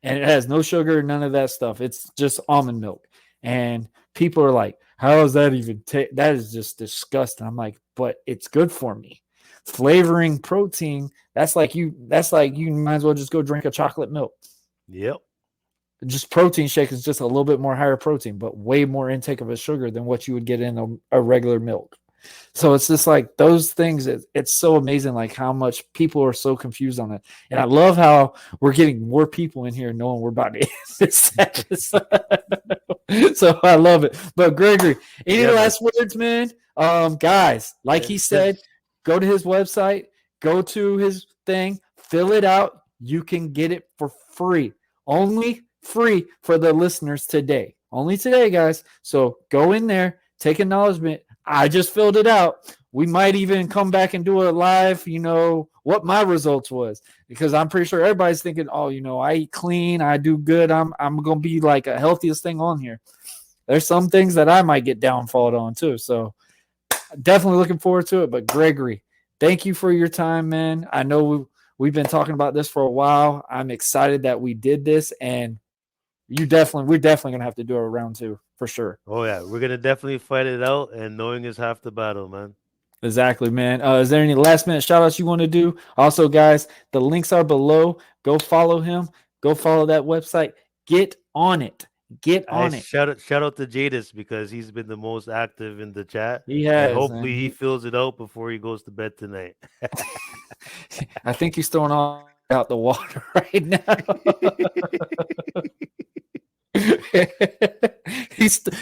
and it has no sugar, none of that stuff. It's just almond milk, and people are like, "How is that even? That is just disgusting." I'm like, "But it's good for me." Flavoring protein. That's like you might as well just go drink a chocolate milk. Yep. Just protein shake is just a little bit more higher protein, but way more intake of a sugar than what you would get in a regular milk. So it's just like those things. It's so amazing, like how much people are so confused on it. And I love how we're getting more people in here knowing we're about to end this episode. So I love it. But Gregory, any last words, man? Guys, like he said, go to his website, go to his thing, fill it out. You can get it for free. Only free for the listeners today. Only today, guys. So go in there, take acknowledgement. I just filled it out. We might even come back and do a live, what my results was, because I'm pretty sure everybody's thinking, oh, I eat clean, I do good. I'm going to be like a healthiest thing on here. There's some things that I might get downfalled on too. So definitely looking forward to it. But Gregory, thank you for your time, man. I know we've been talking about this for a while. I'm excited that we did this, and we're definitely going to have to do a round 2 for sure. Oh yeah, we're gonna definitely fight it out, and knowing is half the battle, man. Exactly, man. Is there any last minute shout outs you want to do? Also, guys, the links are below. Go follow him. Go follow that website. Get on it. Get on it. Shout out to Jadis, because he's been the most active in the chat. He has. And hopefully he fills it out before he goes to bed tonight. I think he's throwing out the water right now.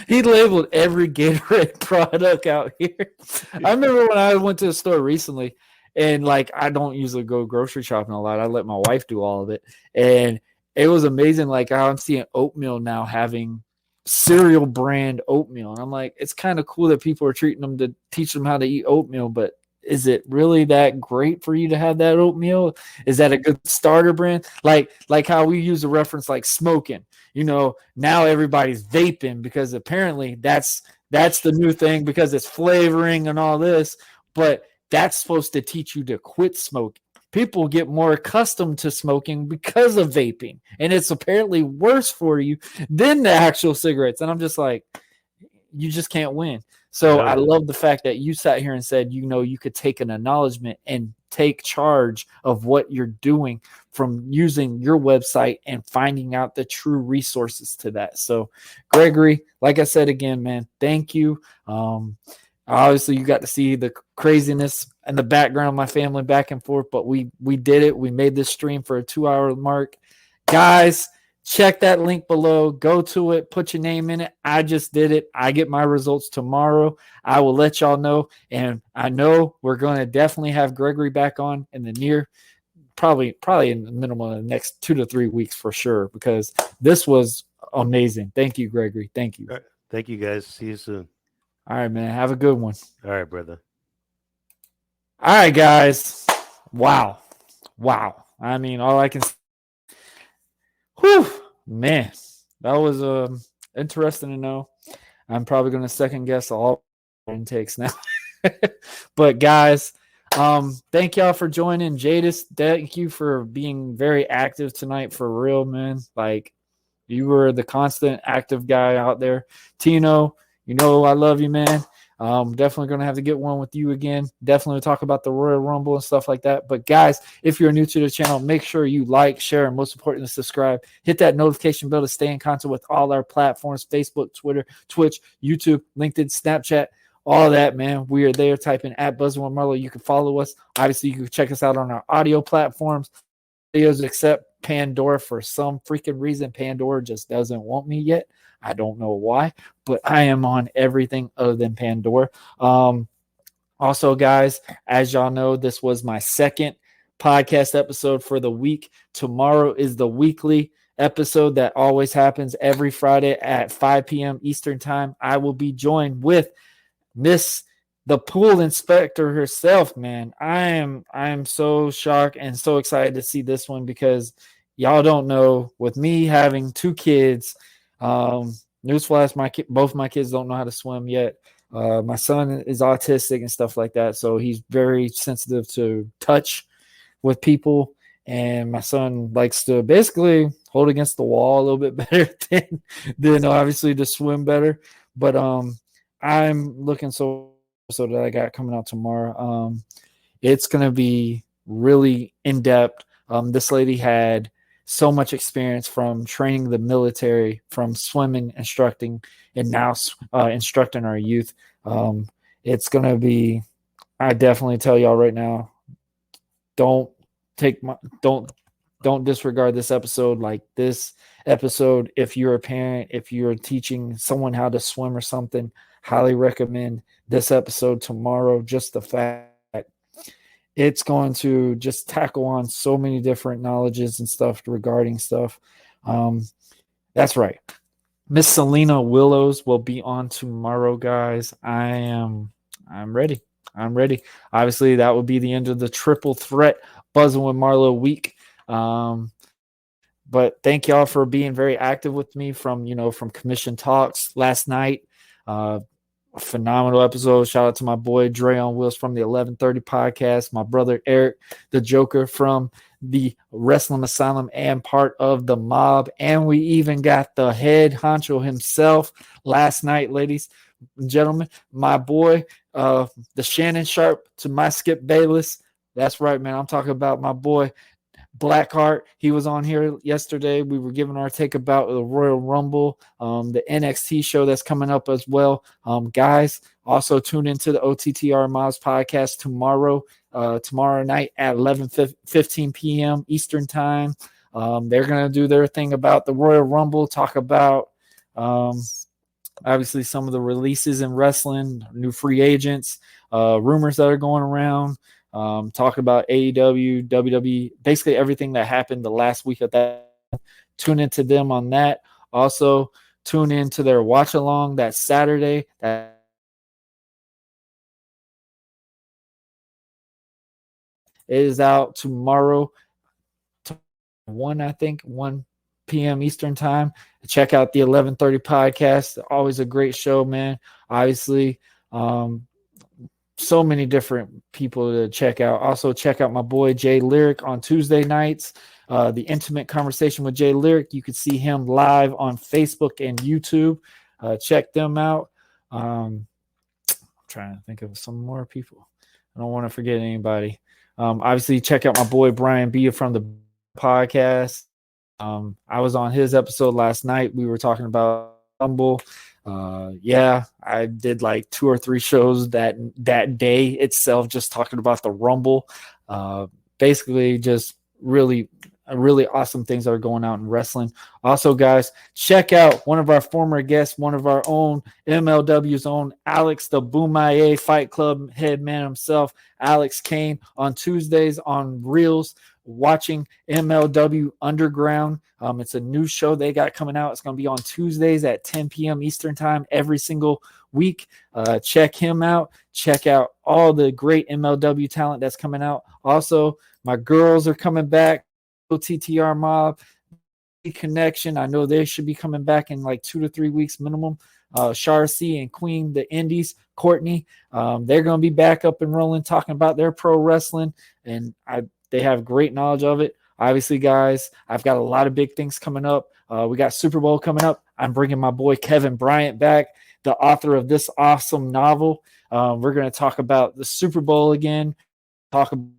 He labeled every Gatorade product out here. I remember when I went to the store recently, and like I don't usually go grocery shopping a lot. I let my wife do all of it, and it was amazing. Like how I'm seeing oatmeal now having cereal brand oatmeal, and I'm like, it's kind of cool that people are treating them to teach them how to eat oatmeal, but is it really that great for you to have that oatmeal? Is that a good starter brand? Like how we use a reference like smoking. Now everybody's vaping because apparently that's the new thing because it's flavoring and all this. But that's supposed to teach you to quit smoking. People get more accustomed to smoking because of vaping, and it's apparently worse for you than the actual cigarettes. And I'm just like, you just can't win. So I love the fact that you sat here and said, you could take an acknowledgement and take charge of what you're doing from using your website and finding out the true resources to that. So Gregory, like I said again, man, thank you. Obviously you got to see the craziness in the background of my family back and forth, but we did it. We made this stream for a 2-hour mark. Guys, check that link below. Go to it. Put your name in it. I just did it. I get my results tomorrow. I will let y'all know. And I know we're going to definitely have Gregory back on in the probably in the minimum of the next 2 to 3 weeks for sure, because this was amazing. Thank you, Gregory. Thank you. All right. Thank you, guys. See you soon. All right, man. Have a good one. All right, brother. All right, guys. Wow. I mean, all I can say. Whew, man, that was interesting to know. I'm probably going to second guess all intakes now. But guys, thank y'all for joining. Jadis, thank you for being very active tonight, for real, man. Like, you were the constant active guy out there. Tino, I love you, man. Definitely going to have to get one with you again. Definitely talk about the Royal Rumble and stuff like that. But guys, if you're new to the channel, make sure you like, share, and most importantly, subscribe. Hit that notification bell to stay in contact with all our platforms: Facebook, Twitter, Twitch, YouTube, LinkedIn, Snapchat, all that, man. We are there. Type in @BuzzWithMarlo. You can follow us. Obviously, you can check us out on our audio platforms. Videos except Pandora. For some freaking reason, Pandora just doesn't want me yet. I don't know why, but I am on everything other than Pandora. Also, guys, as y'all know, this was my second podcast episode for the week. Tomorrow is the weekly episode that always happens every Friday at 5 p.m. Eastern time. I will be joined with the pool inspector herself, man. I am so shocked and so excited to see this one, because y'all don't know, with me having 2 kids, newsflash, both my kids don't know how to swim yet. My son is autistic and stuff like that, so he's very sensitive to touch with people. And my son likes to basically hold against the wall a little bit better than obviously to swim better. But I'm looking so that I got coming out tomorrow. It's gonna be really in depth. This lady had so much experience from training the military, from swimming, instructing, and now instructing our youth. It's gonna be. I definitely tell y'all right now, don't don't disregard this episode. Like this episode, if you're a parent, if you're teaching someone how to swim or something, highly recommend this episode tomorrow. Just the fact it's going to just tackle on so many different knowledges and stuff regarding stuff. That's right. Miss Selena Willows will be on tomorrow, guys. I'm ready. I'm ready. Obviously, that will be the end of the triple threat buzzing with Marlo week. But thank y'all for being very active with me from commission talks last night. A phenomenal episode. Shout out to my boy Dre on Wheels from the 1130 podcast. My brother Eric, the Joker from the Wrestling Asylum and part of the mob. And we even got the head honcho himself last night, ladies and gentlemen. My boy, the Shannon Sharp to my Skip Bayless. That's right, man. I'm talking about my boy Blackheart. He was on here yesterday. We were giving our take about the Royal Rumble, the NXT show that's coming up as well. Guys, also tune into the OTTR Mobs podcast tomorrow night at 11:15 p.m. Eastern time. They're going to do their thing about the Royal Rumble, talk about obviously some of the releases in wrestling, new free agents, rumors that are going around. Talking about AEW, WWE, basically everything that happened the last week of that. Tune into them on that. Also, tune into their watch along that Saturday. That is out tomorrow, 1 p.m. Eastern time. Check out the 1130 podcast. Always a great show, man. Obviously, so many different people to check out. Also, check out my boy Jay Lyric on Tuesday nights. The Intimate Conversation with Jay Lyric. You can see him live on Facebook and YouTube. Check them out. I'm trying to think of some more people. I don't want to forget anybody. Obviously, check out my boy Brian B from the podcast. I was on his episode last night. We were talking about Rumble. I did like 2 or 3 shows that day itself, just talking about the Rumble. Basically just really awesome things that are going out in wrestling. Also, guys, check out one of our former guests, one of our own MLW's own Alex, the Boomaye Fight Club head man himself, Alex Kane, on Tuesdays on Reels, watching MLW Underground. It's a new show they got coming out. It's going to be on Tuesdays at 10 p.m. Eastern time every single week. Check him out. Check out all the great MLW talent that's coming out. Also, my girls are coming back. TTR Mob Connection. I know they should be coming back in like 2 to 3 weeks minimum. Charcy and Queen, the Indies, Courtney, they're going to be back up and rolling, talking about their pro wrestling, and they have great knowledge of it. Obviously, guys, I've got a lot of big things coming up. We got Super Bowl coming up. I'm bringing my boy Kevin Bryant back, the author of this awesome novel. We're going to talk about the Super Bowl again, talk about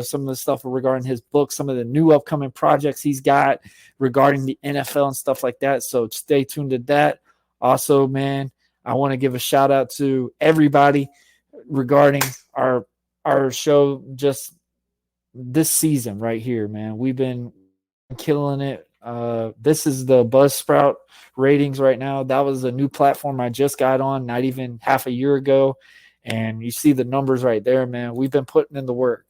some of the stuff regarding his book, some of the new upcoming projects he's got regarding the NFL and stuff like that. So stay tuned to that. Also, man, I want to give a shout out to everybody regarding our show just this season right here, man. We've been killing it. This is the Buzzsprout ratings right now. That was a new platform I just got on not even half a year ago. And you see the numbers right there, man. We've been putting in the work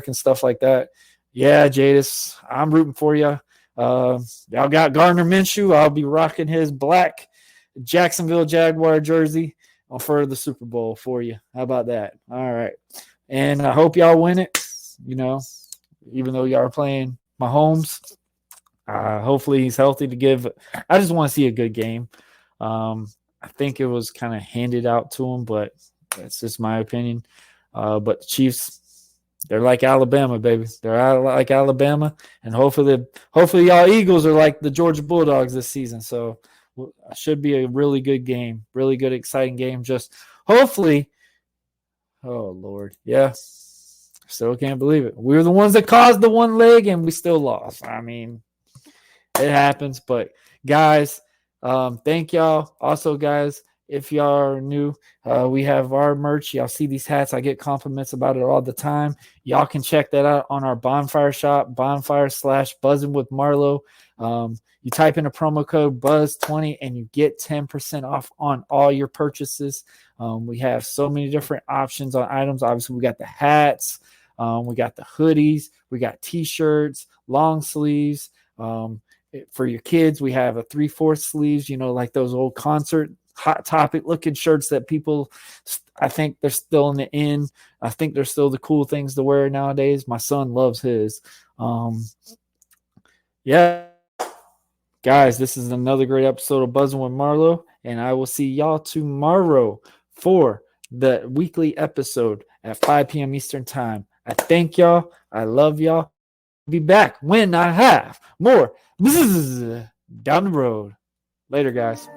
and stuff like that. Yeah, Jadis, I'm rooting for you. Y'all got Gardner Minshew. I'll be rocking his black Jacksonville Jaguar jersey for the Super Bowl for you. How about that? All right. And I hope y'all win it, even though y'all are playing Mahomes. Hopefully he's healthy to give. I just want to see a good game. I think it was kind of handed out to them, but that's just my opinion. But the Chiefs, they're like Alabama, baby. They're like Alabama, and hopefully y'all Eagles are like the Georgia Bulldogs this season. So should be a really good game, really good, exciting game. Just hopefully, oh Lord, yeah. Still can't believe it. We were the ones that caused the one leg, and we still lost. I mean, it happens. But guys, thank y'all. Also, guys, if y'all are new, we have our merch. Y'all see these hats. I get compliments about it all the time. Y'all can check that out on our Bonfire shop, bonfire/buzzing with Marlo. You type in a promo code BUZZ20 and you get 10% off on all your purchases. We have so many different options on items. Obviously, we got the hats. We got the hoodies. We got T-shirts, long sleeves. For your kids, we have a 3/4 sleeves, like those old concert Hot Topic looking shirts that people, I think they're still in the in. I think they're still the cool things to wear nowadays. My son loves his. Yeah. Guys, this is another great episode of Buzzing with Marlo, and I will see y'all tomorrow for the weekly episode at 5 p.m. Eastern Time. I thank y'all. I love y'all. Be back when I have more down the road. Later, guys.